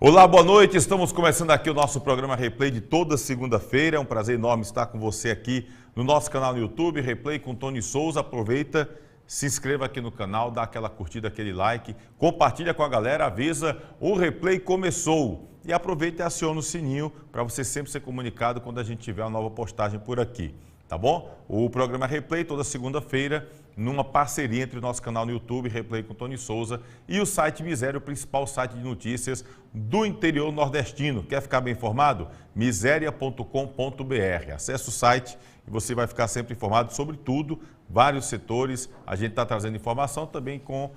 Olá, boa noite. Estamos começando aqui o nosso programa Replay de toda segunda-feira. É um prazer enorme estar com você aqui no nosso canal no YouTube, Replay com Tony Souza. Aproveita, se inscreva aqui no canal, dá aquela curtida, aquele like, compartilha com a galera, avisa, o Replay começou. E aproveita e aciona o sininho para você sempre ser comunicado quando a gente tiver uma nova postagem por aqui, tá bom? O programa Replay toda segunda-feira, numa parceria entre o nosso canal no YouTube, Replay com Tony Souza, e o site Miséria, o principal site de notícias do interior nordestino. Quer ficar bem informado? Miséria.com.br. Acesse o site e você vai ficar sempre informado sobre tudo, vários setores. A gente está trazendo informação também com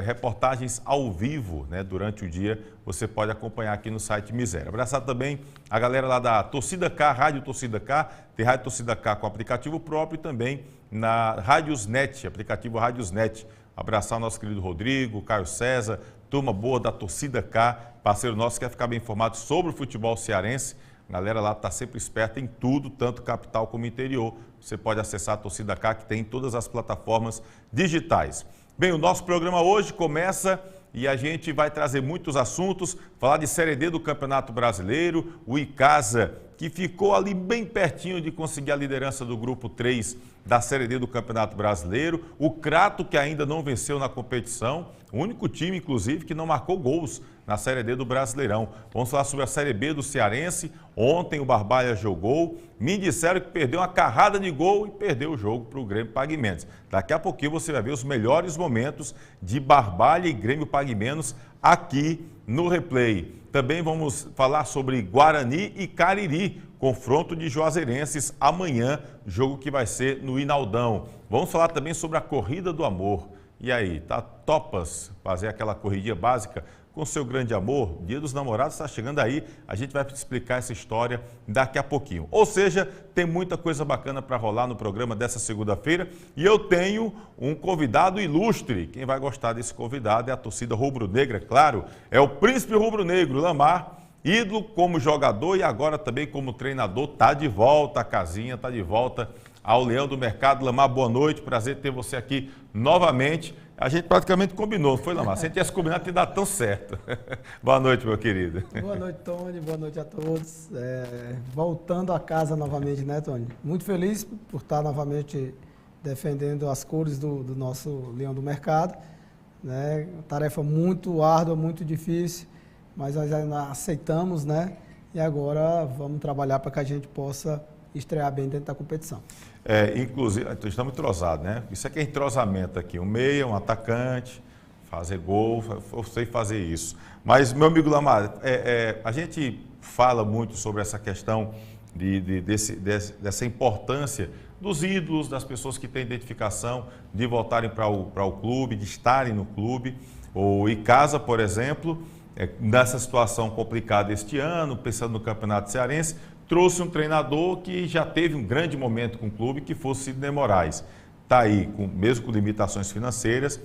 reportagens ao vivo, né? Durante o dia, você pode acompanhar aqui no site Miséria. Abraçar também a galera lá da Torcida K, Rádio Torcida K, tem Rádio Torcida K com aplicativo próprio e também na Rádiosnet, aplicativo Rádiosnet. Abraçar o nosso querido Rodrigo, Caio César, turma boa da Torcida K, parceiro nosso, quer ficar bem informado sobre o futebol cearense. A galera lá está sempre esperta em tudo, tanto capital como interior. Você pode acessar a Torcida K, que tem em todas as plataformas digitais. Bem, o nosso programa hoje começa e a gente vai trazer muitos assuntos, falar de Série D do Campeonato Brasileiro, o Icasa, que ficou ali bem pertinho de conseguir a liderança do Grupo 3 da Série D do Campeonato Brasileiro, o Crato, que ainda não venceu na competição, o único time, inclusive, que não marcou gols na Série D do Brasileirão. Vamos falar sobre a Série B do Cearense. Ontem o Barbalha jogou, me disseram que perdeu uma carrada de gol e perdeu o jogo para o Grêmio Pague Menos. Daqui a pouquinho você vai ver os melhores momentos de Barbalha e Grêmio Pague Menos aqui no Replay. Também vamos falar sobre Guarani e Cariri, confronto de juazeirenses amanhã, jogo que vai ser no Inaldão. Vamos falar também sobre a Corrida do Amor. E aí, topas fazer aquela corridinha básica com seu grande amor? Dia dos Namorados está chegando aí, a gente vai explicar essa história daqui a pouquinho. Ou seja, tem muita coisa bacana para rolar no programa dessa segunda-feira e eu tenho um convidado ilustre. Quem vai gostar desse convidado é a torcida rubro-negra, claro, é o príncipe rubro-negro, Lamar, ídolo como jogador e agora também como treinador, está de volta à casinha, está de volta ao Leão do Mercado. Lamar, boa noite, prazer ter você aqui novamente. A gente praticamente combinou, não foi, Lamar? Se a gente tivesse combinado, tinha dado tão certo. Boa noite, meu querido. Boa noite, Tony. Boa noite a todos. Voltando a casa novamente, né, Tony? Muito feliz por estar novamente defendendo as cores do nosso Leão do Mercado. Né? Tarefa muito árdua, muito difícil, mas nós ainda aceitamos, né? E agora vamos trabalhar para que a gente possa estrear bem dentro da competição. Inclusive, estamos entrosados, né? Isso aqui é entrosamento aqui, um meia, um atacante, fazer gol, eu sei fazer isso. Mas, meu amigo Lamar, a gente fala muito sobre essa questão dessa importância dos ídolos, das pessoas que têm identificação, de voltarem para o clube, de estarem no clube. O Icasa, por exemplo, nessa situação complicada este ano, pensando no Campeonato Cearense, trouxe um treinador que já teve um grande momento com o clube, que foi o Sidney Moraes. Está aí, mesmo com limitações financeiras,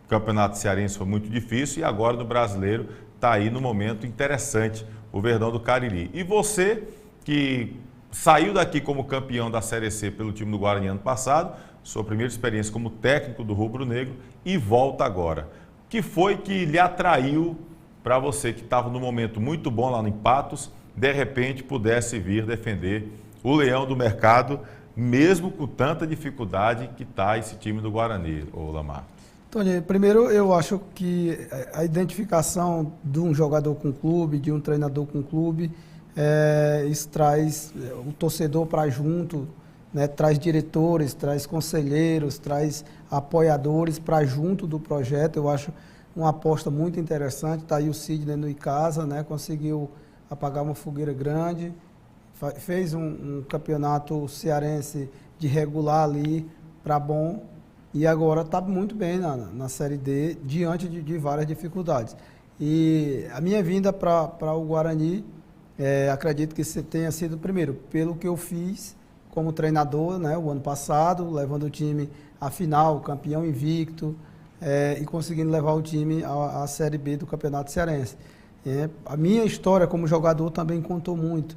o Campeonato Cearense foi muito difícil e agora no Brasileiro está aí no momento interessante, o Verdão do Cariri. E você, que saiu daqui como campeão da Série C pelo time do Guarani ano passado, sua primeira experiência como técnico do Rubro Negro e volta agora. O que foi que lhe atraiu para você, que estava num momento muito bom lá no Patos, de repente pudesse vir defender o Leão do Mercado, mesmo com tanta dificuldade que está esse time do Guarani, ô Lamar? Tony, primeiro eu acho que a identificação de um jogador com o clube, de um treinador com o clube, isso traz o torcedor para junto, né? Traz diretores, traz conselheiros, traz apoiadores para junto do projeto. Eu acho uma aposta muito interessante. Está aí o Sidney no Icasa, né? Conseguiu apagar uma fogueira grande, fez um campeonato cearense de regular ali para bom e agora está muito bem na Série D, diante de várias dificuldades. E a minha vinda para o Guarani, acredito que tenha sido, primeiro, pelo que eu fiz como treinador, né, o ano passado, levando o time à final, campeão invicto, e conseguindo levar o time à Série B do Campeonato Cearense. A minha história como jogador também contou muito,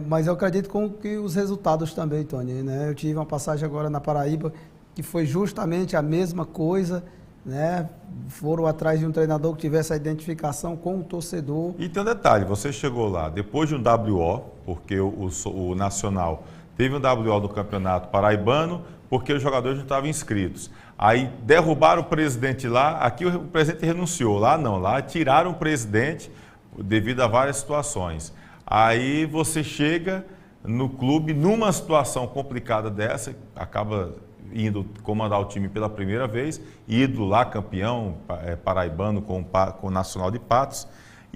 mas eu acredito que os resultados também, Tony, né? Eu tive uma passagem agora na Paraíba que foi justamente a mesma coisa, né? Foram atrás de um treinador que tivesse a identificação com o torcedor. E tem um detalhe, você chegou lá depois de um WO, porque o Nacional teve um WO no Campeonato Paraibano, porque os jogadores não estavam inscritos. Aí derrubaram o presidente lá, aqui o presidente renunciou, lá não, lá tiraram o presidente devido a várias situações. Aí você chega no clube numa situação complicada dessa, acaba indo comandar o time pela primeira vez, ídolo lá, campeão paraibano com o Nacional de Patos.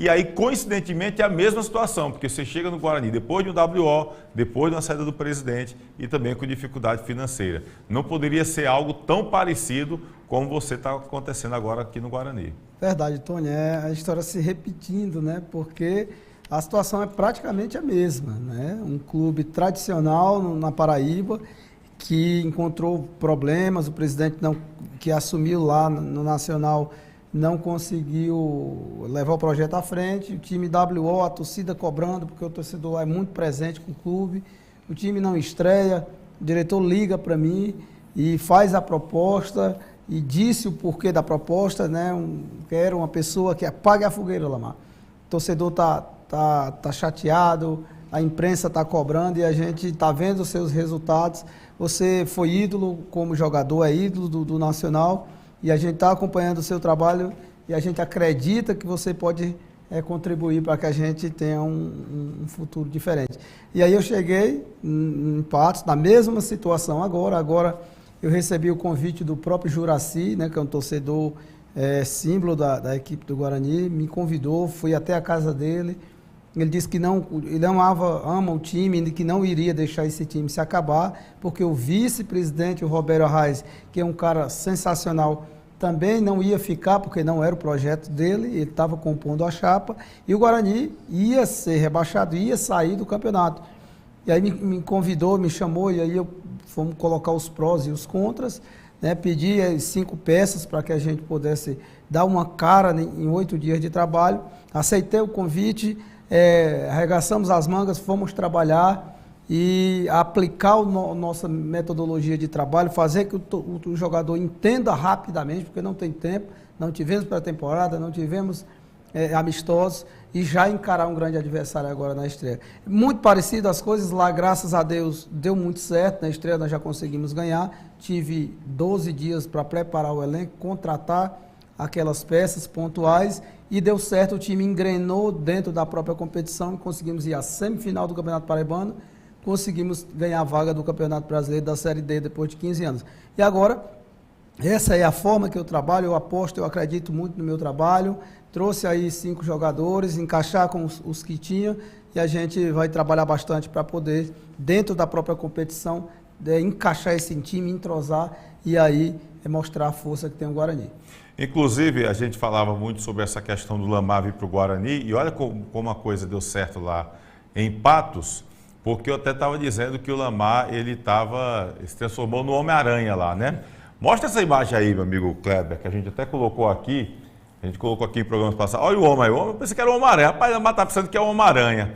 E aí, coincidentemente, é a mesma situação, porque você chega no Guarani depois de um WO, depois de uma saída do presidente e também com dificuldade financeira. Não poderia ser algo tão parecido como você está acontecendo agora aqui no Guarani. Verdade, Tony, é a história se repetindo, né? Porque a situação é praticamente a mesma, né? Um clube tradicional na Paraíba que encontrou problemas, o presidente que assumiu lá no Nacional não conseguiu levar o projeto à frente, o time WO, a torcida cobrando, porque o torcedor é muito presente com o clube, o time não estreia, o diretor liga para mim e faz a proposta e disse o porquê da proposta, né? Quero uma pessoa que apague a fogueira, Lamar. O torcedor tá chateado, a imprensa está cobrando e a gente está vendo os seus resultados. Você foi ídolo como jogador, é ídolo do Nacional, e a gente está acompanhando o seu trabalho e a gente acredita que você pode contribuir para que a gente tenha um futuro diferente. E aí eu cheguei em Patos, na mesma situação agora eu recebi o convite do próprio Juraci, né, que é um torcedor símbolo da equipe do Guarani, me convidou, fui até a casa dele. Ele disse que ele ama o time e que não iria deixar esse time se acabar, porque o vice-presidente, o Roberto Arraes, que é um cara sensacional, também não ia ficar, porque não era o projeto dele, ele estava compondo a chapa, e o Guarani ia ser rebaixado, ia sair do campeonato. E aí me convidou, me chamou, e aí fomos colocar os prós e os contras, né? Pedi 5 peças para que a gente pudesse dar uma cara em 8 dias de trabalho. Aceitei o convite, arregaçamos as mangas, fomos trabalhar e aplicar a nossa metodologia de trabalho, fazer que o jogador entenda rapidamente, porque não tem tempo, não tivemos pré-temporada, não tivemos amistosos, e já encarar um grande adversário agora na estreia. Muito parecido as coisas, lá graças a Deus deu muito certo, na estreia nós já conseguimos ganhar, tive 12 dias para preparar o elenco, contratar aquelas peças pontuais e deu certo, o time engrenou dentro da própria competição e conseguimos ir à semifinal do Campeonato Paraibano, conseguimos ganhar a vaga do Campeonato Brasileiro da Série D depois de 15 anos. E agora, essa é a forma que eu trabalho, eu aposto, eu acredito muito no meu trabalho, trouxe aí 5 jogadores, encaixar com os que tinha e a gente vai trabalhar bastante para poder, dentro da própria competição, encaixar esse time, entrosar e aí mostrar a força que tem o Guarani. Inclusive, a gente falava muito sobre essa questão do Lamar vir para o Guarani e olha como a coisa deu certo lá em Patos, porque eu até estava dizendo que o Lamar ele se transformou no Homem-Aranha lá, né? Mostra essa imagem aí, meu amigo Kleber, que a gente até colocou aqui, em programas passados. Olha o homem, eu pensei que era o Homem-Aranha. Rapaz, o Lamar está pensando que é o Homem-Aranha.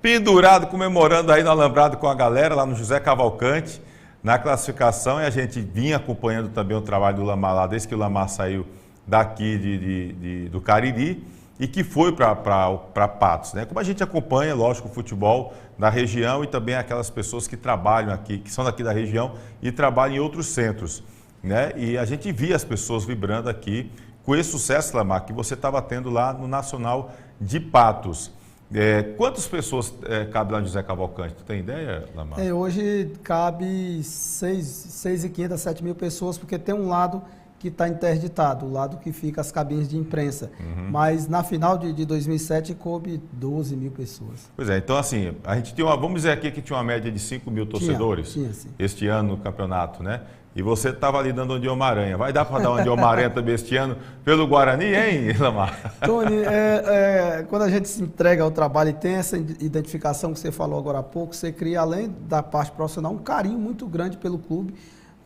Pendurado, comemorando aí no alambrado com a galera, lá no José Cavalcante, na classificação, e a gente vinha acompanhando também o trabalho do Lamar lá, desde que o Lamar saiu daqui do Cariri, e que foi para Patos, né? Como a gente acompanha, lógico, o futebol da região e também aquelas pessoas que trabalham aqui, que são daqui da região e trabalham em outros centros, né? E a gente via as pessoas vibrando aqui com esse sucesso, Lamar, que você estava tendo lá no Nacional de Patos. Quantas pessoas cabe lá no José Cavalcante? Tu tem ideia, Lamar? Hoje cabe 6.500 a 7.000 pessoas, porque tem um lado que está interditado, o lado que fica as cabines de imprensa. Uhum. Mas na final de 2007 coube 12.000 pessoas. Pois é, então assim, a gente tinha vamos dizer aqui que tinha uma média de 5.000 torcedores tinha, sim. Este ano no campeonato, né? E você estava ali dando uma de Homem-Aranha. Vai dar para dar uma de Homem-Aranha também este ano pelo Guarani, hein, Lamar? Tony, quando a gente se entrega ao trabalho e tem essa identificação que você falou agora há pouco, você cria, além da parte profissional, um carinho muito grande pelo clube.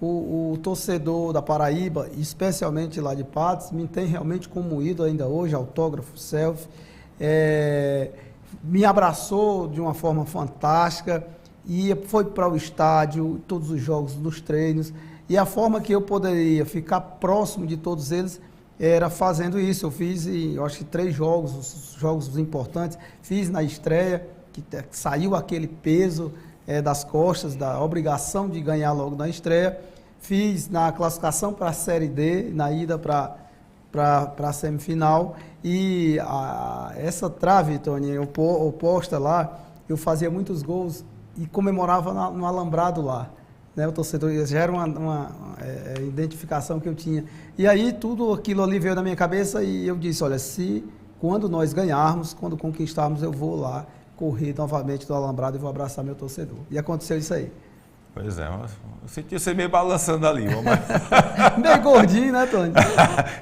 O torcedor da Paraíba, especialmente lá de Patos, me tem realmente como ídolo ainda hoje, autógrafo, selfie. Me abraçou de uma forma fantástica e foi para o estádio, todos os jogos, nos treinos. E a forma que eu poderia ficar próximo de todos eles era fazendo isso. Eu fiz, eu acho que 3 jogos, os jogos importantes, fiz na estreia, que saiu aquele peso das costas, da obrigação de ganhar logo na estreia. Fiz na classificação para a Série D, na ida para a semifinal. E essa trave, Tony, oposta lá, eu fazia muitos gols e comemorava no alambrado lá. Né, o torcedor, já era uma identificação que eu tinha. E aí tudo aquilo ali veio na minha cabeça e eu disse, olha, quando nós ganharmos, quando conquistarmos, eu vou lá correr novamente do alambrado e vou abraçar meu torcedor. E aconteceu isso aí. Pois é, eu senti você meio balançando ali. Meio gordinho, né, Tony?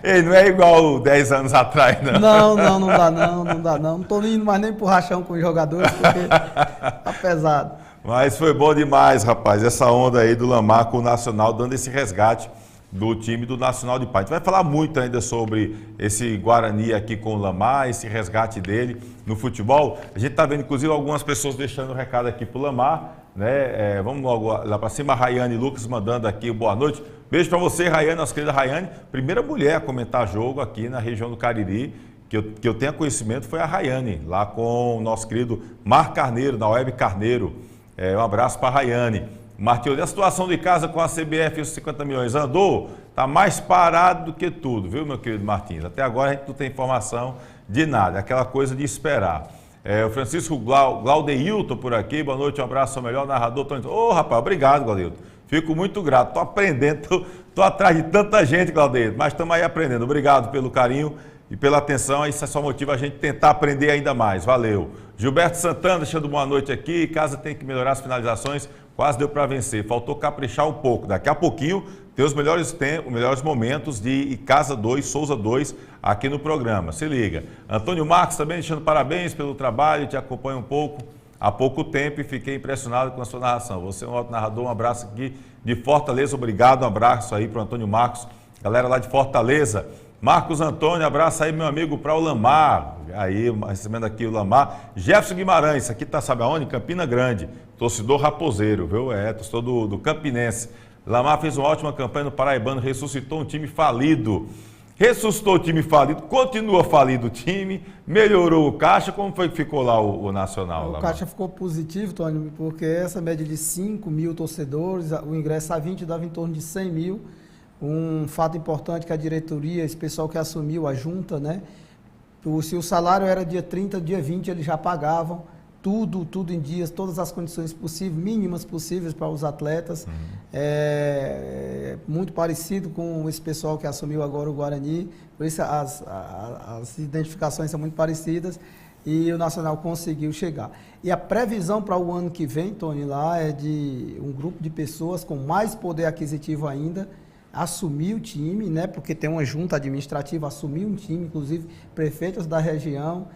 Ei, não é igual 10 anos atrás, não. Não dá não. Não estou indo mais nem pro rachão com os jogadores, porque tá pesado. Mas foi bom demais, rapaz, essa onda aí do Lamar com o Nacional, dando esse resgate do time do Nacional de Patos. A gente vai falar muito ainda sobre esse Guarani aqui com o Lamar, esse resgate dele no futebol. A gente está vendo, inclusive, algumas pessoas deixando o recado aqui para o Lamar, né? Vamos logo lá para cima, a Rayane Lucas mandando aqui boa noite. Beijo para você, Rayane, nossa querida Rayane. Primeira mulher a comentar jogo aqui na região do Cariri, que eu tenha conhecimento, foi a Rayane, lá com o nosso querido Mar Carneiro, na Web Carneiro. Um abraço para a Rayane. Martins, a situação de casa com a CBF e os 50 milhões andou? Está mais parado do que tudo, viu, meu querido Martins? Até agora a gente não tem informação de nada, aquela coisa de esperar. O Francisco Glaudeilton por aqui, boa noite, um abraço ao melhor narrador. Rapaz, obrigado, Glaudeilton. Fico muito grato, estou aprendendo, estou atrás de tanta gente, Glaudeilton, mas estamos aí aprendendo. Obrigado pelo carinho e pela atenção, isso só motiva a gente tentar aprender ainda mais. Valeu. Gilberto Santana, deixando boa noite aqui. Casa tem que melhorar as finalizações, quase deu para vencer. Faltou caprichar um pouco. Daqui a pouquinho tem os melhores momentos de Casa 2, Souza 2 aqui no programa. Se liga. Antônio Marcos também deixando parabéns pelo trabalho, te acompanho há pouco tempo e fiquei impressionado com a sua narração. Você é um ótimo narrador, um abraço aqui de Fortaleza. Obrigado, um abraço aí para o Antônio Marcos, galera lá de Fortaleza. Marcos Antônio, abraço aí, meu amigo, para o Lamar. Aí, recebendo aqui o Lamar. Jefferson Guimarães, aqui tá, sabe aonde? Campina Grande. Torcedor raposeiro, viu? Torcedor do Campinense. Lamar fez uma ótima campanha no Paraibano, ressuscitou um time falido. Ressuscitou o time falido, continua falido o time, melhorou o caixa. Como foi que ficou lá o Nacional? O caixa ficou positivo, Tony, porque essa média de 5 mil torcedores, o ingresso a 20 dava em torno de 100 mil. Um fato importante que a diretoria, esse pessoal que assumiu, a junta, né? Se o salário era dia 30, dia 20, eles já pagavam tudo em dias, todas as condições possíveis, mínimas possíveis para os atletas. Muito parecido com esse pessoal que assumiu agora o Guarani, por isso as identificações são muito parecidas e o Nacional conseguiu chegar. E a previsão para o ano que vem, Tony, lá é de um grupo de pessoas com mais poder aquisitivo ainda, assumir o time, né? Porque tem uma junta administrativa, assumir um time, inclusive prefeitos da região,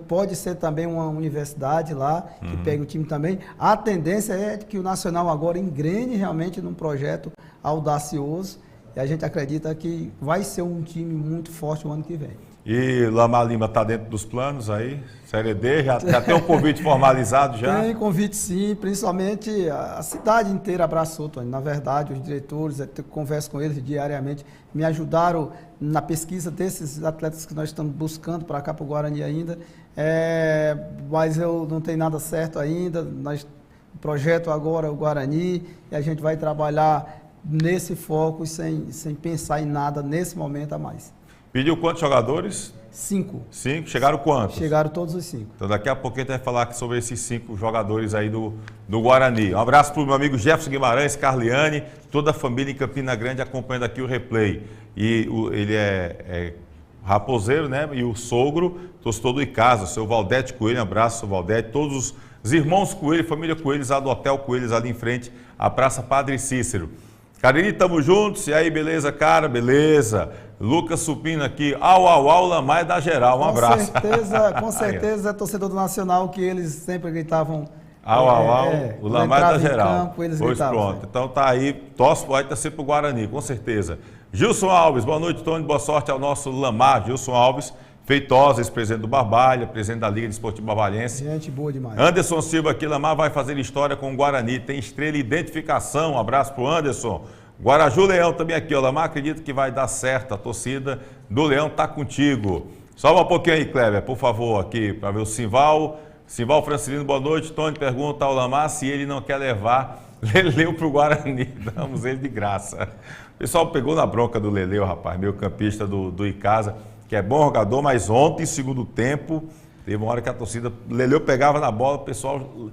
pode ser também uma universidade lá, que pegue o time também. A tendência é que o Nacional agora engrene realmente num projeto audacioso e a gente acredita que vai ser um time muito forte o ano que vem. E Lamar Lima está dentro dos planos aí? Série D? Já tem um convite formalizado já? Tem convite sim, principalmente a cidade inteira abraçou, Tony. Na verdade, os diretores, eu converso com eles diariamente, me ajudaram na pesquisa desses atletas que nós estamos buscando para cá, para o Guarani ainda. Mas eu não tenho nada certo ainda. O projeto agora é o Guarani e a gente vai trabalhar nesse foco sem pensar em nada nesse momento a mais. Pediu quantos jogadores? 5. 5? Chegaram quantos? Chegaram todos os 5. Então daqui a pouquinho a gente vai falar sobre esses 5 jogadores aí do Guarani. Um abraço para o meu amigo Jefferson Guimarães, Carliane, toda a família em Campina Grande acompanhando aqui o replay. E ele é raposeiro, né? E o sogro, torcedor do Icasa, o seu Valdete Coelho, um abraço, seu Valdete, todos os irmãos Coelho, família Coelhos, lá do Hotel Coelhos, ali em frente à Praça Padre Cícero. Cariri, tamo juntos. E aí, beleza, cara? Beleza. Lucas Supino aqui. Au, Lamar é da geral. Um abraço. Com certeza é torcedor do Nacional que eles sempre gritavam. O Lamar é da geral. Campo, eles pois gritavam, pronto. Então tá aí. Torce vai torcer pro Guarani, com certeza. Gilson Alves, boa noite, Tony. Boa sorte ao nosso Lamar. Gilson Alves, Feitosa, ex-presidente do Barbalha, presidente da Liga Desportiva Barbalhense. Gente boa demais. Anderson Silva aqui, Lamar vai fazer história com o Guarani. Tem estrela e identificação. Um abraço pro Anderson. Guaraju Leão também aqui, ó. Lamar, acredito que vai dar certo. A torcida do Leão tá contigo. Só um pouquinho aí, Kleber, por favor, aqui, para ver o Simval. Simval Francilino, boa noite. Tony pergunta ao Lamar se ele não quer levar Leleu pro Guarani. Damos ele de graça. O pessoal pegou na bronca do Leleu, rapaz, meio campista do Icasa, que é bom jogador, mas ontem, segundo tempo, teve uma hora que a torcida, Leleu pegava na bola, o pessoal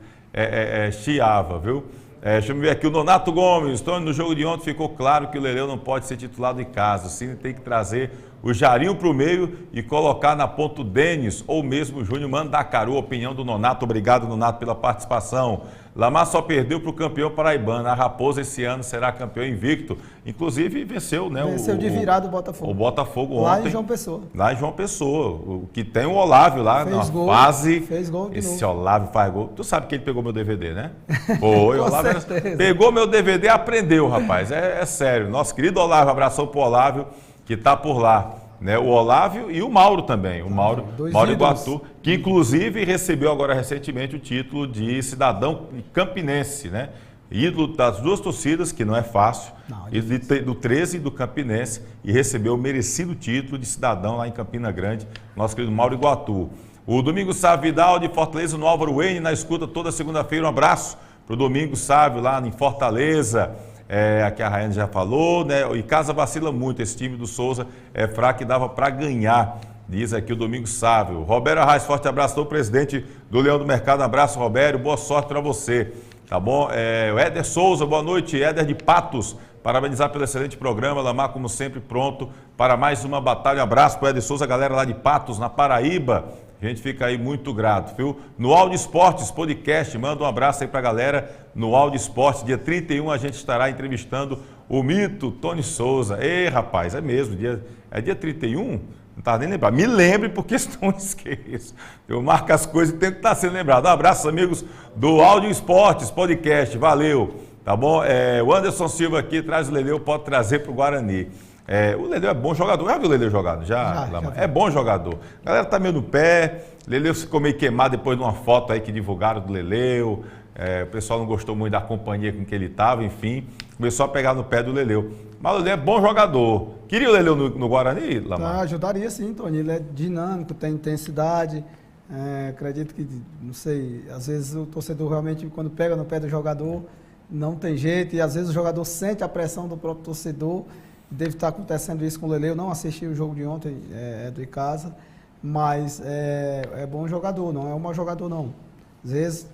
chiava, viu? Deixa eu ver aqui, o Nonato Gomes, Tony, no jogo de ontem ficou claro que o Leleu não pode ser titular do Icasa, o Cine tem que trazer o Jarinho para o meio e colocar na ponta o Denis ou mesmo o Júnior Mandacaru. Opinião do Nonato. Obrigado, Nonato, pela participação. Lamar só perdeu para o campeão paraibano. A Raposa esse ano será campeão invicto. Inclusive venceu, né? Venceu de virada o Botafogo. O Botafogo ontem. Lá em João Pessoa. Lá em João Pessoa. O que tem o Olávio lá na fase. Fez gol de Esse novo. Olávio faz gol. Tu sabe que ele pegou meu DVD, né? Foi, o Olávio certeza. pegou meu DVD e aprendeu, rapaz. É sério. Nosso querido Olávio, abração pro Olávio, que está por lá. Né, o Olávio e o Mauro também, o Mauro Iguatu, que inclusive recebeu agora recentemente o título de cidadão campinense, né? Ídolo das duas torcidas, que não é fácil, do 13 e do Campinense, e recebeu o merecido título de cidadão lá em Campina Grande, nosso querido Mauro Iguatu. O Domingos Sávio Vidal de Fortaleza, no Álvaro Wayne, na escuta toda segunda-feira. Um abraço para o Domingos Sávio lá em Fortaleza. Aqui a Raiane já falou, né? E Casa vacila muito, esse time do Souza é fraco e dava para ganhar, diz aqui o Domingos Sávio. Roberto Arraes, forte abraço, o presidente do Leão do Mercado, um abraço, Roberto, boa sorte para você, tá bom? O Éder Souza, boa noite, Éder de Patos, parabenizar pelo excelente programa, Lamar, como sempre, pronto para mais uma batalha. Um abraço para o Éder Souza, galera lá de Patos, na Paraíba. A gente fica aí muito grato, viu? No Áudio Esportes Podcast, manda um abraço aí pra galera no Áudio Esportes. Dia 31 a gente estará entrevistando o mito Tony Souza. Ei, rapaz, é mesmo, é dia 31? Não estava nem lembrado. Me lembre, porque senão eu esqueço. Eu marco as coisas e tento estar sendo lembrado. Um abraço, amigos do Áudio Esportes Podcast. Valeu, tá bom? O Anderson Silva aqui traz o Leleu, pode trazer pro Guarani. O Leleu é bom jogador. Já viu o Leleu jogado? Já é bom jogador. A galera tá meio no pé. Leleu ficou meio queimado depois de uma foto aí que divulgaram do Leleu. O pessoal não gostou muito da companhia com que ele estava, enfim. Começou a pegar no pé do Leleu. Mas o Leleu é bom jogador. Queria o Leleu no Guarani, Lamar? Ajudaria sim, Tony. Ele é dinâmico, tem intensidade. Acredito que, não sei, às vezes o torcedor realmente, quando pega no pé do jogador, não tem jeito. E às vezes o jogador sente a pressão do próprio torcedor. Deve estar acontecendo isso com o Leleu. Eu não assisti o jogo de ontem do Icasa, mas é bom jogador, não é um mau jogador não. Às vezes,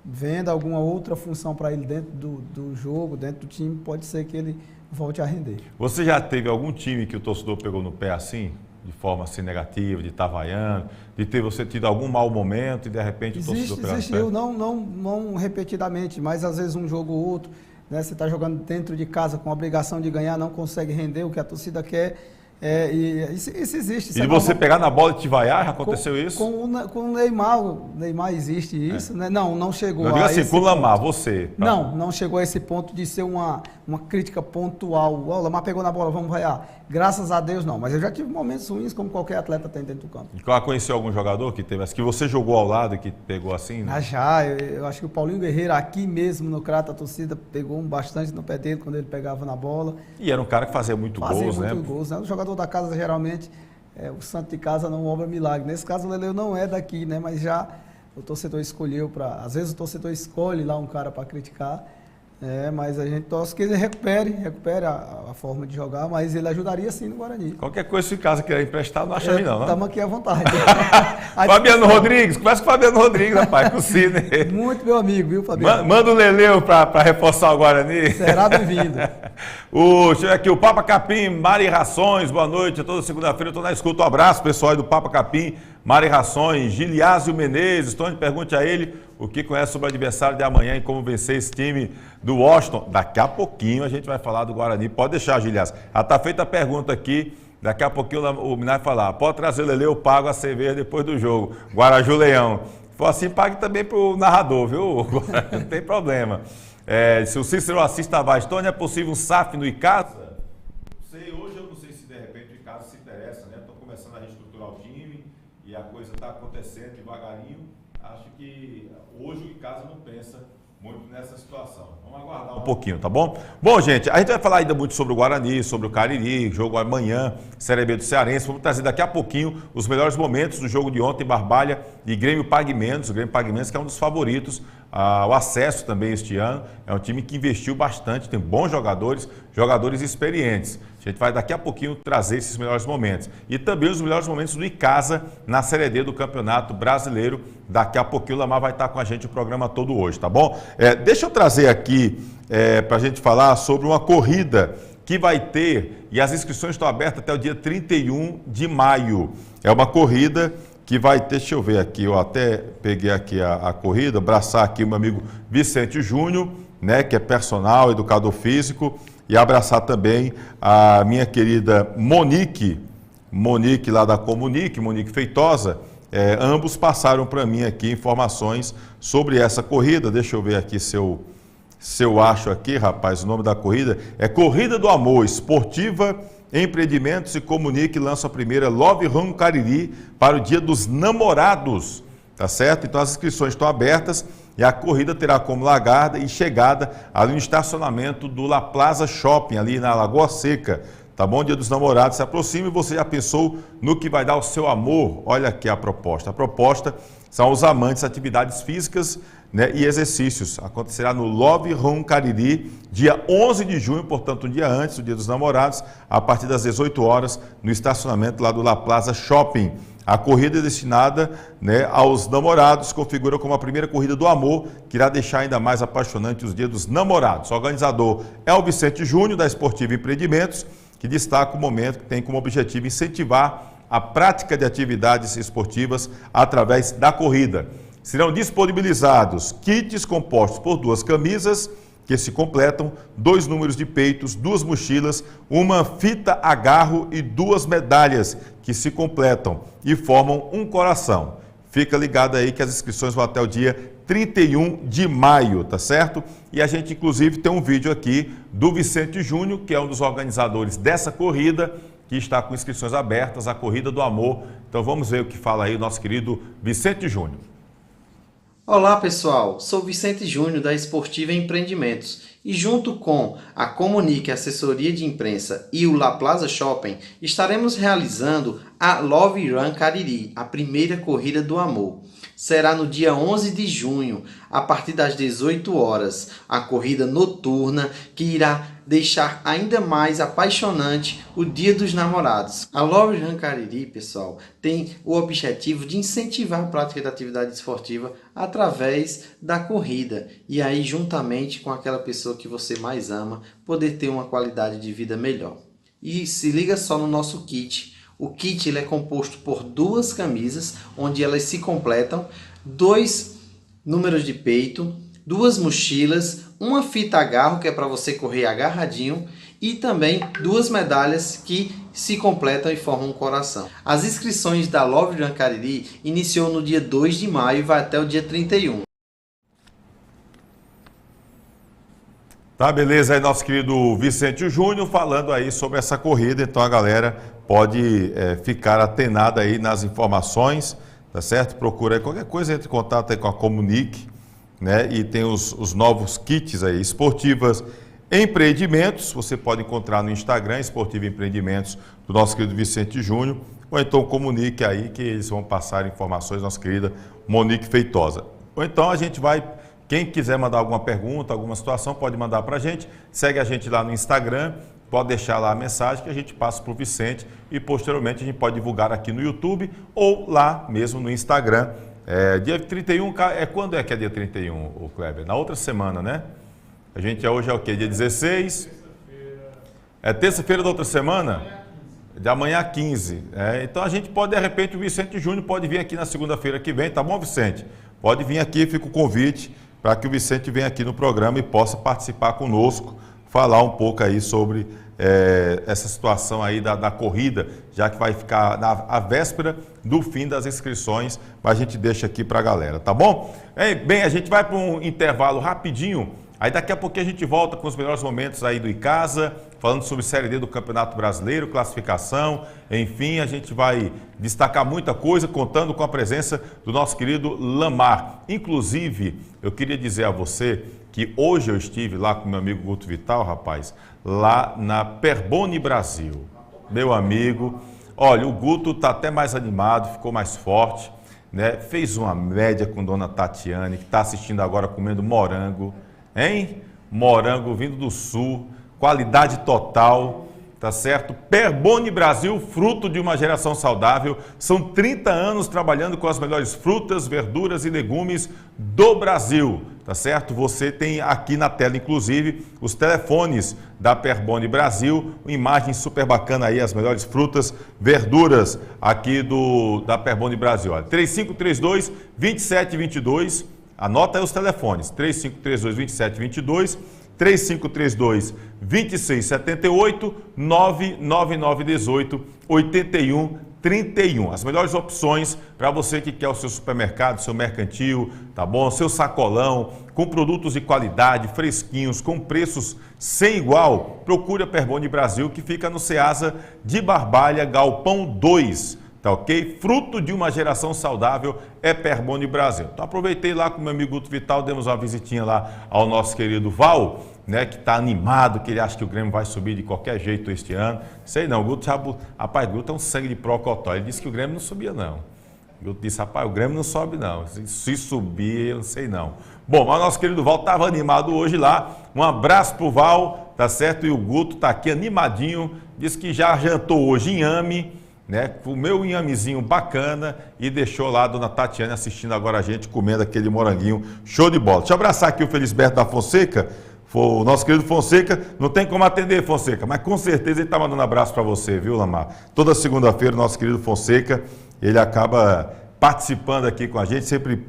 vendo alguma outra função para ele dentro do jogo, dentro do time, pode ser que ele volte a render. Você já teve algum time que o torcedor pegou no pé assim? De forma assim negativa, de estar vaiando, de ter você tido algum mau momento e de repente o torcedor pegou no pé? Existiu, não repetidamente, mas às vezes um jogo ou outro. Né? Você está jogando dentro de casa com a obrigação de ganhar, não consegue render o que a torcida quer. Isso existe. E você pegar na bola e te vaiar, já aconteceu isso? Com o Neymar existe isso. Né? Não chegou não, a assim, esse com o Lamar, ponto. você. Tá? Não chegou a esse ponto de ser uma crítica pontual. O Lamar pegou na bola, vamos vaiar. Graças a Deus não, mas eu já tive momentos ruins como qualquer atleta tem dentro do campo. E conheceu algum jogador que teve que você jogou ao lado e que pegou assim? Né? Eu acho que o Paulinho Guerreiro aqui mesmo no Crato, a torcida pegou bastante no pé dele quando ele pegava na bola. E era um cara que fazia muito gols, né? Gols, né? O jogador da casa geralmente, o santo de casa não obra milagre. Nesse caso o Leleu não é daqui, né? Mas já o torcedor escolheu às vezes o torcedor escolhe lá um cara para criticar. Mas a gente torce que ele recupere a forma de jogar, mas ele ajudaria sim no Guarani. Qualquer coisa se o caso querer emprestar, não acha ruim não, né? Estamos aqui à vontade. Fabiano Rodrigues, conversa com o Fabiano Rodrigues, rapaz, com o Cine. Muito meu amigo, viu, Fabiano? Manda o Leleu para reforçar o Guarani. Será bem-vindo. Deixa eu ver aqui, o Papa Capim, Mari Rações, boa noite, toda segunda-feira eu estou na escuta. Um abraço, pessoal aí do Papa Capim, Mari Rações, Giliásio Menezes, Tony, pergunte a ele o que conhece sobre o adversário de amanhã e como vencer esse time do Washington. Daqui a pouquinho a gente vai falar do Guarani. Pode deixar, Giliásio. Já está feita a pergunta aqui. Daqui a pouquinho o Minar vai falar. Pode trazer o Leleu, eu pago a cerveja depois do jogo. Guaraju Leão. Se for assim, pague também para o narrador, viu? Não tem problema. Se o Cícero Assis Tavares, Tony, é possível um SAF no Icasa? Hoje eu não sei se de repente o Icasa se interessa, né? Estou começando a reestruturar o time e a coisa está acontecendo devagarinho. Acho que hoje o Icasa não pensa muito nessa situação. Vamos aguardar um pouquinho, tá bom? Bom, gente, a gente vai falar ainda muito sobre o Guarani, sobre o Cariri, jogo amanhã, Série B do Cearense. Vamos trazer daqui a pouquinho os melhores momentos do jogo de ontem, Barbalha e Grêmio Pague Menos. O Grêmio Pague Menos que é um dos favoritos ao acesso também este ano. É um time que investiu bastante, tem bons jogadores, jogadores experientes. A gente vai daqui a pouquinho trazer esses melhores momentos. E também os melhores momentos do Icasa na Série D do Campeonato Brasileiro. Daqui a pouquinho o Lamar vai estar com a gente o programa todo hoje, tá bom? Deixa eu trazer aqui para a gente falar sobre uma corrida que vai ter, e as inscrições estão abertas até o dia 31 de maio. É uma corrida que vai ter, deixa eu ver aqui, eu até peguei aqui a corrida, abraçar aqui o meu amigo Vicente Júnior, né, que é personal, educador físico, e abraçar também a minha querida Monique lá da Comunique, Monique Feitosa. Ambos passaram para mim aqui informações sobre essa corrida. Deixa eu ver aqui se eu acho aqui, rapaz, o nome da corrida é Corrida do Amor, Esportiva, Empreendimentos e Comunique lança a primeira Love Run Cariri para o Dia dos Namorados, tá certo? Então as inscrições estão abertas e a corrida terá como largada e chegada ali no estacionamento do La Plaza Shopping, ali na Lagoa Seca, tá bom? Dia dos Namorados se aproxima e você já pensou no que vai dar o seu amor? Olha aqui a proposta. A proposta são os amantes, atividades físicas, né, e exercícios. Acontecerá no Love Run Cariri, dia 11 de junho, portanto, um dia antes do Dia dos Namorados, a partir das 18 horas, no estacionamento lá do La Plaza Shopping. A corrida é destinada, né, aos namorados, configura como a primeira corrida do amor, que irá deixar ainda mais apaixonante os Dias dos Namorados. O organizador é o Vicente Júnior, da Esportiva Empreendimentos, que destaca o momento que tem como objetivo incentivar a prática de atividades esportivas através da corrida. Serão disponibilizados kits compostos por 2 camisas, que se completam, 2 números de peitos, 2 mochilas, uma fita agarro e 2 medalhas, que se completam e formam um coração. Fica ligado aí que as inscrições vão até o dia 31 de maio, tá certo? E a gente, inclusive, tem um vídeo aqui do Vicente Júnior, que é um dos organizadores dessa corrida, que está com inscrições abertas, a Corrida do Amor. Então vamos ver o que fala aí o nosso querido Vicente Júnior. Olá pessoal, sou Vicente Júnior da Esportiva Empreendimentos e junto com a Comunique Assessoria de Imprensa e o La Plaza Shopping estaremos realizando a Love Run Cariri, a primeira corrida do amor. Será no dia 11 de junho, a partir das 18 horas, a corrida noturna que irá deixar ainda mais apaixonante o Dia dos Namorados. A Love Run Cariri, pessoal, tem o objetivo de incentivar a prática da atividade esportiva através da corrida. E aí, juntamente com aquela pessoa que você mais ama, poder ter uma qualidade de vida melhor. E se liga só no nosso kit. O kit ele é composto por 2 camisas, onde elas se completam, 2 números de peito, 2 mochilas, uma fita agarro, que é para você correr agarradinho, e também 2 medalhas que se completam e formam um coração. As inscrições da Love Run Cariri iniciou no dia 2 de maio e vai até o dia 31. Tá, beleza, aí nosso querido Vicente Júnior falando aí sobre essa corrida, então a galera pode ficar atenada aí nas informações, tá certo? Procura aí qualquer coisa, entre em contato aí com a Comunique, né? E tem os novos kits aí, Esportivas Empreendimentos, você pode encontrar no Instagram, Esportiva Empreendimentos, do nosso querido Vicente Júnior, ou então Comunique aí, que eles vão passar informações, nossa querida Monique Feitosa. Ou então a gente vai... Quem quiser mandar alguma pergunta, alguma situação, pode mandar para a gente. Segue a gente lá no Instagram, pode deixar lá a mensagem que a gente passa para o Vicente e posteriormente a gente pode divulgar aqui no YouTube ou lá mesmo no Instagram. Dia 31, quando é que é dia 31, o Kleber? Na outra semana, né? A gente hoje é o quê? Dia 16? É terça-feira da outra semana? De amanhã 15. Então a gente pode, de repente, o Vicente Júnior pode vir aqui na segunda-feira que vem, tá bom, Vicente? Pode vir aqui, fica o convite para que o Vicente venha aqui no programa e possa participar conosco, falar um pouco aí sobre essa situação aí da corrida, já que vai ficar a véspera do fim das inscrições, mas a gente deixa aqui para a galera, tá bom? Bem, a gente vai para um intervalo rapidinho, aí daqui a pouquinho a gente volta com os melhores momentos aí do Icasa, falando sobre Série D do Campeonato Brasileiro, classificação, enfim, a gente vai destacar muita coisa, contando com a presença do nosso querido Lamar. Inclusive, eu queria dizer a você que hoje eu estive lá com meu amigo Guto Vital, rapaz, lá na Perboni Brasil. Meu amigo, olha, o Guto está até mais animado, ficou mais forte, né? Fez uma média com Dona Tatiane, que está assistindo agora comendo morango, hein? Morango vindo do sul, qualidade total, tá certo? Perboni Brasil, fruto de uma geração saudável. São 30 anos trabalhando com as melhores frutas, verduras e legumes do Brasil, tá certo? Você tem aqui na tela, inclusive, os telefones da Perboni Brasil, uma imagem super bacana aí, as melhores frutas, verduras aqui da Perboni Brasil. Olha, 3532-2722, anota aí os telefones, 3532-2722, 3532-2678, 99918-8131. As melhores opções para você que quer o seu supermercado, seu mercantil, tá bom? Seu sacolão, com produtos de qualidade, fresquinhos, com preços sem igual. Procure a Perboni Brasil, que fica no Ceasa de Barbalha, Galpão 2. Tá ok? Fruto de uma geração saudável é Perboni Brasil. Então aproveitei lá com o meu amigo Guto Vital, demos uma visitinha lá ao nosso querido Val, né, que está animado, que ele acha que o Grêmio vai subir de qualquer jeito este ano. Sei não, o Guto já... Rapaz, o Guto é um sangue de procotó. Ele disse que o Grêmio não subia, não. O Guto disse, rapaz, o Grêmio não sobe, não. Se subir, eu não sei não. Bom, mas o nosso querido Val estava animado hoje lá. Um abraço pro Val, tá certo? E o Guto está aqui animadinho. Disse que já jantou hoje inhame, né? Comeu um inhamezinho bacana e deixou lá a Dona Tatiane assistindo agora a gente, comendo aquele moranguinho. Show de bola. Deixa eu abraçar aqui o Felisberto da Fonseca. O nosso querido Fonseca, não tem como atender, Fonseca, mas com certeza ele está mandando abraço para você, viu, Lamar? Toda segunda-feira, o nosso querido Fonseca, ele acaba participando aqui com a gente, sempre,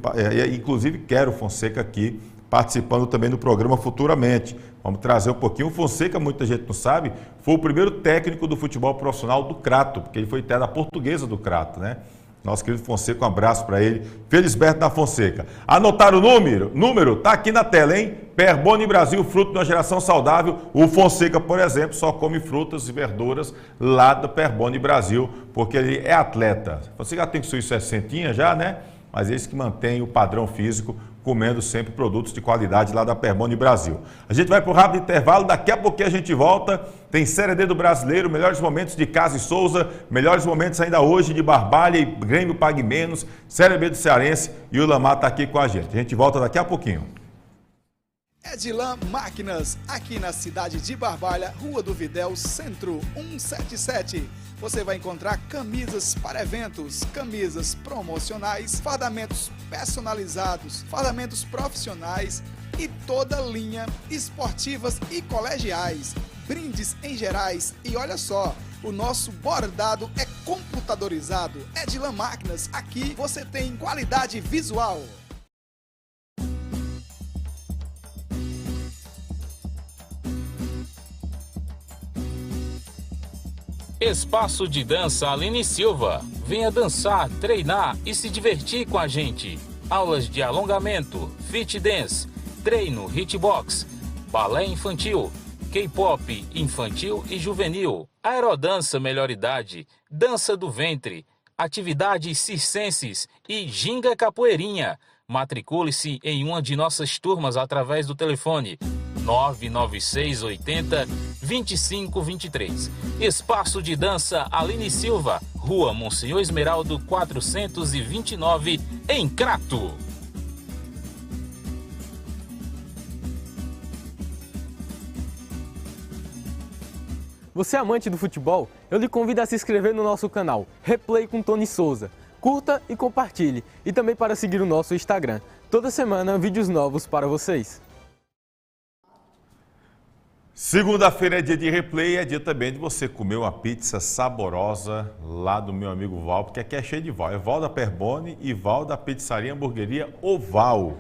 inclusive quero o Fonseca aqui, participando também do programa futuramente. Vamos trazer um pouquinho. O Fonseca, muita gente não sabe, foi o primeiro técnico do futebol profissional do Crato, porque ele foi até da Portuguesa do Crato, né? Nosso querido Fonseca, um abraço para ele. Felisberto da Fonseca. Anotaram o número? Número tá aqui na tela, hein? Perboni Brasil, fruto de uma geração saudável. O Fonseca, por exemplo, só come frutas e verduras lá da Perboni Brasil, porque ele é atleta. Você já tem que suas 60 já, né? Mas esse que mantém o padrão físico, comendo sempre produtos de qualidade lá da Perboni Brasil. A gente vai para o rápido intervalo, daqui a pouquinho a gente volta. Tem Série D do Brasileiro, melhores momentos de Casa e Souza, melhores momentos ainda hoje de Barbalha e Grêmio Pague Menos, Série B do Cearense, e o Lamar está aqui com a gente. A gente volta daqui a pouquinho. Edilan Máquinas, aqui na cidade de Barbalha, Rua do Videl, Centro 177. Você vai encontrar camisas para eventos, camisas promocionais, fardamentos personalizados, fardamentos profissionais e toda linha esportivas e colegiais, brindes em gerais e olha só, o nosso bordado é computadorizado. Edilan Máquinas, aqui você tem qualidade visual. Espaço de Dança Aline Silva. Venha dançar, treinar e se divertir com a gente. Aulas de alongamento, fit dance, treino, hitbox, balé infantil, K-pop infantil e juvenil, aerodança melhor idade, dança do ventre, atividades circenses e ginga capoeirinha. Matricule-se em uma de nossas turmas através do telefone 996 80 2523. Espaço de Dança Aline Silva, Rua Monsenhor Esmeraldo 429, em Crato. Você é amante do futebol? Eu lhe convido a se inscrever no nosso canal Replay com Tony Souza. Curta e compartilhe. E também para seguir o nosso Instagram. Toda semana, vídeos novos para vocês. Segunda-feira é dia de replay, é dia também de você comer uma pizza saborosa lá do meu amigo Val, porque aqui é cheio de Val. É Val da Perboni e Val da Pizzaria Hamburgueria Oval.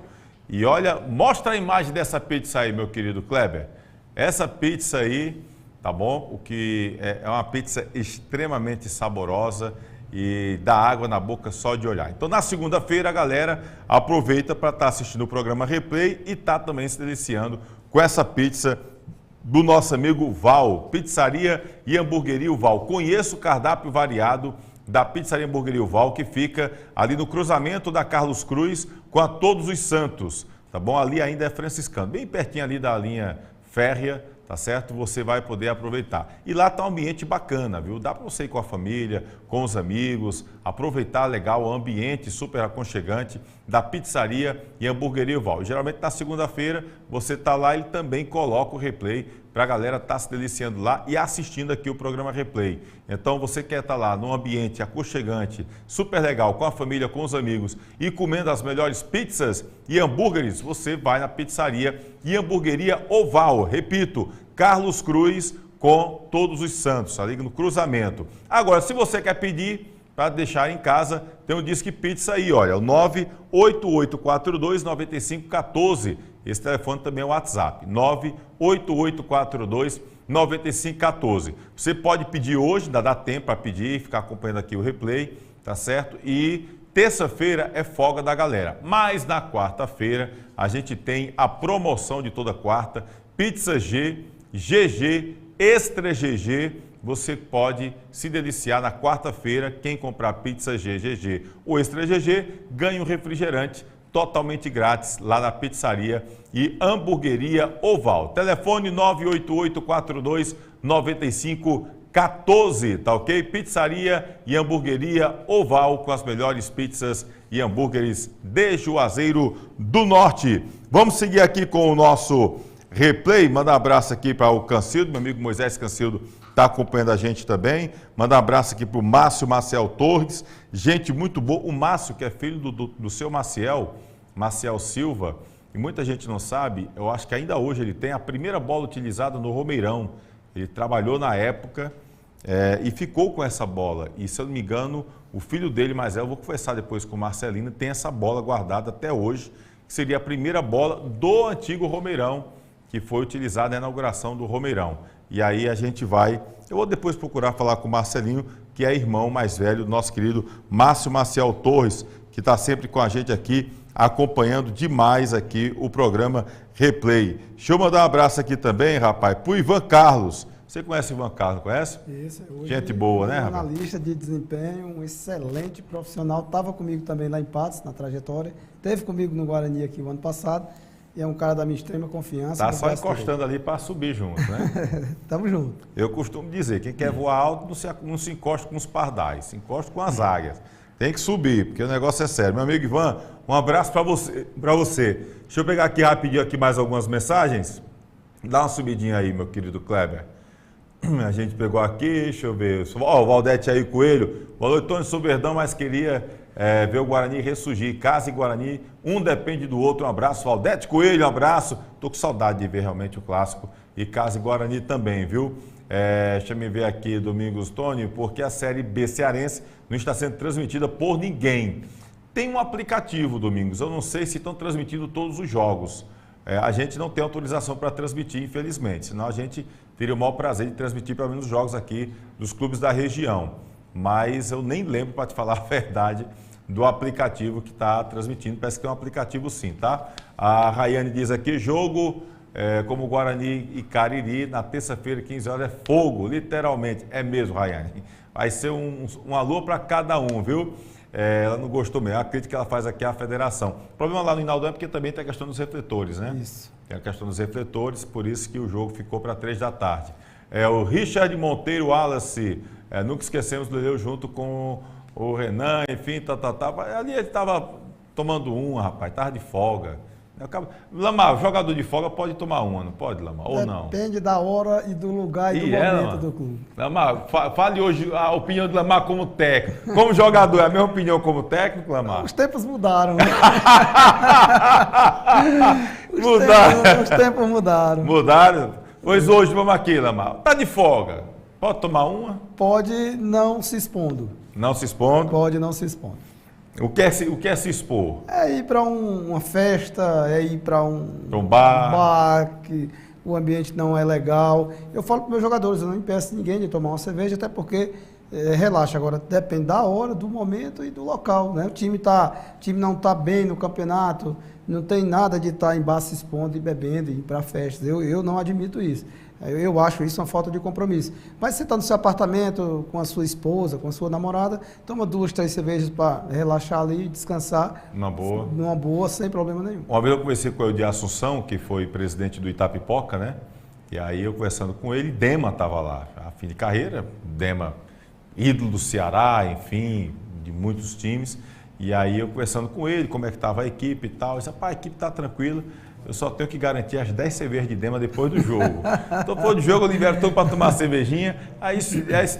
E olha, mostra a imagem dessa pizza aí, meu querido Kleber. Essa pizza aí, tá bom? O que é uma pizza extremamente saborosa e dá água na boca só de olhar. Então, na segunda-feira, a galera aproveita para estar assistindo o programa Replay e tá também se deliciando com essa pizza do nosso amigo Val, Pizzaria e Hamburgueria o Val. Conheça o cardápio variado da Pizzaria e Hamburgueria o Val, que fica ali no cruzamento da Carlos Cruz com a Todos os Santos, tá bom? Ali ainda é franciscano, bem pertinho ali da linha férrea, tá certo? Você vai poder aproveitar. E lá tá um ambiente bacana, viu? Dá para você ir com a família, com os amigos, aproveitar legal o ambiente super aconchegante da Pizzaria e Hamburgueria Val. E, geralmente na segunda-feira você tá lá, ele também coloca o replay para a galera estar se deliciando lá e assistindo aqui o programa Replay. Então você quer estar lá num ambiente aconchegante, super legal, com a família, com os amigos e comendo as melhores pizzas e hambúrgueres, você vai na Pizzaria e Hamburgueria Oval. Repito, Carlos Cruz com Todos os Santos, ali no cruzamento. Agora, se você quer pedir para deixar em casa, tem o Disque Pizza aí, olha, o 98842-9514. Esse telefone também é o WhatsApp, 98842-9514. Você pode pedir hoje, ainda dá tempo para pedir, ficar acompanhando aqui o replay, tá certo? E terça-feira é folga da galera. Mas na quarta-feira a gente tem a promoção de toda quarta, Pizza G, GG, Extra GG. Você pode se deliciar na quarta-feira. Quem comprar Pizza G, GG ou Extra GG ganha um refrigerante totalmente grátis lá na Pizzaria e Hamburgueria Oval. Telefone 98842-9514, tá ok? Pizzaria e Hamburgueria Oval com as melhores pizzas e hambúrgueres de Juazeiro do Norte. Vamos seguir aqui com o nosso replay. Manda um abraço aqui para o Cancildo, meu amigo Moisés Cancildo está acompanhando a gente também. Manda um abraço aqui para o Márcio Maciel Torres, gente muito boa. O Márcio, que é filho do seu Maciel Silva, e muita gente não sabe, eu acho que ainda hoje ele tem a primeira bola utilizada no Romeirão. Ele trabalhou na época e ficou com essa bola. E se eu não me engano, o filho dele mais velho, eu vou conversar depois com o Marcelino, tem essa bola guardada até hoje, que seria a primeira bola do antigo Romeirão, que foi utilizada na inauguração do Romeirão. E aí a gente vai, eu vou depois procurar falar com o Marcelinho, que é irmão mais velho do nosso querido Márcio Maciel Torres, que está sempre com a gente aqui, acompanhando demais aqui o programa Replay. Deixa eu mandar um abraço aqui também, rapaz, para o Ivan Carlos. Você conhece o Ivan Carlos, conhece? Isso, hoje gente boa, né, rapaz? Analista de desempenho, um excelente profissional, estava comigo também lá em Patos, na trajetória, esteve comigo no Guarani aqui o ano passado, e é um cara da minha extrema confiança. Tá só encostando ali para subir junto, né? Tamo junto. Eu costumo dizer, quem quer voar alto não se encosta com os pardais, se encosta com as águias. Tem que subir, porque o negócio é sério. Meu amigo Ivan, um abraço para você. Deixa eu pegar aqui rapidinho aqui mais algumas mensagens. Dá uma subidinha aí, meu querido Kleber. A gente pegou aqui, deixa eu ver. Ó, o Valdete aí, Coelho. Boa noite, Tony Soberdão, mas queria ver o Guarani ressurgir. Casa e Guarani, um depende do outro. Um abraço, Valdete Coelho, um abraço. Tô com saudade de ver realmente o clássico. E Casa e Guarani também, viu? Deixa eu ver aqui, Domingos Tony, porque a Série B cearense não está sendo transmitida por ninguém. Tem um aplicativo, Domingos, eu não sei se estão transmitindo todos os jogos. A gente não tem autorização para transmitir, infelizmente, senão a gente teria o maior prazer de transmitir pelo menos os jogos aqui dos clubes da região. Mas eu nem lembro, para te falar a verdade, do aplicativo que está transmitindo. Parece que tem um aplicativo sim, tá? A Rayane diz aqui, jogo como Guarani e Cariri, na terça-feira, 15 horas, é fogo, literalmente. É mesmo, Rayane. Vai ser um alô para cada um, viu? Ela não gostou mesmo, a crítica que ela faz aqui à federação. O problema lá no Inaldão é porque também tem a questão dos refletores, né? Isso. Tem a questão dos refletores, por isso que o jogo ficou para 3 da tarde. O Richard Monteiro Wallace, nunca esquecemos do Leleu junto com o Renan, enfim, ali ele estava tomando uma, rapaz, estava de folga. Lamar, jogador de folga pode tomar uma, não pode, Lamar? Ou não? Depende da hora e do lugar e do momento Lamar? do clube. Lamar, fale hoje a opinião do Lamar como técnico. Como jogador, é a minha opinião como técnico, Lamar? Os tempos mudaram, né? Mudaram. Os tempos mudaram. Mudaram? Pois hoje, vamos aqui, Lamar. Tá de folga. Pode tomar uma? Pode não se expondo. Não se expondo? Pode não se expondo. O que é se expor? É ir para uma festa, é ir para um bar, que o ambiente não é legal. Eu falo para meus jogadores, eu não impeço ninguém de tomar uma cerveja, até porque relaxa. Agora, depende da hora, do momento e do local, né? O time não está bem no campeonato, não tem nada de estar em bar se expondo e bebendo e ir para festas. Eu não admito isso. Eu acho isso uma falta de compromisso. Mas você está no seu apartamento com a sua esposa, com a sua namorada, toma 2, 3 cervejas para relaxar ali e descansar. Numa boa. Numa boa, sem problema nenhum. Uma vez eu conversei com o de Assunção, que foi presidente do Itapipoca, né? E aí eu conversando com ele, Dema estava lá, a fim de carreira, Dema, ídolo do Ceará, enfim, de muitos times. E aí eu conversando com ele, como é que estava a equipe e tal, eu disse, rapaz, a equipe está tranquila, eu só tenho que garantir as 10 cervejas de Dema depois do jogo. Então, depois do jogo, eu libero todo para tomar cervejinha, aí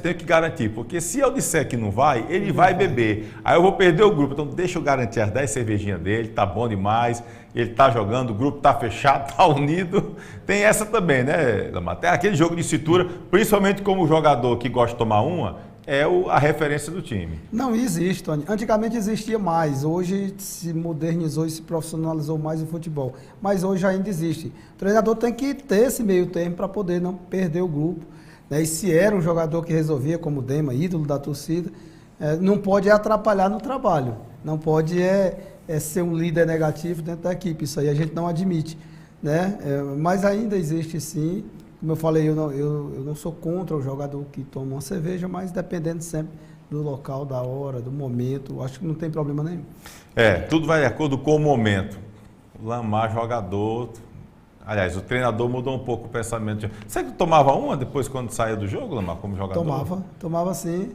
tenho que garantir, porque se eu disser que não vai, ele vai beber. Aí eu vou perder o grupo, então deixa eu garantir as 10 cervejinhas dele, tá bom demais, ele tá jogando, o grupo tá fechado, tá unido. Tem essa também, né, Lamar? Tem aquele jogo de cintura, principalmente como jogador que gosta de tomar uma, é a referência do time. Não existe, Tony. Antigamente existia mais. Hoje se modernizou e se profissionalizou mais o futebol. Mas hoje ainda existe. O treinador tem que ter esse meio termo para poder não perder o grupo. Né? E se era um jogador que resolvia, como o Dema, ídolo da torcida, não pode atrapalhar no trabalho. Não pode ser um líder negativo dentro da equipe. Isso aí a gente não admite. Né? Mas ainda existe sim. Como eu falei, eu não sou contra o jogador que toma uma cerveja, mas dependendo sempre do local, da hora, do momento, acho que não tem problema nenhum. Tudo vai de acordo com o momento. O Lamar, jogador... Aliás, o treinador mudou um pouco o pensamento. Você que tomava uma depois quando saía do jogo, Lamar, como jogador? Tomava sim.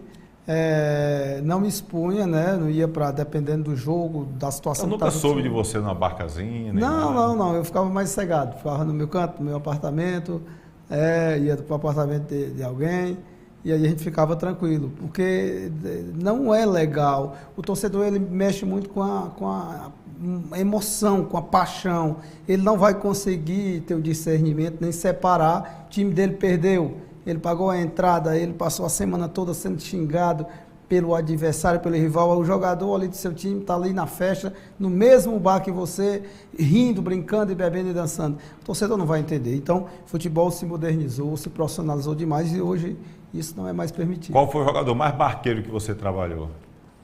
Não me expunha, né? Não ia para, dependendo do jogo, da situação. Eu nunca soube de você numa barcazinha? Não. Eu ficava mais sossegado. Ficava no meu canto, no meu apartamento... ia para o apartamento de alguém e aí a gente ficava tranquilo, porque não é legal. O torcedor ele mexe muito com a emoção, com a paixão. Ele não vai conseguir ter o discernimento, nem separar. O time dele perdeu, ele pagou a entrada, ele passou a semana toda sendo xingado pelo adversário, pelo rival, o jogador ali do seu time está ali na festa, no mesmo bar que você, rindo, brincando e bebendo e dançando. O torcedor não vai entender. Então, o futebol se modernizou, se profissionalizou demais e hoje isso não é mais permitido. Qual foi o jogador mais barqueiro que você trabalhou?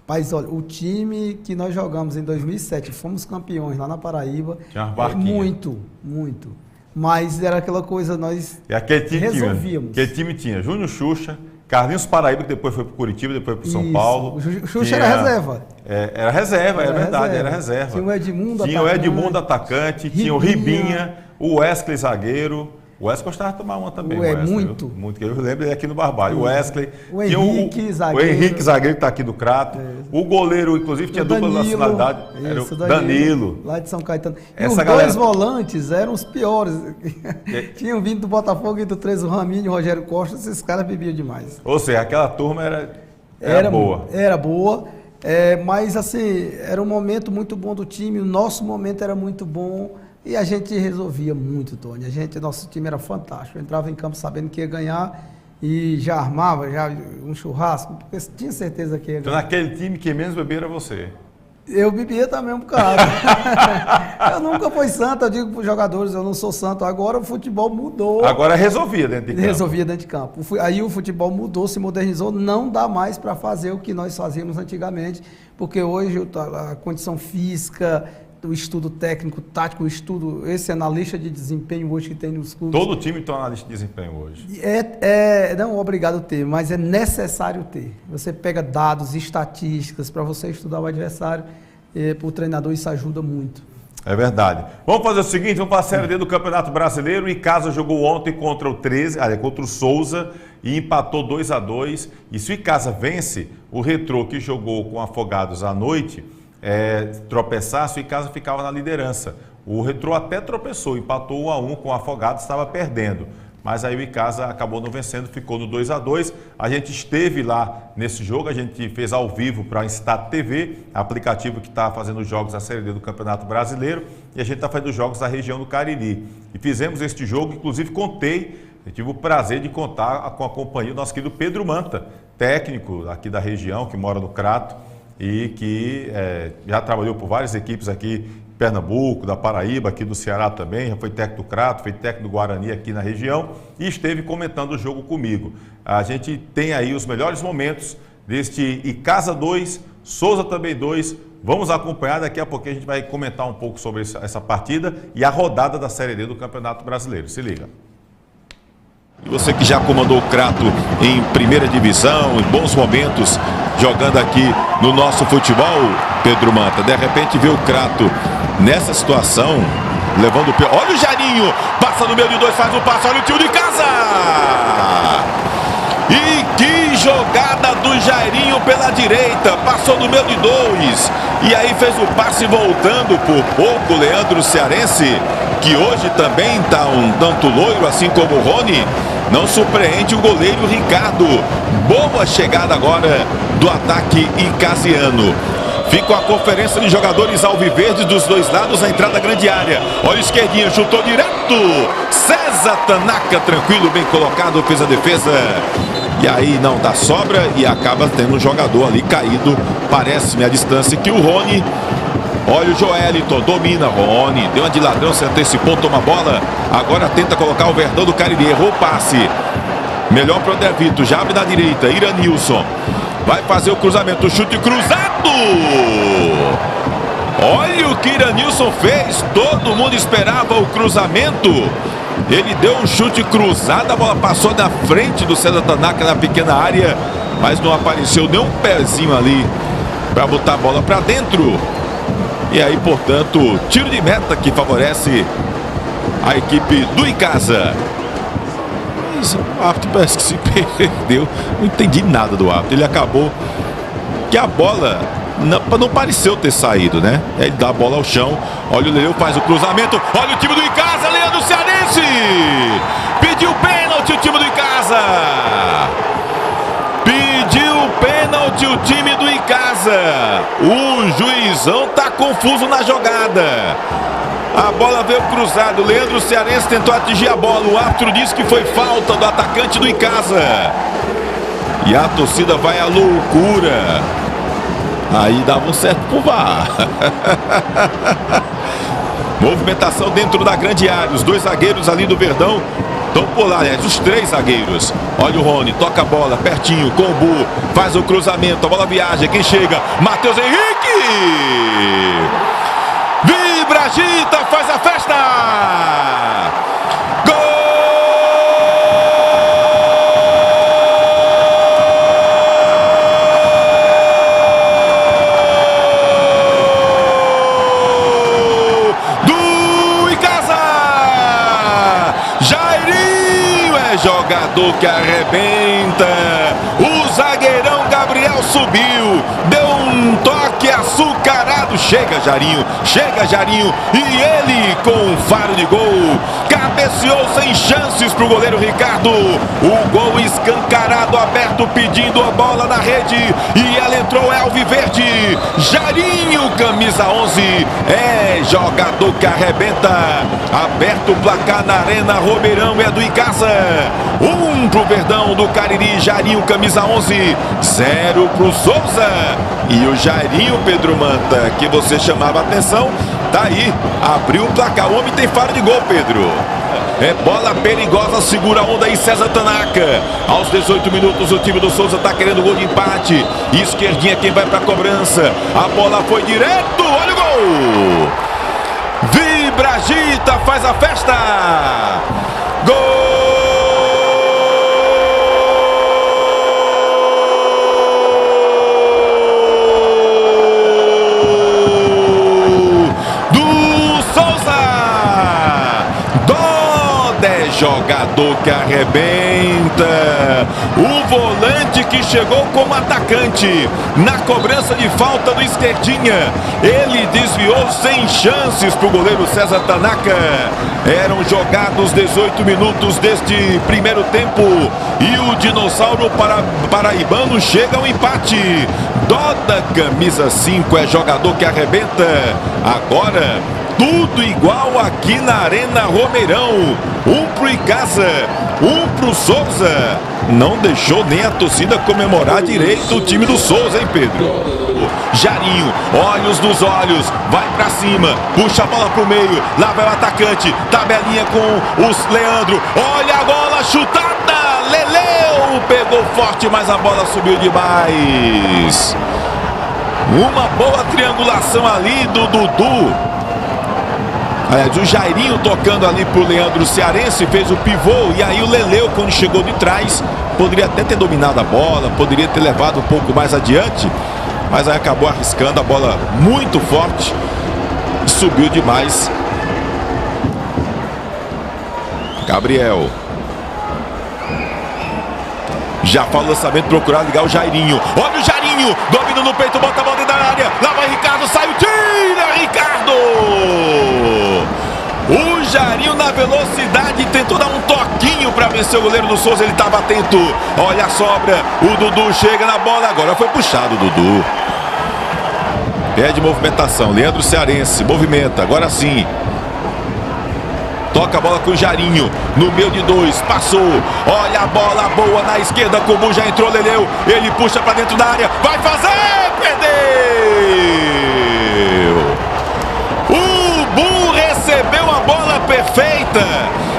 Mas olha, o time que nós jogamos em 2007, fomos campeões lá na Paraíba. Tinha umas barquinhas. Muito. Mas era aquela coisa, nós resolvíamos. Aquele time tinha Júnior Xuxa, Carlinhos Paraíba, que depois foi para o Curitiba, depois para o São Paulo. O Xuxa era reserva. Era reserva, é verdade, era reserva. Tinha o Edmundo, tinha o Edmundo atacante, tinha o Ribinha, o Wesley zagueiro. O Wesley gostava de tomar uma também. Muito. Eu lembro ele aqui no Barbalho. O Wesley. O Henrique, zagueiro. O Henrique, zagueiro, que está aqui do Crato. O goleiro, inclusive, tinha dupla nacionalidade. Era o Danilo. Lá de São Caetano. E os dois volantes eram os piores. Tinham vindo do Botafogo e do 13, o Raminho e o Rogério Costa. Esses caras bebiam demais. Ou seja, aquela turma era boa. Era boa. Mas, assim, era um momento muito bom do time. O nosso momento era muito bom. E a gente resolvia muito, Tony. Nosso time era fantástico. Eu entrava em campo sabendo que ia ganhar e já armava um churrasco, porque tinha certeza que ia ganhar. Então, naquele time, quem menos bebia era você. Eu bebia também um bocado. Eu nunca fui santo, eu digo para os jogadores, eu não sou santo. Agora o futebol mudou. Agora resolvia dentro de campo. Resolvia dentro de campo. Aí o futebol mudou, se modernizou, não dá mais para fazer o que nós fazíamos antigamente, porque hoje a condição física, o estudo técnico, tático, esse analista de desempenho hoje que tem nos clubes. Todo time tem um analista de desempenho hoje. Não é obrigado a ter, mas é necessário ter. Você pega dados, estatísticas, para você estudar o adversário, para o treinador isso ajuda muito. É verdade. Vamos fazer o seguinte, vamos para a Série D do Campeonato Brasileiro. O Icasa jogou ontem contra o Souza e empatou 2-2. E se o Icasa vence, o Retrô, que jogou com Afogados à noite, tropeçasse, o Icasa ficava na liderança. O Retrô até tropeçou, empatou 1-1 com o Afogados, estava perdendo. Mas aí o Icasa acabou não vencendo, ficou no 2-2. A gente esteve lá nesse jogo, a gente fez ao vivo para a Instat TV, aplicativo que está fazendo os jogos da Série D do Campeonato Brasileiro, e a gente está fazendo os jogos da região do Cariri. E fizemos este jogo, inclusive eu tive o prazer de contar com a companhia do nosso querido Pedro Manta, técnico aqui da região, que mora no Crato, e que já trabalhou por várias equipes aqui em Pernambuco, da Paraíba, aqui do Ceará também, já foi técnico do Crato, foi técnico do Guarani aqui na região e esteve comentando o jogo comigo. A gente tem aí os melhores momentos deste Icasa 2, Souza também 2. Vamos acompanhar, daqui a pouco a gente vai comentar um pouco sobre essa partida e a rodada da Série D do Campeonato Brasileiro. Se liga. E você que já comandou o Crato em primeira divisão, em bons momentos, jogando aqui no nosso futebol, Pedro Manta, de repente vê o Crato nessa situação, levando o pé. Olha o Jairinho, passa no meio de dois, faz o passe, olha o tio de casa! E que jogada do Jairinho pela direita, passou no meio de dois, e aí fez o passe voltando por pouco, Leandro Cearense, que hoje também está um tanto loiro, assim como o Rony, não surpreende o goleiro Ricardo. Boa chegada agora do ataque icasiano. Fica a conferência de jogadores alviverdes dos dois lados na entrada da grande área. Olha o esquerdinho, chutou direto. César Tanaka, tranquilo, bem colocado, fez a defesa. E aí não dá sobra e acaba tendo um jogador ali caído. Parece-me a distância que o Rony. Olha o Joelito, domina, Rony, deu uma de ladrão, se antecipou, toma a bola. Agora tenta colocar o Verdão do Cariri, errou o passe. Melhor para o André Vitor, já abre na direita, Iranilson. Vai fazer o cruzamento, chute cruzado. Olha o que Iranilson fez, todo mundo esperava o cruzamento. Ele deu um chute cruzado, a bola passou na frente do César Tanaka na pequena área, mas não apareceu nem um pezinho ali para botar a bola para dentro. E aí, portanto, tiro de meta que favorece a equipe do Icasa. Mas o árbitro parece que se perdeu. Não entendi nada do árbitro. Ele acabou que a bola não pareceu ter saído, né? Ele dá a bola ao chão. Olha o Leleu, faz o cruzamento. Olha o time do Icasa, Leandro Cearense. Pediu pênalti o time do Icasa. Pediu pênalti o time do Icasa. O juizão tá confuso na jogada. A bola veio cruzada. O Leandro Cearense tentou atingir a bola. O árbitro disse que foi falta do atacante do Icasa. E a torcida vai à loucura. Aí dava um certo pro VAR. Movimentação dentro da grande área. Os dois zagueiros ali do Verdão estão por lá, aliás, os três zagueiros. Olha o Rony, toca a bola, pertinho, com o Bu, faz o cruzamento, a bola viaja, quem chega? Matheus Henrique! Vibra, agita, faz a festa! Gol! Do Icasa! Jairinho é jogador que arrebenta. O zagueirão Gabriel subiu, deu um toque açucarado. Chega Jairinho, e ele com um faro de gol, cabeceou sem chances para o goleiro Ricardo. O gol escancarado, aberto, pedindo a bola na rede, e ela entrou, é alviverde. Jairinho, camisa 11, é jogador que arrebenta. Aberto o placar na Arena Romeirão, é do Icasa. 1 pro Verdão do Cariri, Jairinho, camisa 11, 0 pro Souza. E o Jairinho, Pedro Manta, que você chamava a atenção, tá aí, abriu o placar. O homem tem faro de gol, Pedro. É bola perigosa, segura a onda aí César Tanaka. Aos 18 minutos o time do Souza tá querendo gol de empate. Esquerdinha quem vai pra cobrança. A bola foi direto, olha o gol. Vibra, agita, faz a festa. Gol! Jogador que arrebenta. O volante que chegou como atacante na cobrança de falta do esquerdinha. Ele desviou sem chances para o goleiro César Tanaka. Eram jogados 18 minutos deste primeiro tempo e o dinossauro paraibano chega ao empate. Doda, camisa 5, é jogador que arrebenta. Agora tudo igual aqui na Arena Romeirão. 1 pro Icasa, 1 pro Souza. Não deixou nem a torcida comemorar direito o time do Souza, hein, Pedro? Jairinho, olhos nos olhos, vai pra cima, puxa a bola pro meio, lá vai o atacante, tabelinha com os Leandro. Olha a bola chutada, Leleu pegou forte, mas a bola subiu demais. Uma boa triangulação ali do Dudu. Aliás, o Jairinho tocando ali pro Leandro Cearense, fez o pivô, e aí o Leleu, quando chegou de trás, poderia até ter dominado a bola, poderia ter levado um pouco mais adiante, mas aí acabou arriscando a bola muito forte, subiu demais. Gabriel. Já fala o lançamento, procurar ligar o Jairinho. Olha o Jairinho, domina no peito, bota a bola dentro da área. Lá vai Ricardo, sai o tira, Ricardo! O Jairinho na velocidade tentou dar um toquinho para vencer o goleiro do Souza, ele estava atento. Olha a sobra, o Dudu chega na bola, agora foi puxado o Dudu. Pede movimentação, Leandro Cearense, movimenta, agora sim. Toca a bola com o Jairinho, no meio de dois, passou, olha a bola boa na esquerda, Kubu já entrou, Leleu, ele puxa para dentro da área, vai fazer, perdeu! O Bu recebeu a bola perfeita,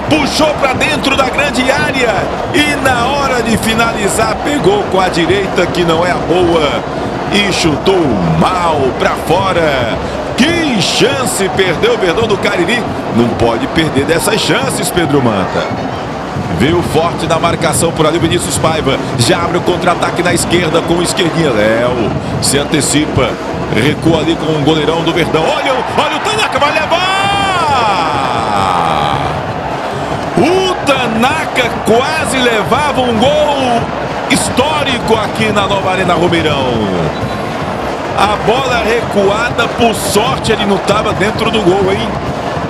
puxou para dentro da grande área e na hora de finalizar pegou com a direita que não é a boa e chutou mal para fora. Que chance perdeu o Verdão do Cariri. Não pode perder dessas chances, Pedro Manta. Veio forte na marcação por ali o Vinícius Paiva. Já abre o contra-ataque na esquerda com o esquerdinha. Léo se antecipa. Recua ali com o goleirão do Verdão. Olha o Tanaka, vai levar! O Tanaka quase levava um gol histórico aqui na Nova Arena Romeirão. A bola recuada, por sorte ele não estava dentro do gol, hein?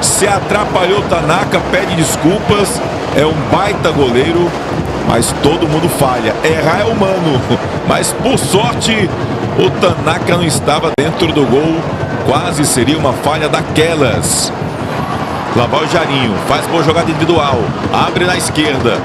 Se atrapalhou o Tanaka, pede desculpas. É um baita goleiro, mas todo mundo falha. Errar é humano, mas por sorte o Tanaka não estava dentro do gol. Quase seria uma falha daquelas. Lá vai o Jairinho, faz boa jogada individual. Abre na esquerda.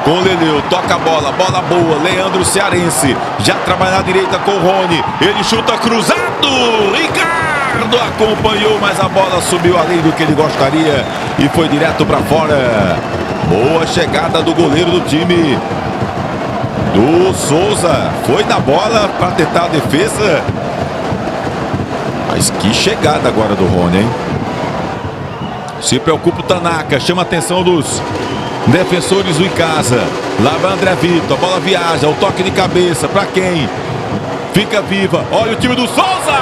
Com o Leleu, toca a bola, bola boa, Leandro Cearense, já trabalha na direita com o Rony, ele chuta cruzado, Ricardo acompanhou, mas a bola subiu além do que ele gostaria e foi direto para fora. Boa chegada do goleiro do time do Souza, foi na bola para tentar a defesa, mas que chegada agora do Rony, hein? Se preocupa o Tanaka, chama a atenção dos defensores do Icasa. Lá vai André Vitor, a bola viaja, o toque de cabeça, para quem? Fica viva, olha o time do Souza!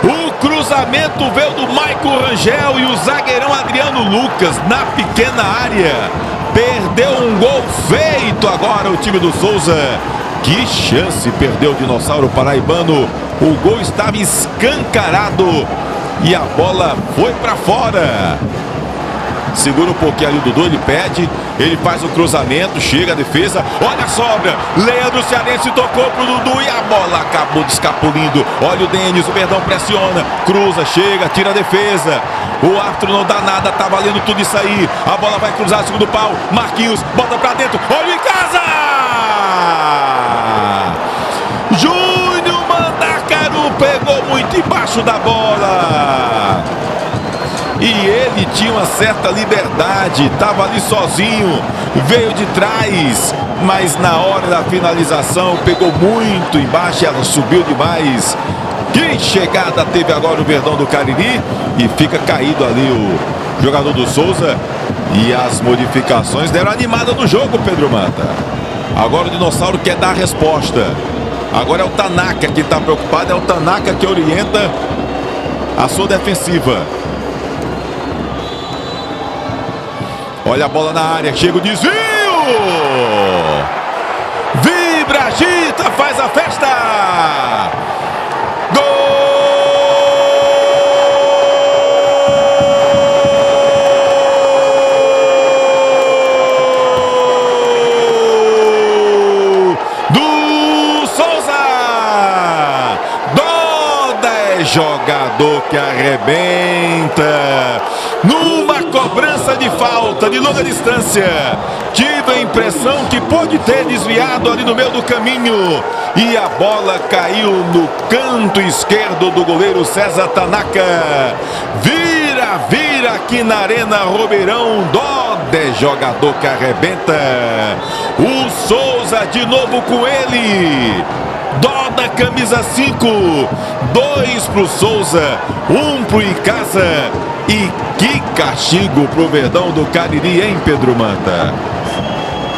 O cruzamento veio do Maicon Rangel e o zagueirão Adriano Lucas na pequena área. Perdeu um gol feito agora o time do Souza. Que chance perdeu o dinossauro paraibano. O gol estava escancarado e a bola foi para fora. Segura um pouquinho ali o Dudu, ele pede, ele faz o cruzamento, chega a defesa, olha a sobra, Leandro Cearense tocou pro Dudu e a bola acabou descapulindo. Olha o Denis, o Verdão pressiona, cruza, chega, tira a defesa. O árbitro não dá nada, tá valendo tudo isso aí. A bola vai cruzar, segundo pau, Marquinhos, bota pra dentro, olha o Icasa! Júnior Mandacaru pegou muito embaixo da bola. E ele tinha uma certa liberdade, estava ali sozinho, veio de trás, mas na hora da finalização pegou muito embaixo, ela subiu demais. Que chegada teve agora o Verdão do Cariri e fica caído ali o jogador do Souza. E as modificações deram animada no jogo, Pedro Manta. Agora o Dinossauro quer dar a resposta. Agora é o Tanaka que está preocupado, é o Tanaka que orienta a sua defensiva. Olha a bola na área, chega o desvio! Vibra, agita, faz a festa! Gol do Souza! Doda é jogador que arrebenta! Numa cobrança de falta de longa distância, tive a impressão que pode ter desviado ali no meio do caminho e a bola caiu no canto esquerdo do goleiro César Tanaka. Vira aqui na Arena Romeirão. Dodé, jogador que arrebenta. O Souza de novo com ele. Doda, camisa 5. 2 pro Souza, 1 pro Icasa. E que castigo pro Verdão do Cariri, hein, Pedro Manta?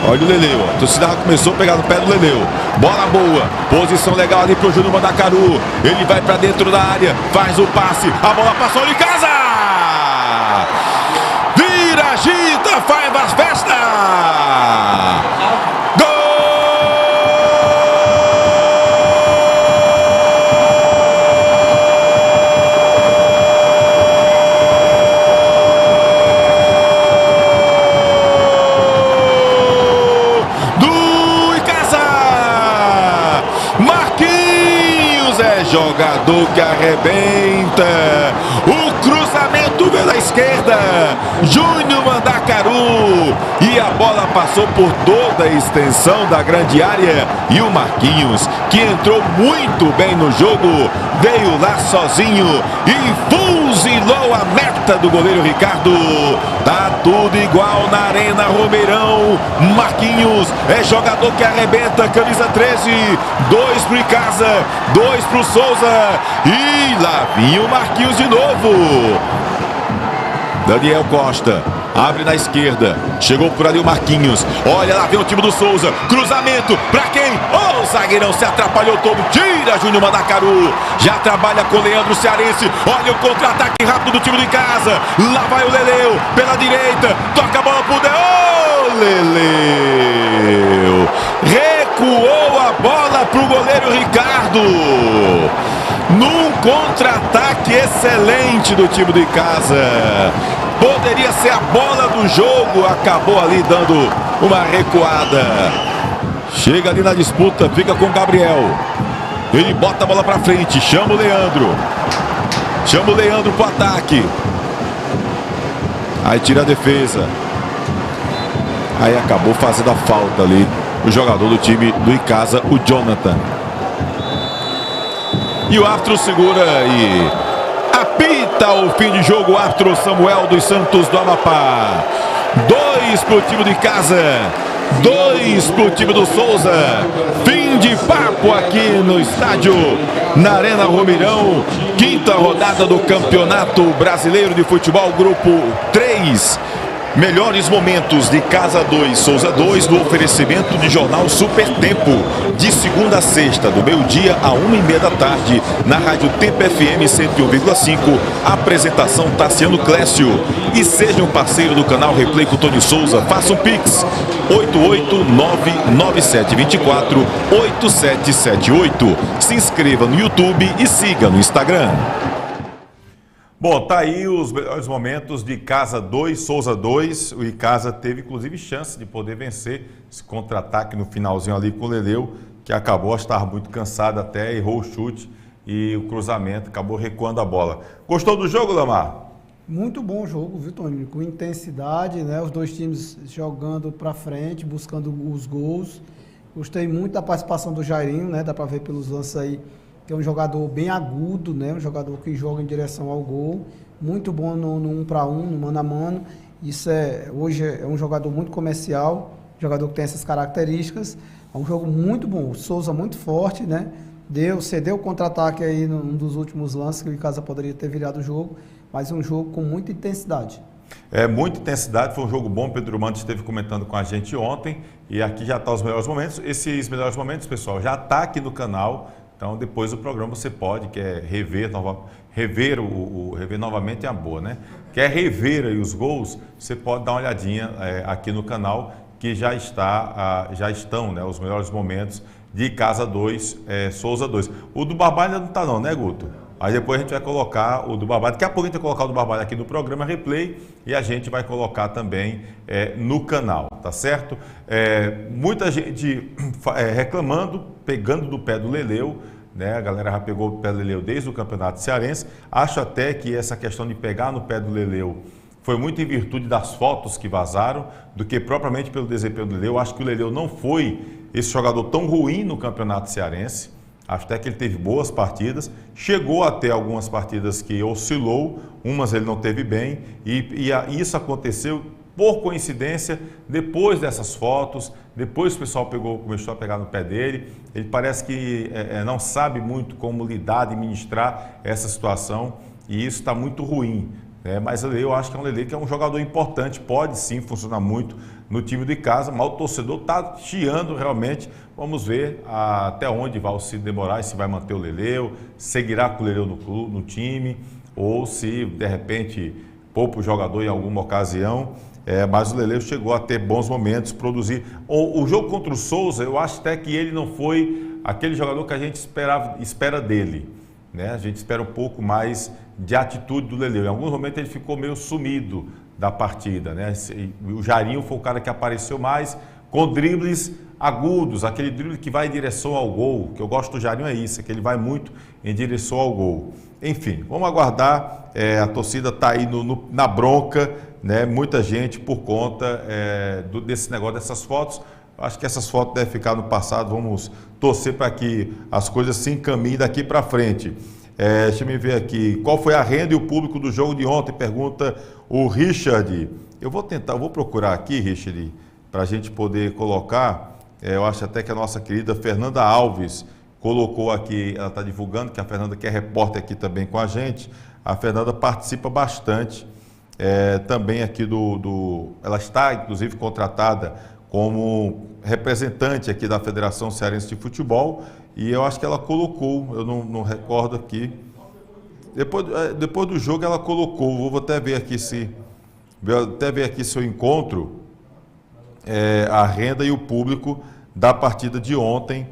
Olha o Leleu, a torcida começou a pegar no pé do Leleu. Bola boa, posição legal ali pro Júnior Mandacaru. Ele vai pra dentro da área, faz o passe, a bola passou em casa. Vira, agita, faz as festas. Jogador que arrebenta, o cruzamento pela esquerda, Júnior Mandacaru, e a bola passou por toda a extensão da grande área, e o Marquinhos, que entrou muito bem no jogo, veio lá sozinho e fuzilou a meta do goleiro Ricardo. Tá tudo igual na Arena Romeirão. Marquinhos é jogador que arrebenta, camisa 13, 2 pro Icasa, 2 pro Souza, e lá vinha o Marquinhos de novo. Daniel Costa abre na esquerda, chegou por ali o Marquinhos, olha lá vem o time do Souza, cruzamento, pra quem? O zagueirão se atrapalhou todo, tira Júnior Mandacaru, já trabalha com o Leandro Cearense, olha o contra-ataque rápido do time do Icasa, lá vai o Leleu, pela direita, toca a bola pro Leleu, recuou a bola pro goleiro Ricardo, num contra-ataque excelente do time do Icasa. Poderia ser a bola do jogo, acabou ali dando uma recuada. Chega ali na disputa, fica com o Gabriel. Ele bota a bola pra frente, chama o Leandro. Chama o Leandro pro ataque. Aí tira a defesa. Aí acabou fazendo a falta ali o jogador do time do Icasa, o Jonathan. E o árbitro segura e apita o fim de jogo, o árbitro Samuel dos Santos do Amapá. 2 pro time do Icasa, 2 pro time do Souza. Fim de papo aqui no estádio, na Arena Romeirão. Quinta rodada do Campeonato Brasileiro de Futebol, grupo 3. Melhores momentos de Casa 2, Souza 2, no oferecimento de Jornal Super Tempo, de segunda a sexta, do meio-dia a 1h30 da tarde, na Rádio Tempo FM 101,5, apresentação Tassiano Clécio. E seja um parceiro do canal Replay com Tony Souza, faça um Pix, 88997248778. Se inscreva no YouTube e siga no Instagram. Bom, tá aí os melhores momentos de Casa 2, Souza 2. O Icasa teve, inclusive, chance de poder vencer esse contra-ataque no finalzinho ali com o Leleu, que acabou, estava muito cansado até, errou o chute e o cruzamento, acabou recuando a bola. Gostou do jogo, Lamar? Muito bom o jogo, viu, Tony? Com intensidade, né? Os dois times jogando para frente, buscando os gols. Gostei muito da participação do Jairinho, né? Dá para ver pelos lances aí, que é um jogador bem agudo, né? Um jogador que joga em direção ao gol, muito bom no 1 para 1, no mano a mano. Isso hoje é um jogador muito comercial, jogador que tem essas características. É um jogo muito bom, o Souza muito forte, né? Cedeu o contra-ataque aí num dos últimos lances, que o Icasa poderia ter virado o jogo, mas um jogo com muita intensidade. Muita intensidade, foi um jogo bom. Pedro Manto esteve comentando com a gente ontem, e aqui já está os melhores momentos. Esses melhores momentos, pessoal, já está aqui no canal. Então, depois do programa você pode, quer rever novamente é a boa, né? Quer rever aí os gols, você pode dar uma olhadinha aqui no canal, que já estão, né, os melhores momentos de Casa 2, Souza 2. O do Barbalho ainda não está não, né, Guto? Aí depois a gente vai colocar o do Barbalho. Daqui a pouco a gente vai colocar o do Barbalho aqui no programa Replay, e a gente vai colocar também no canal, tá certo? Muita gente reclamando, pegando do pé do Leleu, né? A galera já pegou o pé do Leleu desde o Campeonato Cearense. Acho até que essa questão de pegar no pé do Leleu foi muito em virtude das fotos que vazaram, do que propriamente pelo desempenho do Leleu. Acho que o Leleu não foi esse jogador tão ruim no Campeonato Cearense. Acho até que ele teve boas partidas, chegou até algumas partidas que oscilou, umas ele não teve bem, e isso aconteceu Por coincidência, depois dessas fotos, depois o pessoal começou a pegar no pé dele, ele parece que não sabe muito como lidar, administrar essa situação, e isso está muito ruim. Mas eu acho que é um Lelê que é um jogador importante, pode sim funcionar muito no time de casa, mas o torcedor está chiando realmente. Vamos ver até onde vai o Cid de Moraes, se vai manter o Lelê, seguirá com o Lelê no time, ou se de repente poupa o jogador em alguma ocasião. Mas o Lelê chegou a ter bons momentos, produzir. O jogo contra o Souza, eu acho até que ele não foi aquele jogador que a gente espera dele. A gente espera um pouco mais de atitude do Lelê. Em alguns momentos ele ficou meio sumido da partida. O Jairinho foi o cara que apareceu mais, com dribles agudos, aquele drible que vai em direção ao gol. O que eu gosto do Jairinho é isso, que ele vai muito em direção ao gol. Enfim, vamos aguardar. A torcida está aí na bronca, muita gente por conta desse negócio, dessas fotos. Acho que essas fotos devem ficar no passado, vamos torcer para que as coisas se encaminhem daqui para frente. Deixa eu me ver aqui, qual foi a renda e o público do jogo de ontem? Pergunta o Richard. Eu vou procurar aqui, Richard, para a gente poder colocar. Eu acho até que a nossa querida Fernanda Alves colocou aqui, ela está divulgando, que a Fernanda, que é repórter aqui também com a gente, a Fernanda participa bastante também aqui ela está inclusive contratada como representante aqui da Federação Cearense de Futebol, e eu acho que ela colocou, eu não recordo aqui, depois do jogo ela colocou, vou até ver aqui se eu encontro a renda e o público da partida de ontem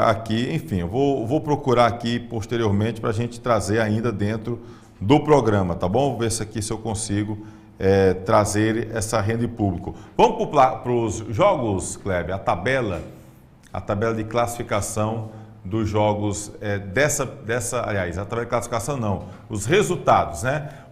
aqui, enfim, eu vou procurar aqui posteriormente para a gente trazer ainda dentro do programa, tá bom? Vou ver se eu consigo trazer essa renda e público. Vamos para os jogos, Kleber, a tabela de classificação dos jogos aliás, a tabela de classificação não, os resultados,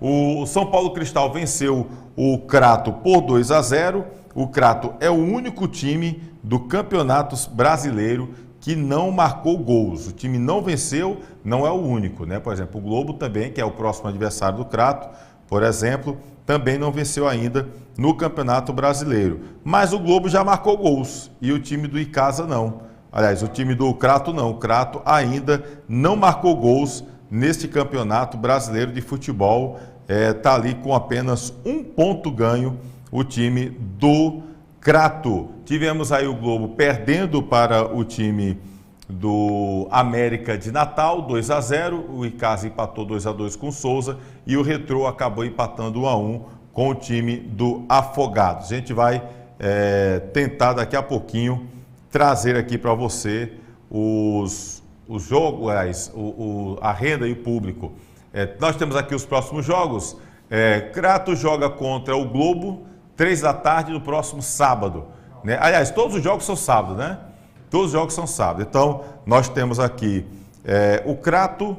O São Paulo Cristal venceu o Crato por 2-0, o Crato é o único time do Campeonato Brasileiro que não marcou gols, o time não venceu, não é o único, Por exemplo, o Globo também, que é o próximo adversário do Crato, por exemplo, também não venceu ainda no Campeonato Brasileiro. Mas o Globo já marcou gols e o time do Icasa não. Aliás, o time do Crato não. O Crato ainda não marcou gols neste Campeonato Brasileiro de Futebol. Está ali com apenas 1 ponto ganho o time do Crato. Tivemos aí o Globo perdendo para o time do América de Natal, 2-0, o Icasa empatou 2-2 com o Souza e o Retrô acabou empatando 1-1 com o time do Afogados. A gente vai tentar daqui a pouquinho trazer aqui para você os jogos, a renda e o público. Nós temos aqui os próximos jogos. Crato joga contra o Globo, 3 da tarde no próximo sábado. Aliás, todos os jogos são sábado, Todos os jogos são sábado. Então, nós temos aqui o Crato,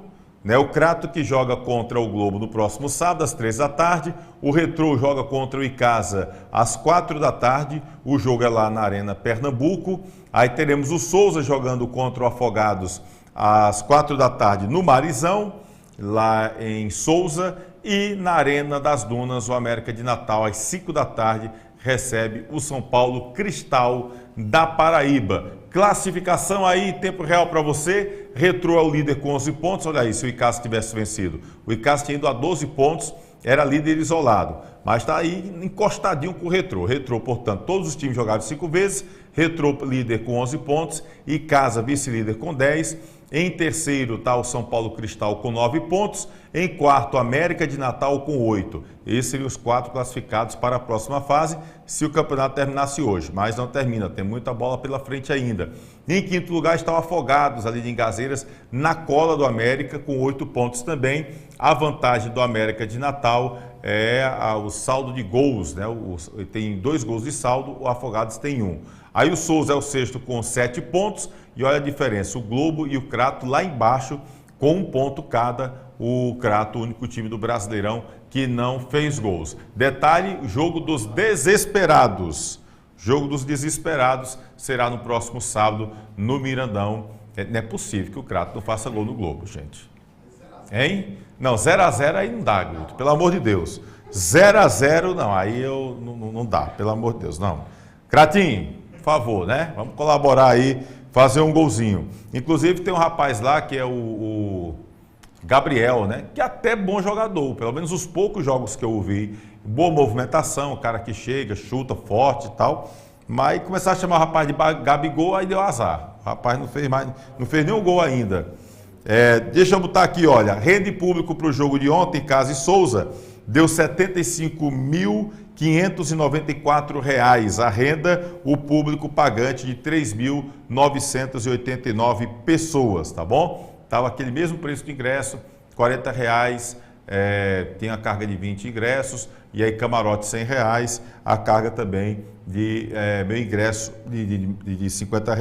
o Crato que joga contra o Globo no próximo sábado, às 3 da tarde. O Retrô joga contra o Icasa às 4 da tarde. O jogo é lá na Arena Pernambuco. Aí teremos o Souza jogando contra o Afogados às 4 da tarde no Marizão, lá em Souza. E na Arena das Dunas, o América de Natal, às 5 da tarde, recebe o São Paulo Cristal da Paraíba. Classificação aí, tempo real para você. Retrô é o líder com 11 pontos. Olha aí, se o Icasa tivesse vencido. O Icasa tinha ido a 12 pontos, era líder isolado. Mas está aí encostadinho com o Retrô. Retrô, portanto, todos os times jogaram 5 vezes. Retrô líder com 11 pontos. Icasa vice-líder com 10. Em terceiro está o São Paulo Cristal com 9 pontos. Em quarto, América de Natal com 8. Esses seriam os 4 classificados para a próxima fase, se o campeonato terminasse hoje. Mas não termina, tem muita bola pela frente ainda. Em quinto lugar estão Afogados, ali de Engazeiras, na cola do América, com 8 pontos também. A vantagem do América de Natal é o saldo de gols, tem 2 gols de saldo, o Afogados tem 1. Aí o Souza é o sexto com 7 pontos. E olha a diferença, o Globo e o Crato lá embaixo com 1 ponto cada. O Crato, o único time do Brasileirão que não fez gols. Detalhe, jogo dos desesperados. Jogo dos desesperados será no próximo sábado no Mirandão. Não é possível que o Crato não faça gol no Globo, gente. Hein? Não, 0-0 aí não dá, Guto, pelo amor de Deus. 0-0, não, aí não dá, pelo amor de Deus, não. Cratinho, por favor, né? Vamos colaborar aí, fazer um golzinho. Inclusive tem um rapaz lá que é o Gabriel, né? Que é até bom jogador, pelo menos os poucos jogos que eu vi. Boa movimentação, o cara que chega, chuta forte e tal. Mas começar a chamar o rapaz de Gabigol, aí deu azar. O rapaz não fez nenhum gol ainda. Deixa eu botar aqui, olha, rende público para o jogo de ontem, Casa e Souza, deu R$ 75.594. A renda, o público pagante de 3.989 pessoas, tá bom? Estava aquele mesmo preço de ingresso, R$ 40, tem a carga de 20 ingressos, e aí camarote R$ 100, a carga também de meu ingresso de R$ 50,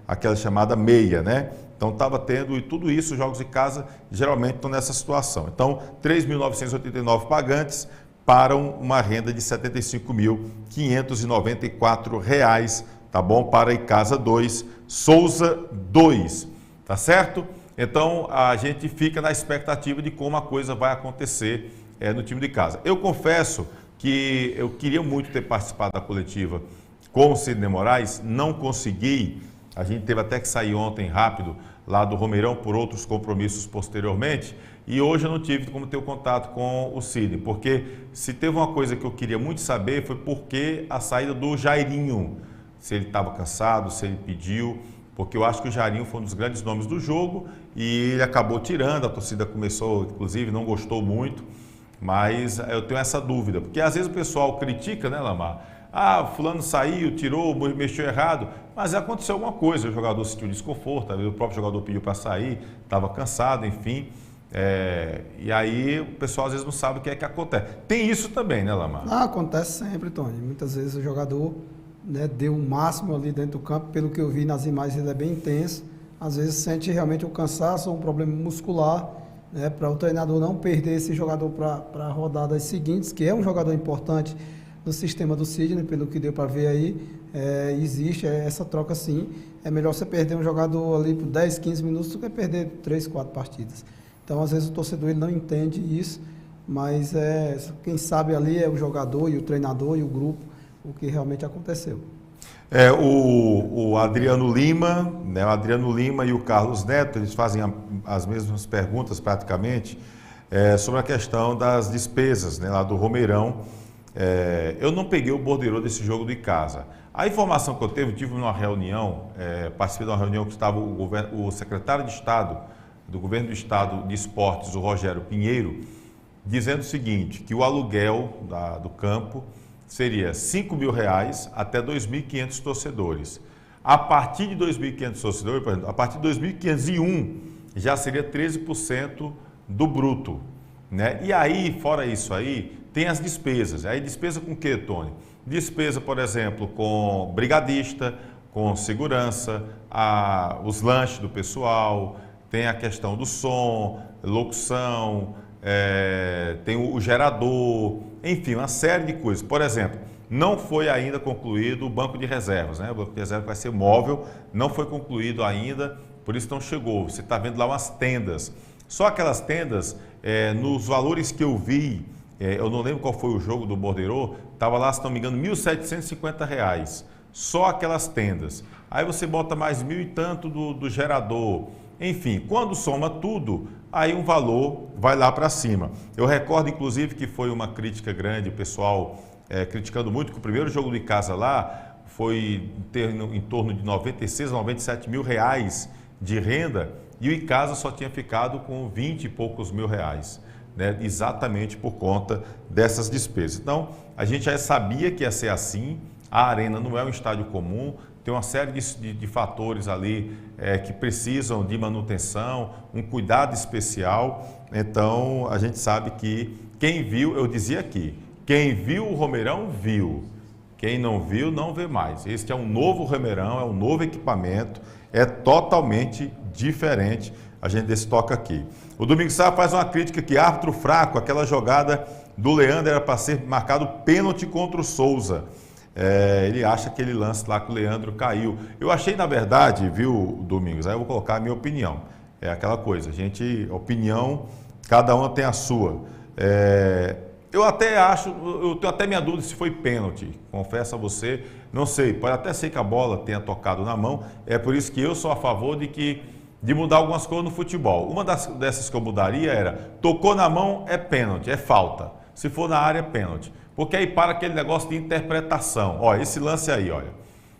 aquela chamada meia, né? Então estava tendo, e tudo isso, jogos de casa geralmente estão nessa situação. Então, 3.989 pagantes para uma renda de R$ 75.594, tá bom? Para Icasa 2, Souza 2, tá certo? Então, a gente fica na expectativa de como a coisa vai acontecer no time de casa. Eu confesso que eu queria muito ter participado da coletiva com o Sidney Moraes, não consegui. A gente teve até que sair ontem rápido lá do Romeirão por outros compromissos posteriormente, e hoje eu não tive como ter o contato com o Sidney, porque se teve uma coisa que eu queria muito saber foi por que a saída do Jairinho, se ele estava cansado, se ele pediu, porque eu acho que o Jairinho foi um dos grandes nomes do jogo e ele acabou tirando, a torcida começou, inclusive, não gostou muito, mas eu tenho essa dúvida, porque às vezes o pessoal critica, né, Lamar? Ah, fulano saiu, tirou, mexeu errado, mas aconteceu alguma coisa, o jogador sentiu desconforto, o próprio jogador pediu para sair, estava cansado, enfim. E aí o pessoal às vezes não sabe o que é que acontece. Tem isso também, né, Lamar? Acontece sempre, Tony. Muitas vezes o jogador, né, deu o máximo ali dentro do campo, pelo que eu vi nas imagens ele é bem intenso, às vezes sente realmente um cansaço ou um problema muscular, né, para o treinador não perder esse jogador para rodadas seguintes, que é um jogador importante no sistema do Sidney, pelo que deu para ver aí, existe essa troca sim. É melhor você perder um jogador ali por 10, 15 minutos do que perder 3, 4 partidas. Então, às vezes, o torcedor ele não entende isso, mas quem sabe ali é o jogador e o treinador e o grupo, o que realmente aconteceu. O Adriano Lima, né, o Adriano Lima e o Carlos Neto, eles fazem as mesmas perguntas praticamente sobre a questão das despesas, né, lá do Romeirão. Eu não peguei o borderô desse jogo de casa. A informação que eu tive numa reunião, participei de uma reunião que estava o secretário de Estado, do Governo do Estado de Esportes, o Rogério Pinheiro, dizendo o seguinte, que o aluguel do campo seria R$ 5.000 até 2.500 torcedores. A partir de 2.500 torcedores, por exemplo, a partir de 2.501 já seria 13% do bruto, né? E aí, fora isso aí, tem as despesas. Aí despesa com o quê, Tony? Despesa, por exemplo, com brigadista, com segurança, os lanches do pessoal, tem a questão do som, locução, tem o gerador, enfim, uma série de coisas. Por exemplo, não foi ainda concluído o banco de reservas, né? O banco de reservas vai ser móvel, não foi concluído ainda, por isso não chegou. Você está vendo lá umas tendas. Só aquelas tendas, nos valores que eu vi, eu não lembro qual foi o jogo do borderô, estava lá, se não me engano, R$ 1.750. Só aquelas tendas. Aí você bota mais 1.000 e tanto do gerador. Enfim, quando soma tudo, aí um valor vai lá para cima. Eu recordo, inclusive, que foi uma crítica grande, o pessoal criticando muito, que o primeiro jogo de casa lá foi em torno de 96 a 97 mil reais de renda e o Icasa só tinha ficado com 20 e poucos mil reais, né? Exatamente por conta dessas despesas. Então, a gente já sabia que ia ser assim, a arena não é um estádio comum, tem uma série de fatores ali que precisam de manutenção, um cuidado especial. Então, a gente sabe que quem viu, eu dizia aqui, quem viu o Romeirão, viu. Quem não viu, não vê mais. Este é um novo Romeirão, é um novo equipamento, é totalmente diferente. A gente destaca aqui. O Domingos Sá faz uma crítica que árbitro fraco, aquela jogada do Leandro era para ser marcado pênalti contra o Souza. Ele acha que aquele lance lá que o Leandro caiu. Eu achei, na verdade, viu, Domingos, aí eu vou colocar a minha opinião. É aquela coisa, opinião, cada um tem a sua. Eu até acho, eu tenho até minha dúvida se foi pênalti, confesso a você, não sei, pode até ser que a bola tenha tocado na mão, é por isso que eu sou a favor de mudar algumas coisas no futebol. Uma dessas que eu mudaria era, tocou na mão é pênalti, é falta, se for na área é pênalti, porque aí para aquele negócio de interpretação. Olha, esse lance aí, olha,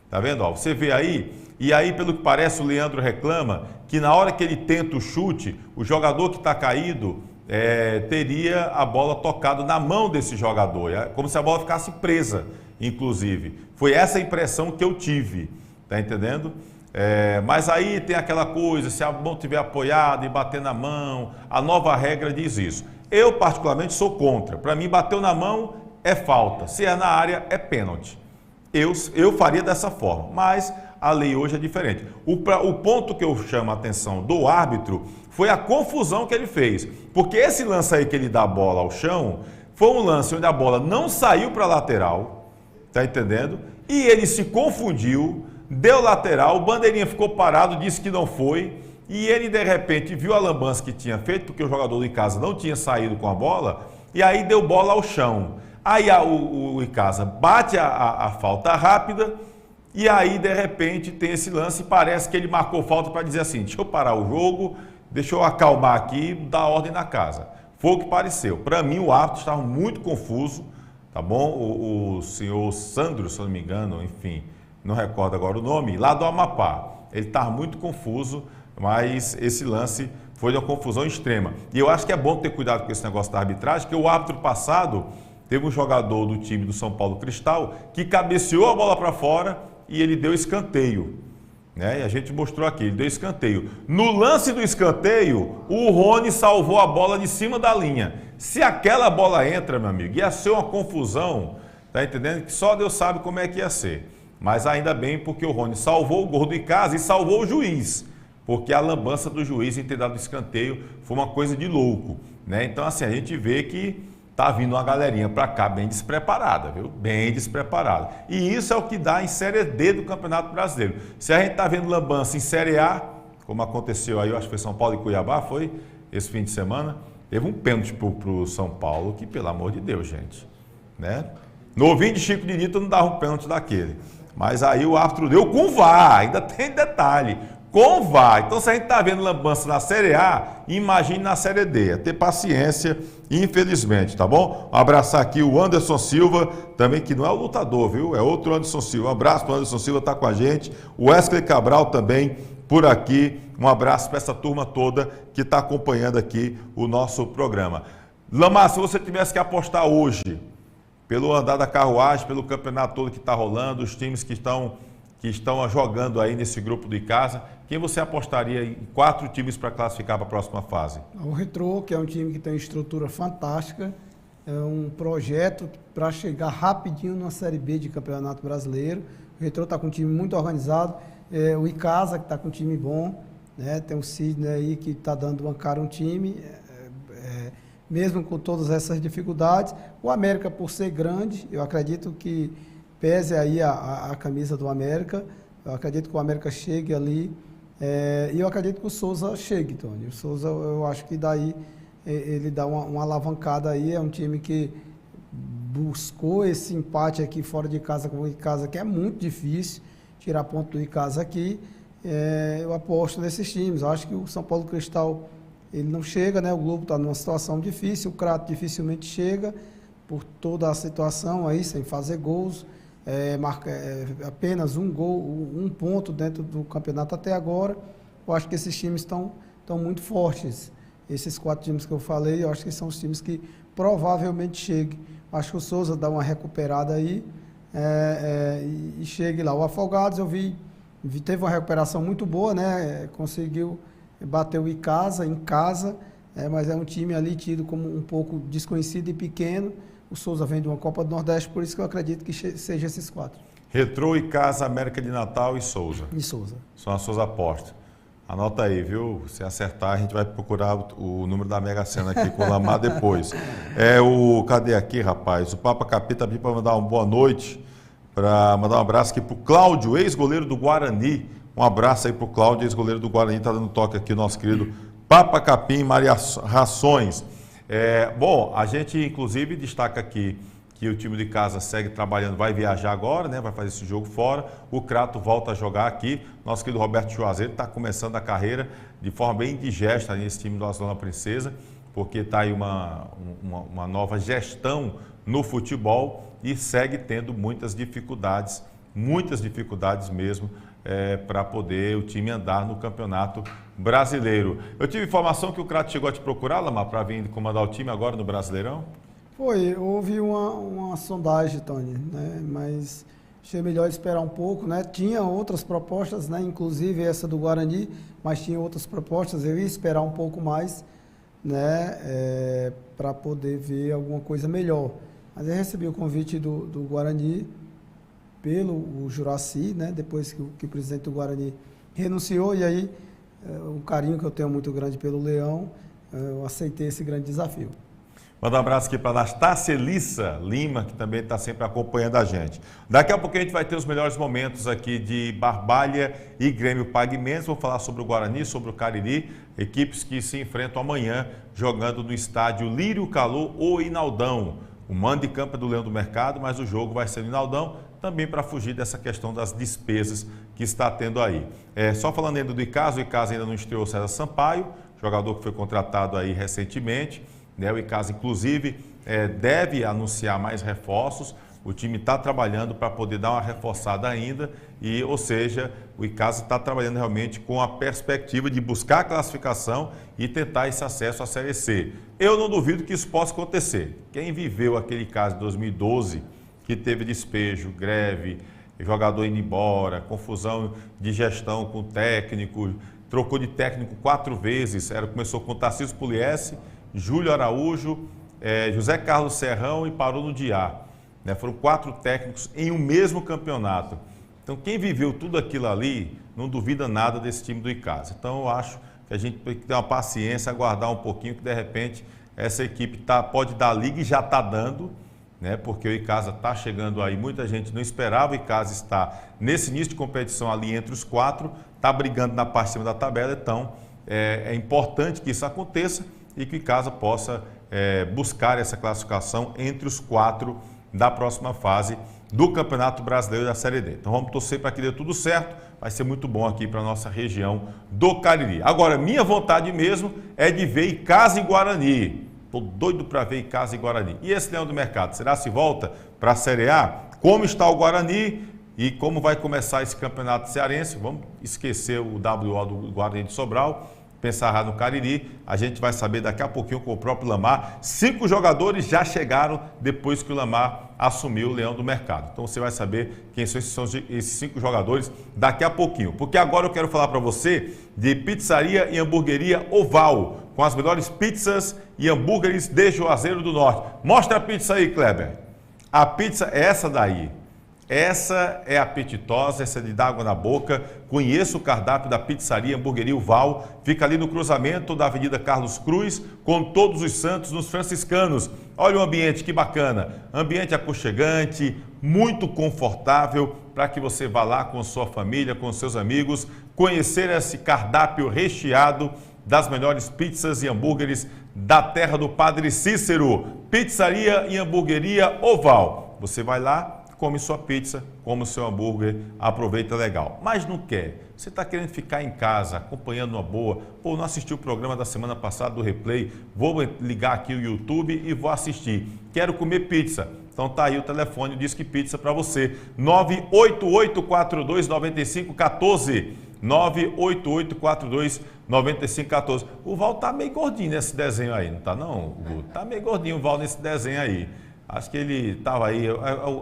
tá vendo? Ó, você vê aí, e aí pelo que parece o Leandro reclama que na hora que ele tenta o chute, o jogador que está caído, teria a bola tocado na mão desse jogador, como se a bola ficasse presa, inclusive. Foi essa a impressão que eu tive, tá entendendo? Mas aí tem aquela coisa, se a mão estiver apoiada e bater na mão, a nova regra diz isso. Eu particularmente sou contra, para mim bateu na mão é falta, se é na área é pênalti. Eu faria dessa forma, mas a lei hoje é diferente. O ponto que eu chamo a atenção do árbitro foi a confusão que ele fez. Porque esse lance aí que ele dá a bola ao chão, foi um lance onde a bola não saiu para a lateral, tá entendendo? E ele se confundiu, deu lateral, o bandeirinha ficou parado, disse que não foi, e ele de repente viu a lambança que tinha feito, porque o jogador do Icasa não tinha saído com a bola, e aí deu bola ao chão. Aí o Icasa bate a falta rápida, e aí de repente tem esse lance e parece que ele marcou falta para dizer assim, deixa eu parar o jogo, deixa eu acalmar aqui e dar ordem na casa. Foi o que pareceu. Para mim o árbitro estava muito confuso, tá bom? O senhor Sandro, se eu não me engano, enfim, não recordo agora o nome, lá do Amapá. Ele estava muito confuso, mas esse lance foi de uma confusão extrema. E eu acho que é bom ter cuidado com esse negócio da arbitragem, porque o árbitro passado teve um jogador do time do São Paulo Cristal que cabeceou a bola para fora e ele deu escanteio. Né? E a gente mostrou aqui, ele deu escanteio. No lance do escanteio, o Rony salvou a bola de cima da linha. Se aquela bola entra, meu amigo, ia ser uma confusão, tá entendendo? Que só Deus sabe como é que ia ser. Mas ainda bem porque o Rony salvou o gol do Icasa e salvou o juiz. Porque a lambança do juiz em ter dado escanteio foi uma coisa de louco. Né? Então assim, a gente vê que tá vindo uma galerinha para cá bem despreparada, viu? Bem despreparada. E isso é o que dá em Série D do Campeonato Brasileiro. Se a gente tá vendo lambança em Série A, como aconteceu aí, eu acho que foi São Paulo e Cuiabá, foi esse fim de semana, teve um pênalti pro São Paulo, que pelo amor de Deus, gente, né? Novinho de Chico de Nito não dava um pênalti daquele. Mas aí o árbitro deu com VAR, ainda tem detalhe. Com VAR. Então, se a gente está vendo lambança na Série A, imagine na Série D. É ter paciência, infelizmente, tá bom? Um abraçar aqui o Anderson Silva, também que não é o lutador, viu? É outro Anderson Silva. Um abraço para o Anderson Silva, está com a gente. O Wesley Cabral também por aqui. Um abraço para essa turma toda que está acompanhando aqui o nosso programa. Lamar, se você tivesse que apostar hoje, pelo andar da carruagem, pelo campeonato todo que está rolando, os times que estão jogando aí nesse grupo do Icasa, quem você apostaria em 4 times para classificar para a próxima fase? O Retrô, que é um time que tem uma estrutura fantástica, é um projeto para chegar rapidinho na Série B de Campeonato Brasileiro. O Retrô está com um time muito organizado, o Icasa que está com um time bom, né? Tem o Sidney aí que está dando uma cara um time, mesmo com todas essas dificuldades. O América, por ser grande, eu acredito que pese aí a camisa do América, eu acredito que o América chegue ali, e eu acredito que o Souza chegue, Tony. O Souza, eu acho que daí ele dá uma alavancada aí, é um time que buscou esse empate aqui fora de casa com o Icasa, que é muito difícil tirar ponto do Icasa aqui. Eu aposto nesses times, eu acho que o São Paulo Cristal, ele não chega, né? O Globo está numa situação difícil, o Crato dificilmente chega, por toda a situação aí, sem fazer gols. Apenas um gol, um ponto dentro do campeonato até agora. Eu acho que esses times estão muito fortes. Esses 4 times que eu falei, eu acho que são os times que provavelmente cheguem. Acho que o Souza dá uma recuperada aí e chegue lá. O Afogados, eu vi teve uma recuperação muito boa, né? Conseguiu bater o Icasa em casa, mas é um time ali tido como um pouco desconhecido e pequeno. O Souza vem de uma Copa do Nordeste, por isso que eu acredito que seja esses 4. Retrô, Icasa, América de Natal e Souza. E Souza. São as suas apostas. Anota aí, viu? Se acertar, a gente vai procurar o número da Mega Sena aqui com o Lamar depois. Cadê aqui, rapaz? O Papa Capita pediu para mandar uma boa noite, para mandar um abraço aqui para o Cláudio, ex-goleiro do Guarani. Um abraço aí para o Cláudio, ex-goleiro do Guarani, está dando toque aqui, o nosso querido Papa Capim Maria Rações. Bom, a gente inclusive destaca aqui que o time de casa segue trabalhando, vai viajar agora, né? Vai fazer esse jogo fora. O Crato volta a jogar aqui. Nosso querido Roberto Juazeiro está começando a carreira de forma bem indigesta nesse time do Dona Princesa, porque está aí uma nova gestão no futebol e segue tendo muitas dificuldades mesmo, para poder o time andar no Campeonato Brasileiro. Eu tive informação que o Crato chegou a te procurar, Lamar, para vir comandar o time agora no Brasileirão? Houve uma sondagem, Tony, né? Mas achei melhor esperar um pouco, né? Tinha outras propostas, né? Inclusive essa do Guarani, mas tinha outras propostas, eu ia esperar um pouco mais, né? Para poder ver alguma coisa melhor. Mas eu recebi o convite do Guarani pelo Juracy, né? Depois que o presidente do Guarani renunciou, e aí o carinho que eu tenho muito grande pelo Leão, eu aceitei esse grande desafio. Manda um abraço aqui para a Anastácia Elissa Lima, que também está sempre acompanhando a gente. Daqui a pouco a gente vai ter os melhores momentos aqui de Barbalha e Grêmio Pague Menos. Vou falar sobre o Guarani, sobre o Cariri, equipes que se enfrentam amanhã jogando no estádio Lírio Calô ou Inaldão. O mando de campo é do Leão do Mercado, mas o jogo vai ser no Inaldão, também para fugir dessa questão das despesas que está tendo aí. Só falando ainda do Icasa, o Icasa ainda não estreou o César Sampaio, jogador que foi contratado aí recentemente. O Icasa, inclusive, deve anunciar mais reforços. O time está trabalhando para poder dar uma reforçada ainda, ou seja, o Icasa está trabalhando realmente com a perspectiva de buscar a classificação e tentar esse acesso à Série C. Eu não duvido que isso possa acontecer. Quem viveu aquele caso de 2012, que teve despejo, greve, jogador indo embora, confusão de gestão com o técnico, trocou de técnico 4 vezes, começou com o Tarcísio Pugliese, Júlio Araújo, José Carlos Serrão e parou no Diá. Foram 4 técnicos em um mesmo campeonato. Então, quem viveu tudo aquilo ali, não duvida nada desse time do Icasa. Então, eu acho que a gente tem que ter uma paciência, aguardar um pouquinho, que de repente essa equipe pode dar liga e já está dando, porque o Icasa está chegando aí. Muita gente não esperava, o Icasa está nesse início de competição ali entre os 4, está brigando na parte de cima da tabela, então é importante que isso aconteça e que o Icasa possa buscar essa classificação entre os 4 da próxima fase do Campeonato Brasileiro da Série D. Então vamos torcer para que dê tudo certo, vai ser muito bom aqui para a nossa região do Cariri. Agora, minha vontade mesmo é de ver Icasa e Guarani. Estou doido para ver Icasa e Guarani. E esse Leão do Mercado, será se volta para a Série A? Como está o Guarani e como vai começar esse campeonato cearense? Vamos esquecer o WO do Guarani de Sobral, pensar no Cariri, a gente vai saber daqui a pouquinho com o próprio Lamar. 5 jogadores já chegaram depois que o Lamar assumiu o Leão do Mercado. Então você vai saber quem são esses 5 jogadores daqui a pouquinho. Porque agora eu quero falar para você de Pizzaria e Hamburgueria Oval, com as melhores pizzas e hambúrgueres de Juazeiro do Norte. Mostra a pizza aí, Kleber. A pizza é essa daí. Essa é apetitosa, essa é de dar água na boca. Conheça o cardápio da Pizzaria Hamburgueria Uval. Fica ali no cruzamento da Avenida Carlos Cruz, com Todos os Santos, nos Franciscanos. Olha o ambiente, que bacana. Ambiente aconchegante, muito confortável, para que você vá lá com sua família, com seus amigos, conhecer esse cardápio recheado das melhores pizzas e hambúrgueres da terra do Padre Cícero. Pizzaria e Hamburgueria Oval. Você vai lá, come sua pizza, come o seu hambúrguer, aproveita legal. Mas não quer, você está querendo ficar em casa, acompanhando uma boa, não assistiu o programa da semana passada do Replay, vou ligar aqui o YouTube e vou assistir. Quero comer pizza. Então tá aí o telefone, diz que pizza para você. 988429514. 988429514. O Val tá meio gordinho nesse desenho aí, não tá não? Tá meio gordinho o Val nesse desenho aí. Acho que ele estava aí,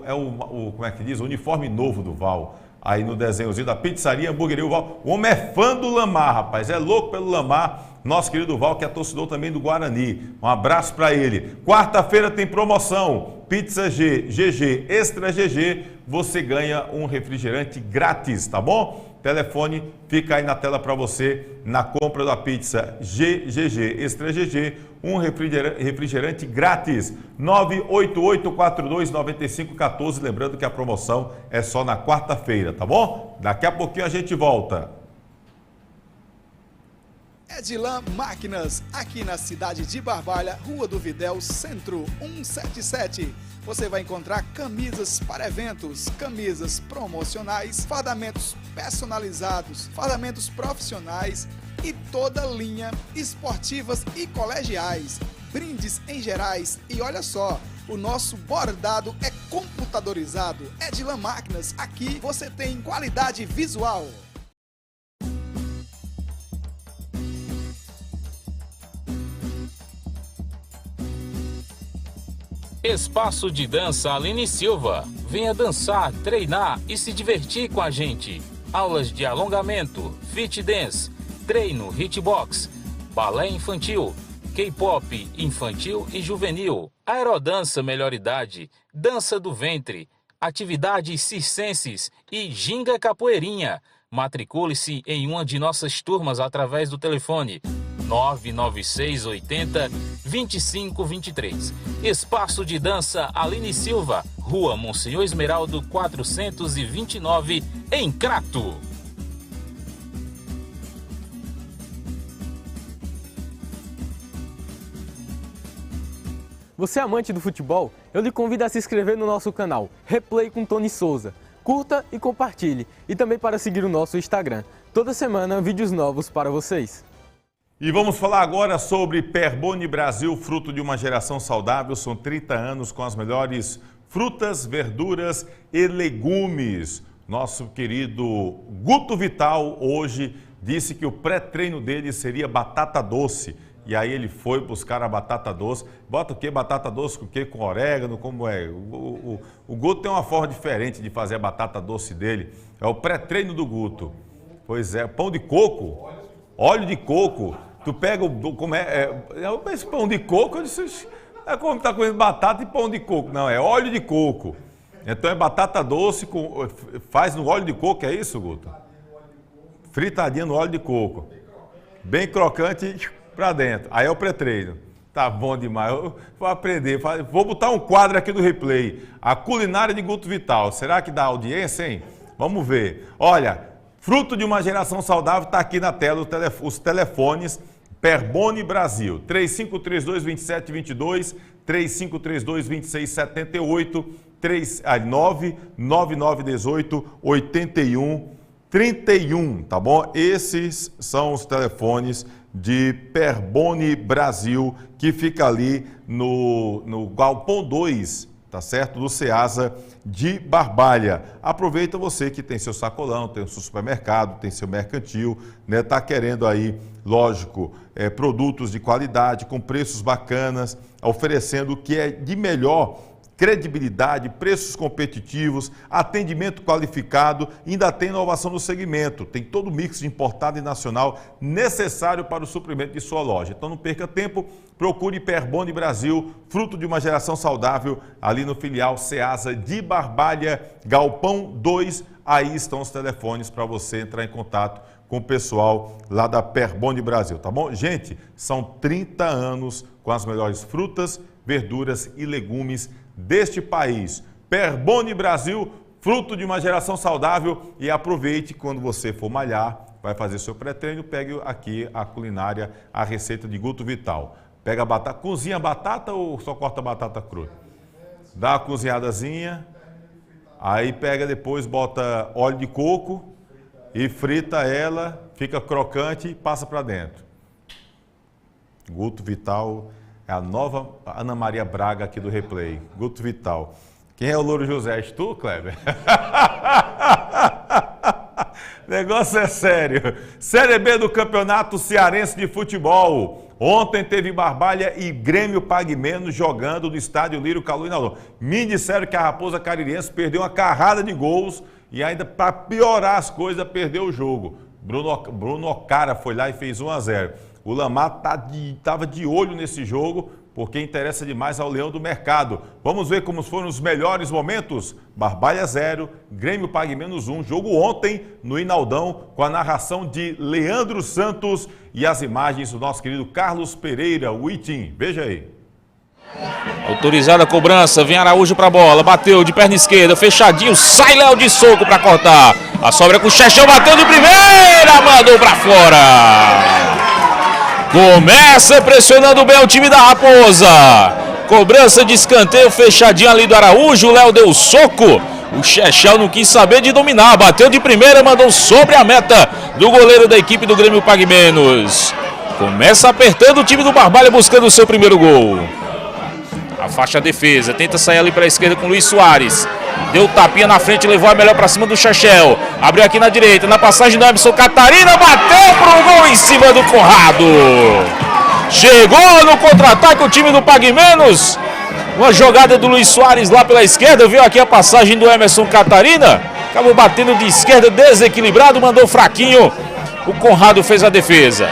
como é que diz? O uniforme novo do Val, aí no desenhozinho da Pizzaria Hamburgueria Val. O homem é fã do Lamar, rapaz, é louco pelo Lamar, nosso querido Val, que é torcedor também do Guarani. Um abraço para ele. Quarta-feira tem promoção, Pizza GG Extra GG, você ganha um refrigerante grátis, tá bom? Telefone fica aí na tela para você, na compra da pizza GGG Extra GG, um refrigerante grátis, 988429514, lembrando que a promoção é só na quarta-feira, tá bom? Daqui a pouquinho a gente volta. Edilan Máquinas, aqui na cidade de Barbalha, Rua do Videl, Centro 177. Você vai encontrar camisas para eventos, camisas promocionais, fardamentos personalizados, fardamentos profissionais e toda linha esportivas e colegiais, brindes em gerais e olha só, o nosso bordado é computadorizado. Edilan Máquinas, aqui você tem qualidade visual. Espaço de Dança Aline Silva. Venha dançar, treinar e se divertir com a gente. Aulas de alongamento, fit dance, treino, hitbox, balé infantil, K-pop infantil e juvenil, aerodança melhor idade, dança do ventre, atividades circenses e ginga capoeirinha. Matricule-se em uma de nossas turmas através do telefone 996 80 2523. Espaço de Dança Aline Silva, Rua Monsenhor Esmeraldo 429, em Crato. Você é amante do futebol? Eu lhe convido a se inscrever no nosso canal Replay com Tony Souza. Curta e compartilhe. E também para seguir o nosso Instagram. Toda semana, vídeos novos para vocês. E vamos falar agora sobre Perboni Brasil, fruto de uma geração saudável. São 30 anos com as melhores frutas, verduras e legumes. Nosso querido Guto Vital hoje disse que o pré-treino dele seria batata doce. E aí ele foi buscar a batata doce. Bota o quê? Batata doce com o quê? Com orégano, como é? O Guto tem uma forma diferente de fazer a batata doce dele. É o pré-treino do Guto. Pois é, pão de coco, óleo de coco. Tu pega esse pão de coco, eu disse, é como tá comendo batata e pão de coco. Não, é óleo de coco. Então é batata doce, faz no óleo de coco, é isso, Guto? Fritadinha no óleo de coco. Bem crocante para dentro. Aí é o pré-treino. Tá bom demais. Eu vou aprender. Vou botar um quadro aqui do Replay. A culinária de Guto Vital. Será que dá audiência, hein? Vamos ver. Olha, fruto de uma geração saudável, está aqui na tela os telefones Perboni Brasil. 3532-2722, 3532-2678, 99918-8131, tá bom? Esses são os telefones de Perboni Brasil, que fica ali no Galpão 2, tá certo? Do Ceasa de Barbalha. Aproveita você que tem seu sacolão, tem o seu supermercado, tem seu mercantil, né? Tá querendo aí, lógico, produtos de qualidade, com preços bacanas, oferecendo o que é de melhor, credibilidade, preços competitivos, atendimento qualificado, ainda tem inovação no segmento, tem todo o mix de importado e nacional necessário para o suprimento de sua loja. Então não perca tempo, procure Perboni Brasil, fruto de uma geração saudável, ali no filial Ceasa de Barbalha, Galpão 2, aí estão os telefones para você entrar em contato com o pessoal lá da Perboni Brasil, tá bom? Gente, são 30 anos com as melhores frutas, verduras e legumes deste país. Perboni Brasil, fruto de uma geração saudável, e aproveite quando você for malhar, vai fazer seu pré-treino, pegue aqui a culinária, a receita de Guto Vital. Pega a batata, cozinha a batata ou só corta a batata crua? Dá uma cozinhadazinha, aí pega depois, bota óleo de coco e frita ela, fica crocante e passa para dentro. Guto Vital é a nova Ana Maria Braga aqui do Replay. Guto Vital. Quem é o Louro José? És tu, Kleber? Negócio é sério. Série B do Campeonato Cearense de Futebol. Ontem teve Barbalha e Grêmio Pague Menos jogando no estádio Lírio Calu Inaldo. Me disseram que a Raposa Caririense perdeu uma carrada de gols e ainda, para piorar as coisas, perdeu o jogo. Bruno Ocara foi lá e fez 1-0. O Lamar estava de olho nesse jogo, porque interessa demais ao Leão do Mercado. Vamos ver como foram os melhores momentos. Barbalha 0, Grêmio Pague Menos 1. Jogo ontem no Inaldão, com a narração de Leandro Santos e as imagens do nosso querido Carlos Pereira, o Itim. Veja aí. Autorizada a cobrança, vem Araújo para a bola, bateu de perna esquerda, fechadinho, sai Léo de soco para cortar. A sobra com o Chechão, bateu de primeira, mandou para fora. Começa pressionando bem o time da Raposa. Cobrança de escanteio fechadinho ali do Araújo. O Léo deu soco. O Chechel não quis saber de dominar. Bateu de primeira, mandou sobre a meta do goleiro da equipe do Grêmio Pague Menos. Começa apertando o time do Barbalha, buscando o seu primeiro gol. Afasta a defesa, tenta sair ali para a esquerda com o Luiz Soares. Deu tapinha na frente, levou a melhor para cima do Chechel. Abriu aqui na direita, na passagem do Emerson Catarina. Bateu pro gol em cima do Conrado. Chegou no contra-ataque o time do Pague Menos. Uma jogada do Luiz Soares lá pela esquerda. Viu aqui a passagem do Emerson Catarina. Acabou batendo de esquerda, desequilibrado, mandou fraquinho. O Conrado fez a defesa.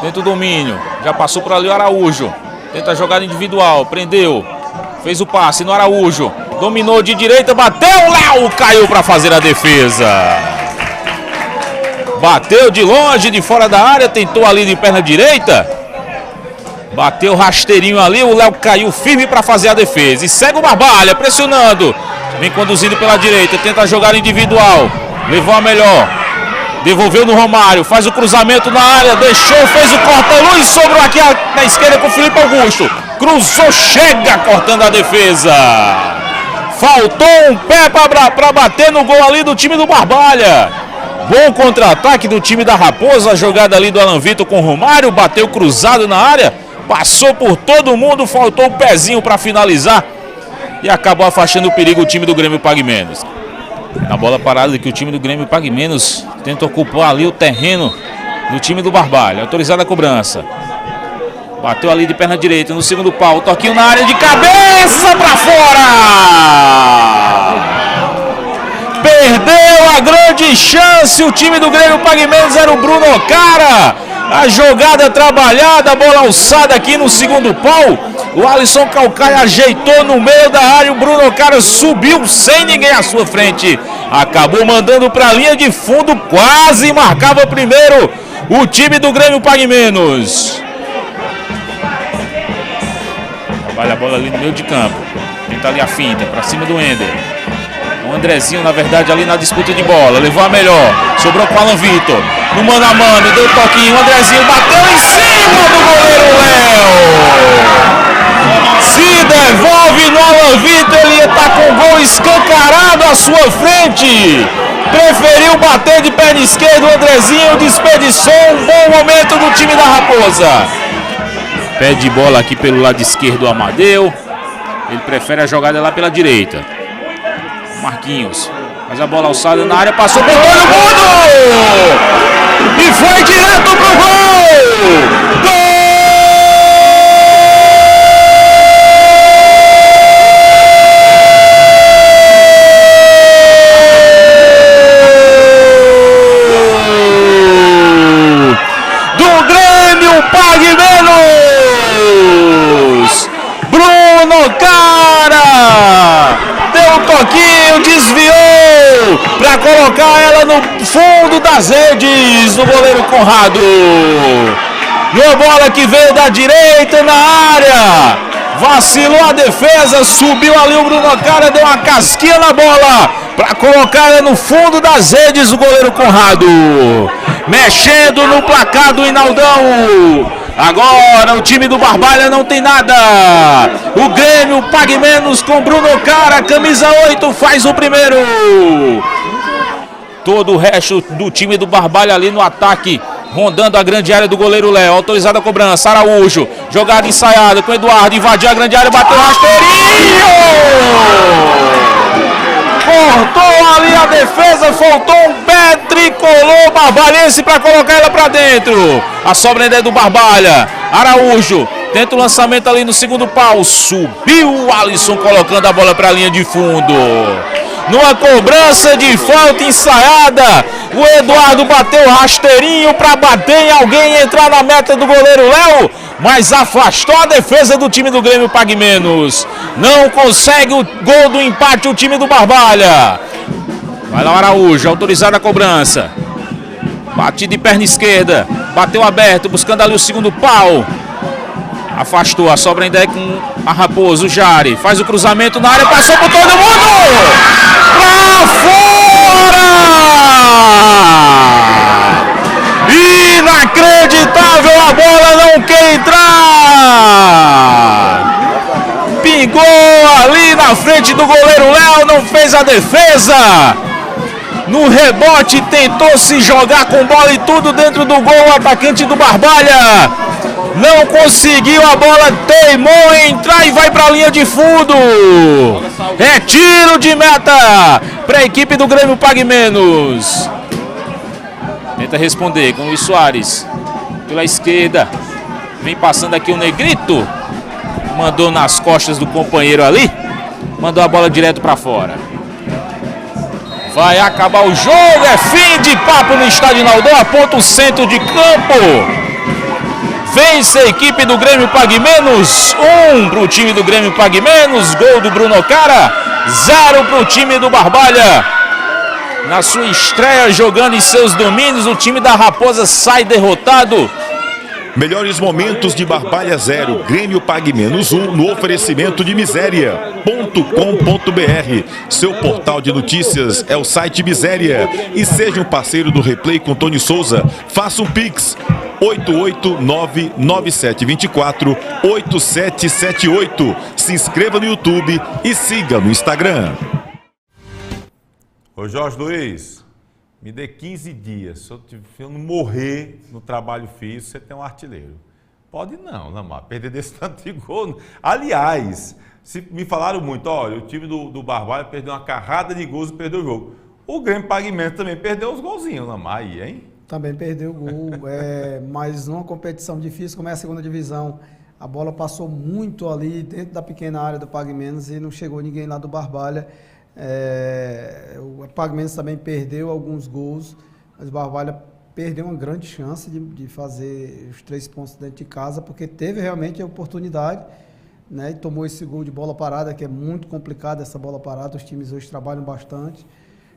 Dentro do domínio, já passou por ali o Araújo. Tenta a jogada individual, prendeu. Fez o passe no Araújo. Dominou de direita, bateu, Léo caiu para fazer a defesa. Bateu de longe, de fora da área, tentou ali de perna direita. Bateu rasteirinho ali, o Léo caiu firme para fazer a defesa. E segue o Barbalha, pressionando. Vem conduzindo pela direita, tenta a jogada individual. Levou a melhor. Devolveu no Romário, faz o cruzamento na área, deixou, fez o corta-luz, sobrou aqui na esquerda com o Felipe Augusto. Cruzou, chega cortando a defesa. Faltou um pé para bater no gol ali do time do Barbalha. Bom contra-ataque do time da Raposa, a jogada ali do Alan Vitor com o Romário, bateu cruzado na área, passou por todo mundo, faltou o pezinho para finalizar e acabou afastando o perigo o time do Grêmio Pague Menos. Na bola parada que o time do Grêmio Pague Menos tenta ocupar ali o terreno do time do Barbalha. Autorizada a cobrança. Bateu ali de perna direita no segundo pau. Toquinho na área de cabeça para fora. Perdeu a grande chance. O time do Grêmio Pague Menos era o Bruno Cara. A jogada trabalhada, a bola alçada aqui no segundo pau. O Alisson Calcaia ajeitou no meio da área. O Bruno Cara subiu sem ninguém à sua frente. Acabou mandando para a linha de fundo. Quase marcava primeiro o time do Grêmio Pague Menos. Trabalha a bola ali no meio de campo. Tenta ali a finta para cima do Ender. O Andrezinho, na verdade, ali na disputa de bola. Levou a melhor. Sobrou com o Alan Vitor. No mano a mano. Deu toquinho. O Andrezinho bateu em cima do goleiro Léo. Se devolve no Alan Vitor. Ele está com o gol escancarado à sua frente. Preferiu bater de perna esquerda. O Andrezinho desperdiçou um bom momento do time da Raposa. Pé de bola aqui pelo lado esquerdo do Amadeu. Ele prefere a jogada lá pela direita. Marquinhos faz a bola alçada na área, passou por todo mundo e foi direto pro gol! Gol! Do Grêmio Pague Menos! Bruno Cara! Deu um toquinho, desviou para colocar ela no fundo das redes do goleiro Conrado. Uma bola que veio da direita na área. Vacilou a defesa, subiu ali o Bruno Cara, deu uma casquinha na bola para colocar ela no fundo das redes do goleiro Conrado. Mexendo no placar do Inaldão. Agora o time do Barbalha não tem nada. O Grêmio Pague Menos com Bruno Cara, camisa 8, faz o primeiro. Todo o resto do time do Barbalha ali no ataque, rondando a grande área do goleiro Léo. Autorizada a cobrança, Araújo. Jogada ensaiada com o Eduardo, invadiu a grande área, bateu rasteirinho. Cortou ali a defesa, faltou um pé tricolor barbalhense para colocar ela para dentro. A sobra ainda é do Barbalha. Araújo tenta o lançamento ali no segundo pau. Subiu o Alisson colocando a bola para a linha de fundo. Numa cobrança de falta ensaiada, o Eduardo bateu rasteirinho para bater em alguém e entrar na meta do goleiro Léo, mas afastou a defesa do time do Grêmio Pague Menos. Não consegue o gol do empate o time do Barbalha. Vai lá o Araújo, autorizada a cobrança. Bate de perna esquerda, bateu aberto, buscando ali o segundo pau. Afastou, a sobra ainda é com a Raposa, o Jari. Faz o cruzamento na área, passou por todo mundo. Pra fora! Inacreditável a a defesa. No rebote tentou se jogar com bola e tudo dentro do gol, o atacante do Barbalha. Não conseguiu, a bola teimou em entrar e vai para a linha de fundo. É tiro de meta para a equipe do Grêmio Pague Menos. Tenta responder com o Luiz Soares pela esquerda. Vem passando aqui o Negrito. Mandou nas costas do companheiro ali. Mandou a bola direto para fora. Vai acabar o jogo. É fim de papo no estádio Naldão. Aponta o centro de campo. Vence a equipe do Grêmio Pague Menos. 1 para o time do Grêmio Pague Menos. Gol do Bruno Cara. 0 para o time do Barbalha. Na sua estreia jogando em seus domínios, o time da Raposa sai derrotado. Melhores momentos de Barbalha 0, Grêmio Pague Menos 1 no oferecimento de miséria.com.br. Seu portal de notícias é o site Miséria. E seja um parceiro do Replay com Tony Souza. Faça um Pix 889-9724-8778. Se inscreva no YouTube e siga no Instagram. Ô Jorge Luiz, me dê 15 dias. Se eu não morrer no trabalho físico, você tem um artilheiro. Pode não, Lamar, perder desse tanto de gol. Aliás, me falaram muito, olha, o time do Barbalha perdeu uma carrada de gols e perdeu o jogo. O Grêmio Pague Menos também perdeu os golzinhos, Lamar, aí, hein? Também perdeu o gol, mas numa competição difícil como é a segunda divisão, a bola passou muito ali dentro da pequena área do Pague Menos e não chegou ninguém lá do Barbalha. O Pague Menos também perdeu alguns gols, mas o Barbalha perdeu uma grande chance de fazer os 3 pontos dentro de casa, porque teve realmente a oportunidade, né, e tomou esse gol de bola parada, que é muito complicado essa bola parada, os times hoje trabalham bastante,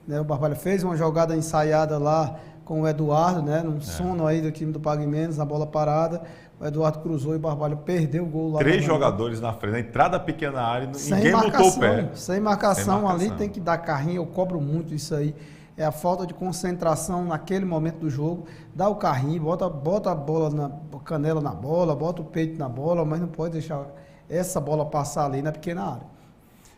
né, o Barbalha fez uma jogada ensaiada lá com o Eduardo, né, num sono aí do time do Pague Menos, na bola parada, o Eduardo cruzou e o Barbalha perdeu o gol lá. 3 jogadores na frente, na entrada da pequena área, ninguém botou o pé. Sem marcação ali, tem que dar carrinho, eu cobro muito isso aí. É a falta de concentração naquele momento do jogo. Dá o carrinho, bota a bola na canela na bola, bota o peito na bola, mas não pode deixar essa bola passar ali na pequena área.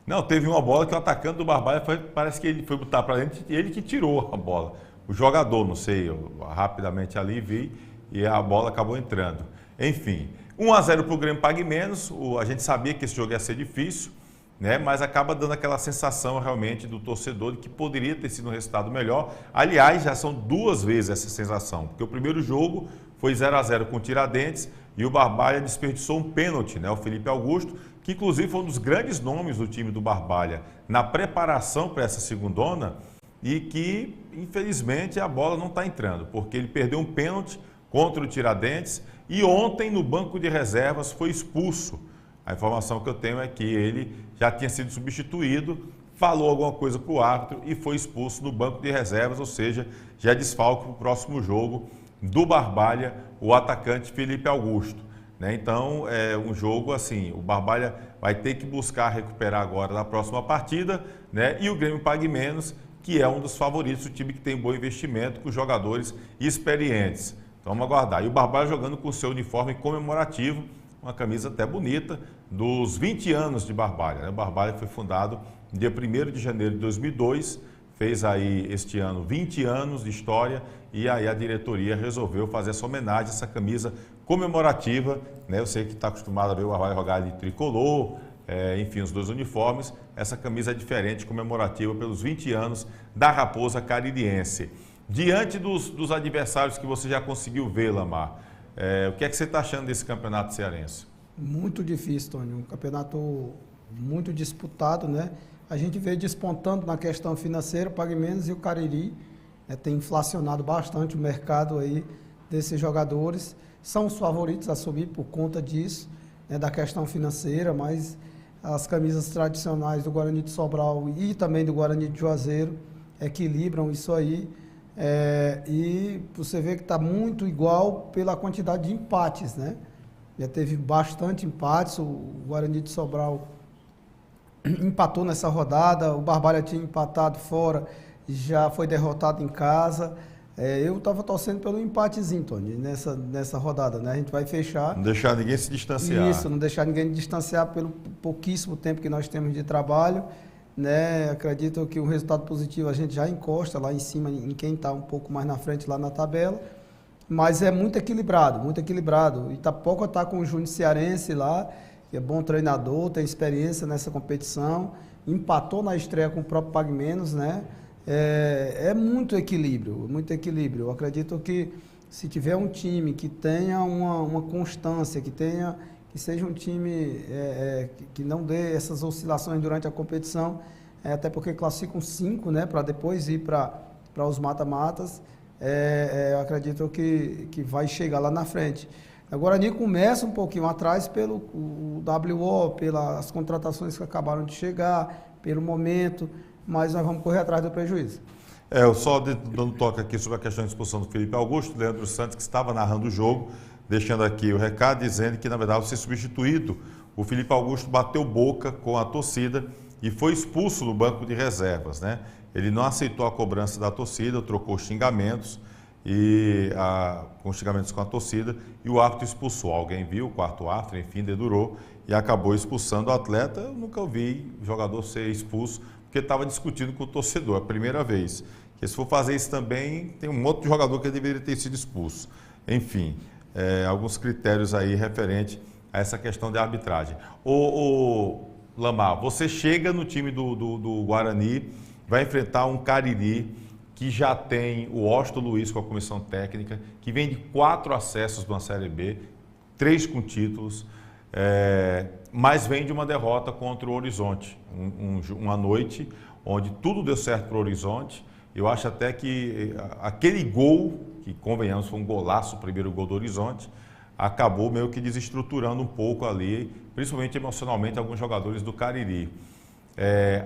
Não, teve uma bola que o atacante do Barbalha parece que ele foi botar para dentro e ele que tirou a bola. O jogador, não sei, eu rapidamente ali vi e a bola acabou entrando. Enfim, 1-0 para o Grêmio Pague Menos, a gente sabia que esse jogo ia ser difícil, né? Mas acaba dando aquela sensação realmente do torcedor de que poderia ter sido um resultado melhor. Aliás, já são 2 vezes essa sensação, porque o primeiro jogo foi 0-0 com o Tiradentes e o Barbalha desperdiçou um pênalti, né? O Felipe Augusto, que inclusive foi um dos grandes nomes do time do Barbalha na preparação para essa segundona e que, infelizmente, a bola não está entrando, porque ele perdeu um pênalti contra o Tiradentes e ontem no banco de reservas foi expulso. A informação que eu tenho é que ele já tinha sido substituído, falou alguma coisa para o árbitro e foi expulso no banco de reservas, ou seja, já é desfalque para o próximo jogo do Barbalha, o atacante Felipe Augusto, né? Então, é um jogo assim, o Barbalha vai ter que buscar recuperar agora na próxima partida, né? E o Grêmio Pague Menos, que é um dos favoritos, o time que tem bom investimento, com jogadores experientes. Então, vamos aguardar. E o Barbalha jogando com o seu uniforme comemorativo, uma camisa até bonita, dos 20 anos de Barbalha, né? O Barbalha foi fundado no dia 1º de janeiro de 2002, fez aí este ano 20 anos de história e aí a diretoria resolveu fazer essa homenagem, essa camisa comemorativa, né? Eu sei que está acostumado a ver o Barbalha jogar de tricolor, enfim, os 2 uniformes. Essa camisa é diferente, comemorativa pelos 20 anos da Raposa Caririense. Diante dos adversários que você já conseguiu ver, Lamar, o que é que você está achando desse campeonato cearense? Muito difícil, Tony. Um campeonato muito disputado, né? A gente vê despontando na questão financeira, o Pague Menos e o Cariri, né, tem inflacionado bastante o mercado aí desses jogadores. São os favoritos a subir por conta disso, né, da questão financeira, mas as camisas tradicionais do Guarani de Sobral e também do Guarani de Juazeiro equilibram isso aí. E você vê que está muito igual pela quantidade de empates, né? Já teve bastante empates, o Guarani de Sobral empatou nessa rodada, o Barbalha tinha empatado fora, já foi derrotado em casa. Eu estava torcendo pelo empatezinho, Tony, nessa rodada, né? A gente vai fechar. Não deixar ninguém se distanciar. Isso, não deixar ninguém se distanciar pelo pouquíssimo tempo que nós temos de trabalho. né? Acredito que o resultado positivo a gente já encosta lá em cima em quem está um pouco mais na frente lá na tabela, mas é muito equilibrado, muito equilibrado. Itapoca está com o Júnior Cearense lá, que é bom treinador, tem experiência nessa competição, empatou na estreia com o próprio Pague Menos, né? É muito equilíbrio, muito equilíbrio. Eu acredito que se tiver um time que tenha uma constância, que seja um time que não dê essas oscilações durante a competição, até porque classificam 5, né, para depois ir para os mata-matas, eu acredito que vai chegar lá na frente. A Guarani começa um pouquinho atrás pelo WO, pelas contratações que acabaram de chegar, pelo momento, mas nós vamos correr atrás do prejuízo. Eu só dando toque aqui sobre a questão de expulsão do Felipe Augusto, Leandro Santos, que estava narrando o jogo, deixando aqui o recado, dizendo que, na verdade, ao ser substituído, o Felipe Augusto bateu boca com a torcida e foi expulso no banco de reservas, né? Ele não aceitou a cobrança da torcida, trocou xingamentos, com xingamentos com a torcida, e o árbitro expulsou. Alguém viu, o quarto árbitro, enfim, dedurou e acabou expulsando o atleta. Eu nunca ouvi jogador ser expulso, porque estava discutindo com o torcedor, a primeira vez. Porque se for fazer isso também, tem um outro jogador que deveria ter sido expulso. Enfim, alguns critérios aí referente a essa questão de arbitragem. Ô Lamar, você chega no time do Guarani, vai enfrentar um Cariri que já tem o Washington Luiz com a comissão técnica, que vem de 4 acessos de uma Série B, 3 com títulos, mas vem de uma derrota contra o Horizonte, uma noite onde tudo deu certo para o Horizonte. Eu acho até que aquele gol, que convenhamos foi um golaço, o primeiro gol do Horizonte, acabou meio que desestruturando um pouco ali, principalmente emocionalmente, alguns jogadores do Cariri.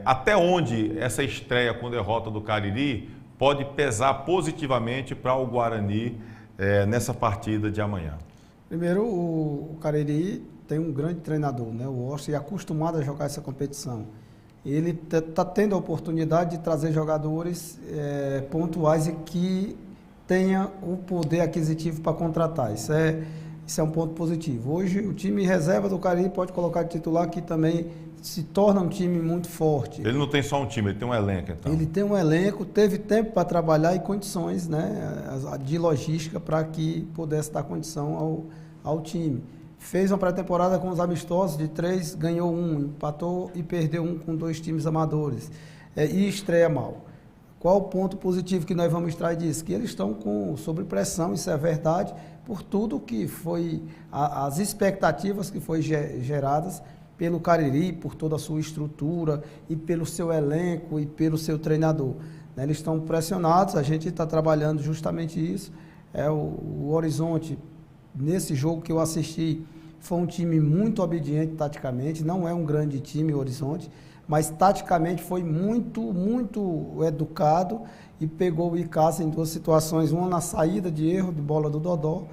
Até onde essa estreia com derrota do Cariri pode pesar positivamente para o Guarani nessa partida de amanhã? Primeiro, o Cariri tem um grande treinador, né? O Washington, e é acostumado a jogar essa competição. Ele está tendo a oportunidade de trazer jogadores pontuais e que tenha o poder aquisitivo para contratar. Isso é um ponto positivo. Hoje, o time reserva do Cariri pode colocar de titular, que também se torna um time muito forte. Ele não tem só um time, ele tem um elenco, então. Ele tem um elenco, teve tempo para trabalhar e condições, né, de logística para que pudesse dar condição ao time. Fez uma pré-temporada com os amistosos de 3, ganhou 1, empatou e perdeu 1 com 2 times amadores. E estreia mal. Qual o ponto positivo que nós vamos extrair disso? Que eles estão sob pressão, isso é verdade, por tudo que foi, as expectativas que foram geradas pelo Cariri, por toda a sua estrutura e pelo seu elenco e pelo seu treinador. Eles estão pressionados, a gente está trabalhando justamente isso. O Horizonte, nesse jogo que eu assisti, foi um time muito obediente taticamente, não é um grande time o Horizonte, mas taticamente foi muito, muito educado e pegou o Icasa em 2 situações, uma na saída de erro de bola do Dodó,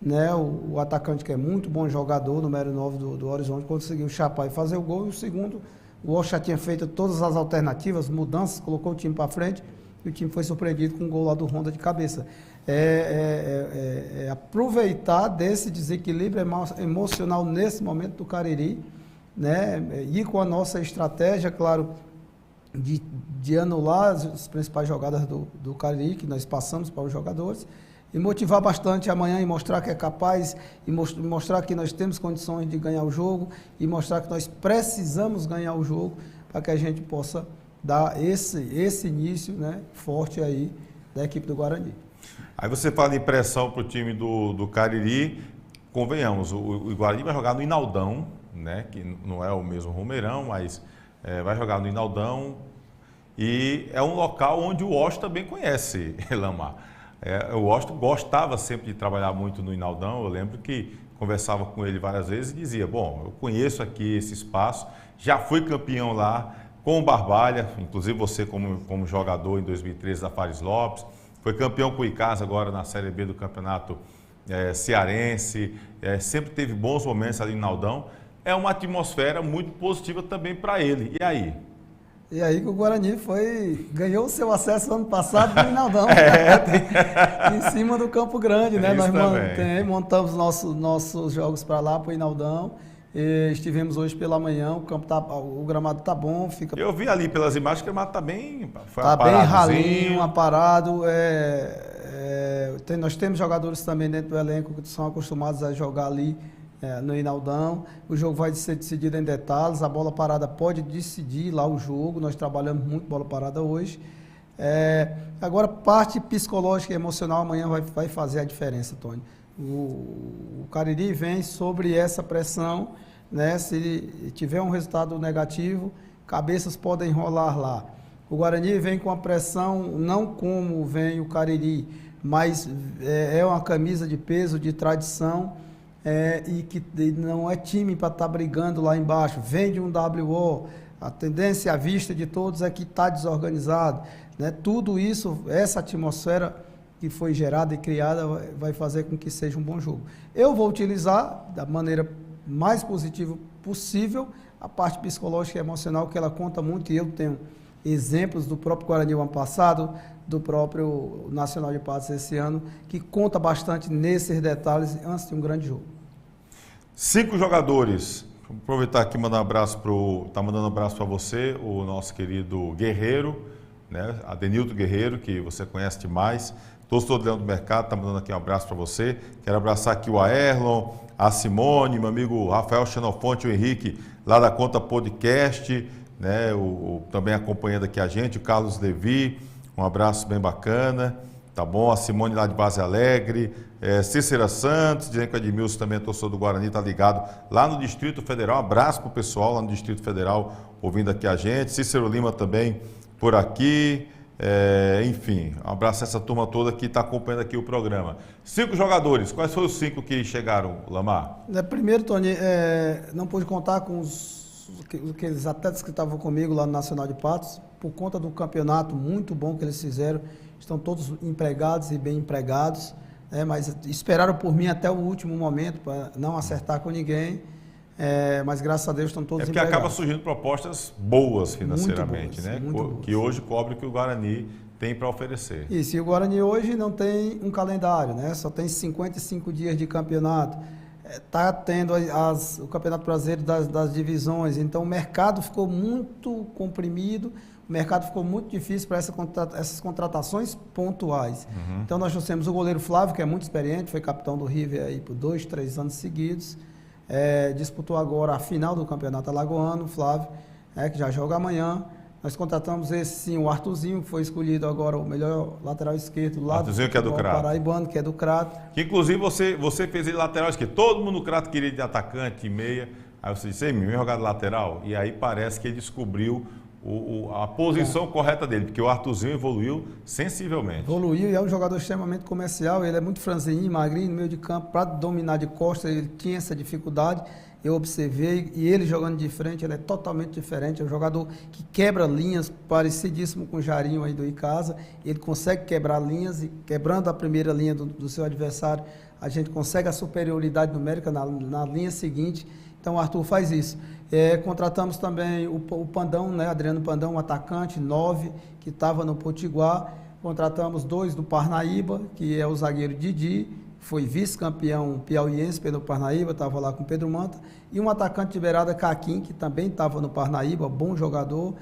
né, o atacante que é muito bom jogador, número 9 do Horizonte, conseguiu chapar e fazer o gol, e o segundo, o Washington já tinha feito todas as alternativas, mudanças, colocou o time para frente, e o time foi surpreendido com um gol lá do Honda de cabeça. Aproveitar desse desequilíbrio emocional nesse momento do Cariri, né, e com a nossa estratégia, claro, de anular as principais jogadas do Cariri, que nós passamos para os jogadores, e motivar bastante amanhã e mostrar que é capaz, e mostrar que nós temos condições de ganhar o jogo, e mostrar que nós precisamos ganhar o jogo para que a gente possa dar esse início, né, forte aí da equipe do Guarani. Aí você fala em pressão para o time do Cariri, convenhamos, o Guarani vai jogar no Inaldão, né, que não é o mesmo Romeirão, mas vai jogar no Inaldão, e é um local onde o Washington também conhece, Lamar. O Washington gostava sempre de trabalhar muito no Inaldão. Eu lembro que conversava com ele várias vezes e dizia, bom, eu conheço aqui esse espaço, já fui campeão lá com o Barbalha, inclusive você como jogador em 2013 da Fares Lopes, foi campeão com o Icasa agora na Série B do Campeonato Cearense, sempre teve bons momentos ali no Inaldão. É uma atmosfera muito positiva também para ele. E aí? E aí que o Guarani ganhou o seu acesso ano passado no Inaldão, em cima do Campo Grande, né? Nós montamos nossos jogos para lá, para o Inaldão, Estivemos hoje pela manhã, o gramado tá bom, Eu vi ali pelas imagens que o gramado tá bem, tá bem ralinho, aparado. Nós temos jogadores também dentro do elenco que são acostumados a jogar ali no Hinaldão. O jogo vai ser decidido em detalhes, a bola parada pode decidir lá o jogo, nós trabalhamos muito bola parada hoje. Agora, parte psicológica e emocional amanhã vai fazer a diferença, Tony. O Cariri vem sobre essa pressão, né? Se tiver um resultado negativo, cabeças podem rolar lá. O Guarani vem com a pressão, não como vem o Cariri, mas é uma camisa de peso, de tradição, e que não é time para estar brigando lá embaixo. Vem de um WO, a tendência à vista de todos é que está desorganizado, né? Tudo isso, essa atmosfera que foi gerada e criada vai fazer com que seja um bom jogo. Eu vou utilizar da maneira mais positiva possível a parte psicológica e emocional, que ela conta muito, e eu tenho exemplos do próprio Guarani o ano passado, do próprio Nacional de Patos esse ano, que conta bastante nesses detalhes antes de um grande jogo. 5 jogadores. Vou aproveitar aqui e mandar um abraço tá mandando um abraço para você, o nosso querido Guerreiro, né? Adenilton Guerreiro, que você conhece demais. Torcedor do Leão do Mercado, está mandando aqui um abraço para você. Quero abraçar aqui o Aerlon, a Simone, meu amigo Rafael Xenofonte, o Henrique, lá da Conta Podcast, né? Também acompanhando aqui a gente, o Carlos Levi, um abraço bem bacana, tá bom? A Simone lá de Base Alegre, Cícera Santos, dizendo que o Edmilson também é torcedor do Guarani, tá ligado lá no Distrito Federal. Um abraço pro pessoal lá no Distrito Federal, ouvindo aqui a gente. Cícero Lima também por aqui. Enfim, um abraço a essa turma toda que está acompanhando aqui o programa. 5 jogadores, quais foram os 5 que chegaram, Lamar? Primeiro, Tony, não pude contar com aqueles atletas que estavam comigo lá no Nacional de Patos, por conta do campeonato muito bom que eles fizeram. Estão todos empregados e bem empregados, mas esperaram por mim até o último momento para não acertar com ninguém. Mas graças a Deus estão todos porque empregados. Acaba surgindo propostas boas financeiramente, muito boas, né? muito boas. Que hoje cobre o que o Guarani tem para oferecer. Isso, e o Guarani hoje não tem um calendário, né? Só tem 55 dias de campeonato. Está tendo o Campeonato Brasileiro das divisões, então o mercado ficou muito comprimido, o mercado ficou muito difícil para essas contratações pontuais. Então nós trouxemos o goleiro Flávio, que é muito experiente, foi capitão do River aí por 2, 3 anos seguidos. Disputou agora a final do Campeonato Alagoano, Flávio, que já joga amanhã. Nós contratamos o Arthurzinho, que foi escolhido agora o melhor lateral esquerdo lá Arthurzinho, que é do Crato. Paraibano, que é do Crato. Que inclusive você fez ele lateral esquerdo. Todo mundo no Crato queria de atacante, e meia. Aí você disse, me jogar de lateral. E aí parece que ele descobriu a posição correta dele, porque o Arthurzinho evoluiu sensivelmente. Evoluiu e é um jogador extremamente comercial, ele é muito franzininho, magrinho, no meio de campo, para dominar de costas, ele tinha essa dificuldade, eu observei, e ele jogando de frente, ele é totalmente diferente, é um jogador que quebra linhas, parecidíssimo com o Jarinho aí do Icasa, ele consegue quebrar linhas, e quebrando a primeira linha do seu adversário, a gente consegue a superioridade numérica na linha seguinte. Então o Arthur faz isso. Contratamos também o Pandão, né? Adriano Pandão, um atacante, 9, que estava no Potiguar. Contratamos 2 do Parnaíba, que é o zagueiro Didi, foi vice-campeão piauiense pelo Parnaíba, estava lá com Pedro Manta. E um atacante de beirada, Caquim, que também estava no Parnaíba, bom jogador.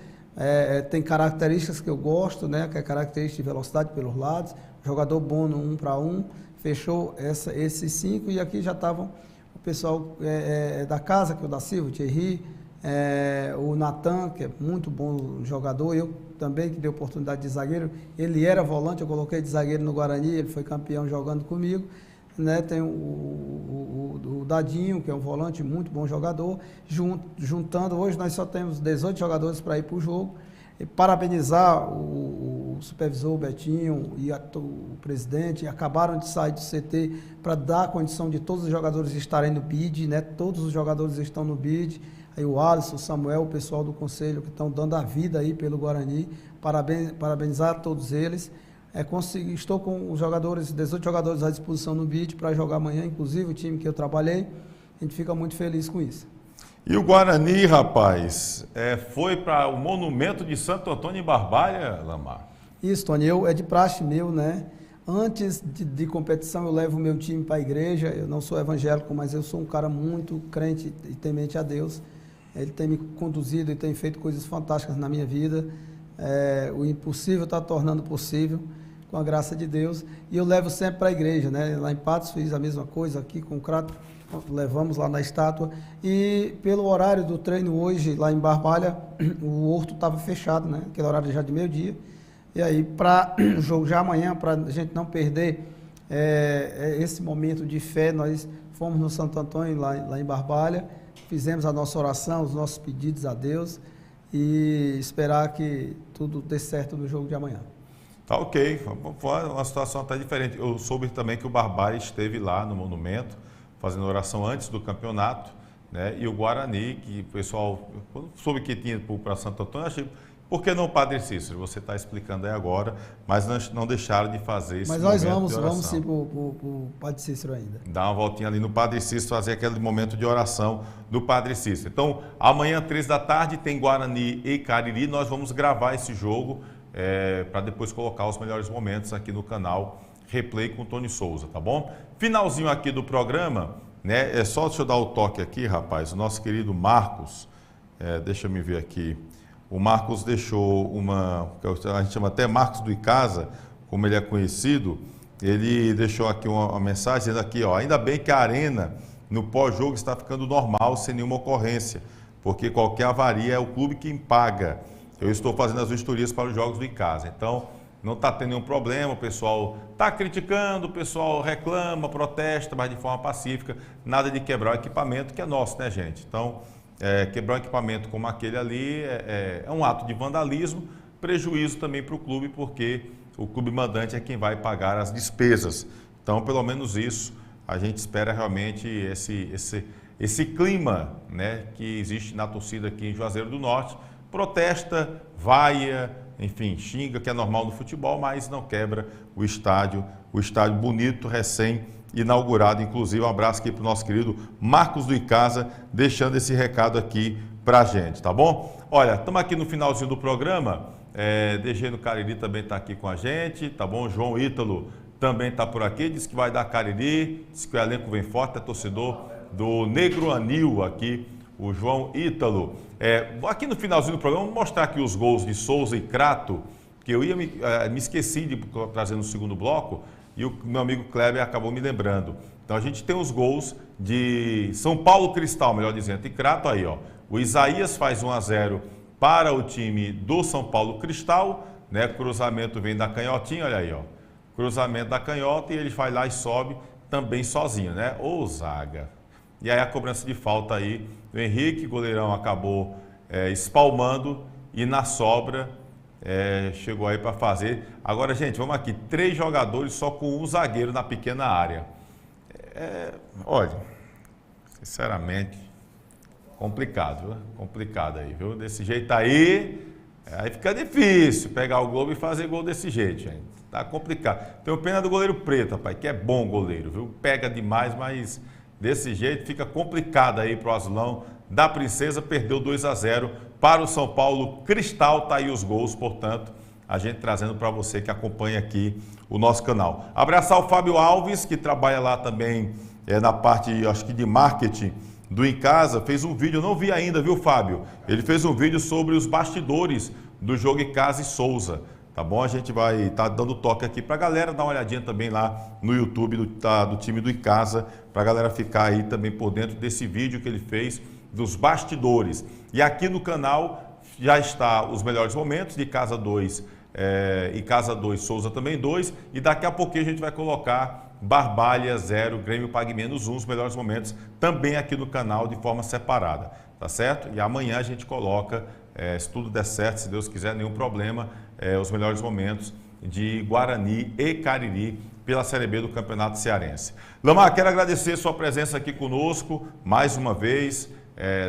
Tem características que eu gosto, né? Que é característica de velocidade pelos lados, jogador bom no 1 para 1. Fechou esses 5 e aqui já estavam o pessoal da casa, que é o da Silva, o Thierry, o Natan, que é muito bom jogador, eu também, que dei oportunidade de zagueiro, ele era volante, eu coloquei de zagueiro no Guarani, ele foi campeão jogando comigo, né? Tem o Dadinho, que é um volante muito bom jogador, juntando, hoje nós só temos 18 jogadores para ir para o jogo. E parabenizar o supervisor, o Betinho, e o presidente, acabaram de sair do CT para dar a condição de todos os jogadores estarem no BID, né? Todos os jogadores estão no BID, aí o Alisson, o Samuel, o pessoal do conselho que estão dando a vida aí pelo Guarani, parabenizar a todos eles. Estou com os jogadores, 18 jogadores à disposição no BID para jogar amanhã, inclusive o time que eu trabalhei, a gente fica muito feliz com isso. E o Guarani, rapaz, foi para o Monumento de Santo Antônio em Barbalha, Lamar? Isso, Tony, é de praxe meu, né? Antes de competição, eu levo o meu time para a igreja. Eu não sou evangélico, mas eu sou um cara muito crente e temente a Deus. Ele tem me conduzido e tem feito coisas fantásticas na minha vida. O impossível está tornando possível, com a graça de Deus. E eu levo sempre para a igreja, né? Lá em Patos fiz a mesma coisa, aqui com o Crato, levamos lá na estátua. E pelo horário do treino hoje, lá em Barbalha, o horto estava fechado, né? Aquele horário já de meio-dia. E aí, para o jogo já amanhã, para a gente não perder esse momento de fé, nós fomos no Santo Antônio, lá em Barbalha, fizemos a nossa oração, os nossos pedidos a Deus e esperar que tudo dê certo no jogo de amanhã. Tá ok, uma situação até diferente. Eu soube também que o Barbalha esteve lá no Monumento, fazendo oração antes do campeonato, né? E o Guarani, que o pessoal, quando soube que tinha para Santo Antônio, achei... Por que não o Padre Cícero? Você está explicando aí agora, mas não deixaram de fazer esse momento de oração. Mas nós vamos sim para o Padre Cícero ainda. Dar uma voltinha ali no Padre Cícero, fazer aquele momento de oração do Padre Cícero. Então, amanhã, 3 da tarde, tem Guarani e Cariri. Nós vamos gravar esse jogo para depois colocar os melhores momentos aqui no canal Replay com Tony Souza, tá bom? Finalzinho aqui do programa, né? Deixa eu dar o toque aqui, rapaz. O nosso querido Marcos, deixa eu me ver aqui. O Marcos deixou a gente chama até Marcos do Icasa, como ele é conhecido, ele deixou aqui uma mensagem dizendo aqui, ó, ainda bem que a arena no pós-jogo está ficando normal, sem nenhuma ocorrência, porque qualquer avaria é o clube quem paga. Eu estou fazendo as vistorias para os jogos do Icasa, então não está tendo nenhum problema, o pessoal está criticando, o pessoal reclama, protesta, mas de forma pacífica, nada de quebrar o equipamento que é nosso, né, gente? Então, quebrar um equipamento como aquele ali é um ato de vandalismo, prejuízo também para o clube, porque o clube mandante é quem vai pagar as despesas. Então, pelo menos isso, a gente espera realmente esse clima, né, que existe na torcida aqui em Juazeiro do Norte. Protesta, vaia, enfim, xinga, que é normal no futebol, mas não quebra o estádio bonito, recém-inaugurado. Inclusive, um abraço aqui para o nosso querido Marcos do Icasa, deixando esse recado aqui para a gente, tá bom? Olha, estamos aqui no finalzinho do programa, DG no Cariri também está aqui com a gente, tá bom? João Ítalo também está por aqui, disse que vai dar Cariri, disse que o elenco vem forte, é torcedor do Negro Anil aqui, o João Ítalo. Aqui no finalzinho do programa, vou mostrar aqui os gols de Souza e Crato, que eu me esqueci de trazer no segundo bloco, e o meu amigo Kleber acabou me lembrando. Então a gente tem os gols de São Paulo Cristal, melhor dizendo, e Crato aí, ó. O Isaías faz 1-0 para o time do São Paulo Cristal, né? Cruzamento vem da canhotinha, olha aí, ó. Cruzamento da canhota e ele vai lá e sobe também sozinho, né? Ô zaga. E aí a cobrança de falta aí, o Henrique, goleirão, acabou espalmando e na sobra chegou aí para fazer. Agora, gente, vamos aqui, 3 jogadores só com um zagueiro na pequena área. Olha, sinceramente, complicado, viu? Complicado aí, viu? Desse jeito aí fica difícil pegar o Globo e fazer gol desse jeito, gente. Tá complicado. Tenho pena do goleiro Preto, rapaz, que é bom goleiro, viu? Pega demais, mas desse jeito fica complicado aí pro Azulão da Princesa, perdeu 2-0 para o São Paulo Cristal, tá aí os gols, portanto, a gente trazendo para você que acompanha aqui o nosso canal. Abraçar o Fábio Alves, que trabalha lá também na parte, acho que de marketing do Em Casa, fez um vídeo, eu não vi ainda, viu, Fábio? Ele fez um vídeo sobre os bastidores do jogo Em Casa e Souza. Tá bom? A gente vai estar dando toque aqui para a galera, dar uma olhadinha também lá no YouTube do time do Icasa, para a galera ficar aí também por dentro desse vídeo que ele fez dos bastidores. E aqui no canal já está os melhores momentos de Casa 2 e Casa 2, Souza também 2, e daqui a pouquinho a gente vai colocar Barbalha 0, Grêmio Pague Menos 1, os melhores momentos também aqui no canal de forma separada, tá certo? E amanhã a gente coloca, se tudo der certo, se Deus quiser, nenhum problema, os melhores momentos de Guarani e Cariri pela Série B do Campeonato Cearense. Lamar, quero agradecer sua presença aqui conosco, mais uma vez,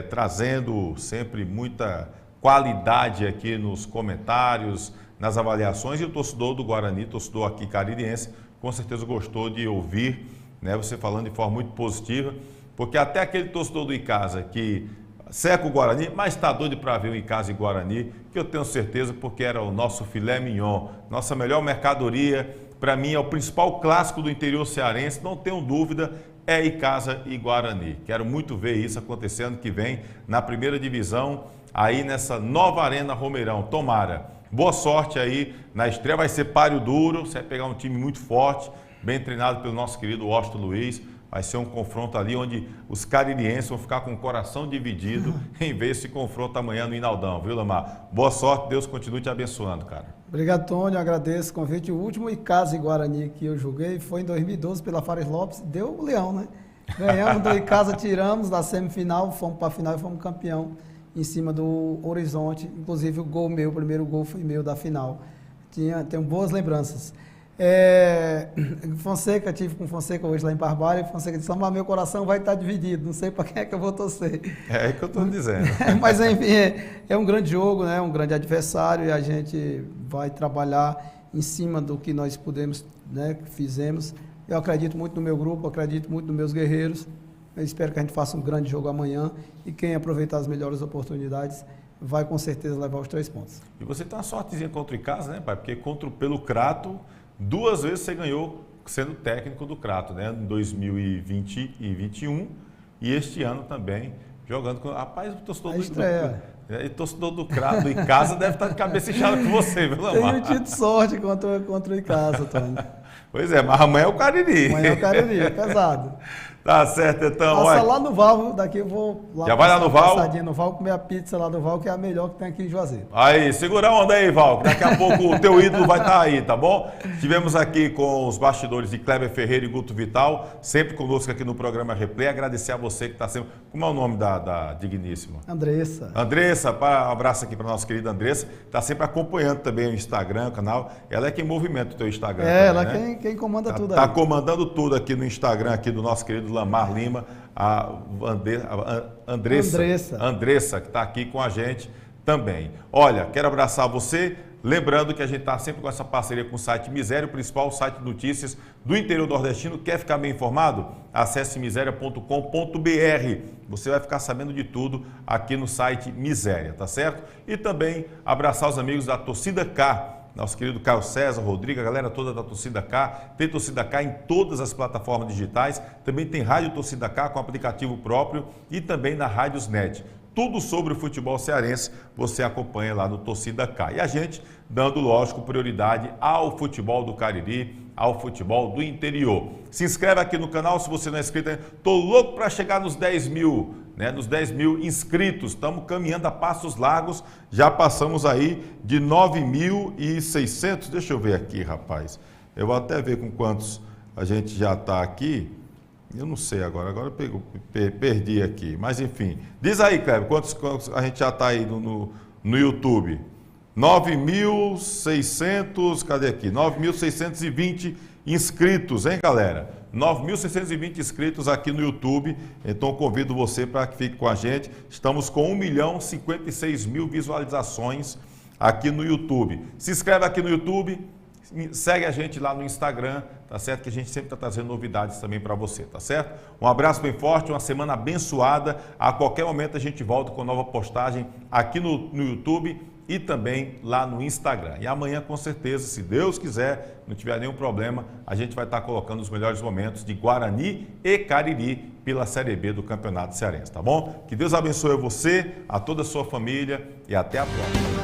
trazendo sempre muita qualidade aqui nos comentários, nas avaliações, e o torcedor do Guarani, torcedor aqui caririense, com certeza gostou de ouvir, né, você falando de forma muito positiva, porque até aquele torcedor do Icasa que seca o Guarani, mas está doido para ver o Icasa e Guarani, que eu tenho certeza porque era o nosso filé mignon, nossa melhor mercadoria para mim é o principal clássico do interior cearense, não tenho dúvida, é Icasa e Guarani. Quero muito ver isso acontecendo que vem na primeira divisão, aí nessa nova Arena Romeirão. Tomara. Boa sorte aí na estreia, vai ser páreo duro, você vai pegar um time muito forte, bem treinado pelo nosso querido Washington Luiz. Vai ser um confronto ali onde os caririenses vão ficar com o coração dividido em ver esse confronto amanhã no Inaldão, viu, Lamar? Boa sorte, Deus continue te abençoando, cara. Obrigado, Tony, agradeço o convite. O último Icasa e Guarani que eu joguei foi em 2012 pela Fares Lopes, deu o leão, né? Ganhamos do Icasa, tiramos da semifinal, fomos para a final e fomos campeão em cima do Horizonte. Inclusive o gol meu, o primeiro gol foi meu da final. Tenho boas lembranças. Fonseca, tive com Fonseca hoje lá em Barbalha, Fonseca disse, mas meu coração vai estar dividido, não sei para quem é que eu vou torcer. É que eu estou dizendo. Mas enfim, é um grande jogo, né? Um grande adversário e a gente vai trabalhar em cima do que nós pudemos, né? Que fizemos. Eu acredito muito no meu grupo, acredito muito nos meus guerreiros. Eu espero que a gente faça um grande jogo amanhã e quem aproveitar as melhores oportunidades vai com certeza levar os 3 pontos. E você tem uma sortezinha contra o Icasa, né, pai? Porque pelo Crato, 2 vezes você ganhou sendo técnico do Crato, né? Em 2020 e 2021 e este ano também jogando com... Rapaz, o torcedor do Crato, do Icasa deve estar de cabeça inchada com você, viu, Lamar? Tenho tido sorte contra o Icasa, Tony. Pois é, mas amanhã é o Cariri. Amanhã é o Cariri, é pesado. Tá certo, então. Passa lá no Val, daqui eu vou lá. Já vai lá no Val? Passadinha no Val, comer a pizza lá do Val, que é a melhor que tem aqui em Juazeiro. Aí, segura a onda aí, Val, que daqui a pouco o teu ídolo vai estar aí, tá bom? Estivemos aqui com os bastidores de Kleber Ferreira e Guto Vital, sempre conosco aqui no programa Replay. Agradecer a você que está sempre... Como é o nome da digníssima? Andressa. Andressa, um abraço aqui para a nossa querida Andressa, está sempre acompanhando também o Instagram, o canal. Ela é quem movimenta o teu Instagram. Ela também, é quem comanda tudo aí. Está comandando tudo aqui no Instagram, aqui do nosso querido Lamar Lima, a Andressa, que está aqui com a gente também. Olha, quero abraçar você, lembrando que a gente está sempre com essa parceria com o site Miséria, o principal site de notícias do interior nordestino. Quer ficar bem informado? Acesse miséria.com.br. Você vai ficar sabendo de tudo aqui no site Miséria, tá certo? E também abraçar os amigos da Torcida K, nosso querido Caio César, Rodrigo, a galera toda da Torcida K. Tem Torcida K em todas as plataformas digitais. Também tem Rádio Torcida K com aplicativo próprio e também na Rádios Net. Tudo sobre o futebol cearense você acompanha lá no Torcida K. E a gente dando, lógico, prioridade ao futebol do Cariri, ao futebol do interior. Se inscreve aqui no canal se você não é inscrito. Estou louco para chegar nos 10 mil, né? Nos 10 mil inscritos. Estamos caminhando a passos largos. Já passamos aí de 9.600. Deixa eu ver aqui, rapaz. Eu vou até ver com quantos a gente já está aqui. Eu não sei agora eu perdi aqui. Mas enfim. Diz aí, Cleber, quantos a gente já está aí no YouTube? 9.600, cadê aqui? 9.620 inscritos, hein, galera? 9.620 inscritos aqui no YouTube, então convido você para que fique com a gente. Estamos com 1.056.000 visualizações aqui no YouTube. Se inscreve aqui no YouTube, segue a gente lá no Instagram, tá certo? Que a gente sempre está trazendo novidades também para você, tá certo? Um abraço bem forte, uma semana abençoada. A qualquer momento a gente volta com nova postagem aqui no YouTube e também lá no Instagram. E amanhã, com certeza, se Deus quiser, não tiver nenhum problema, a gente vai estar colocando os melhores momentos de Guarani e Cariri pela Série B do Campeonato Cearense, tá bom? Que Deus abençoe você, a toda a sua família e até a próxima.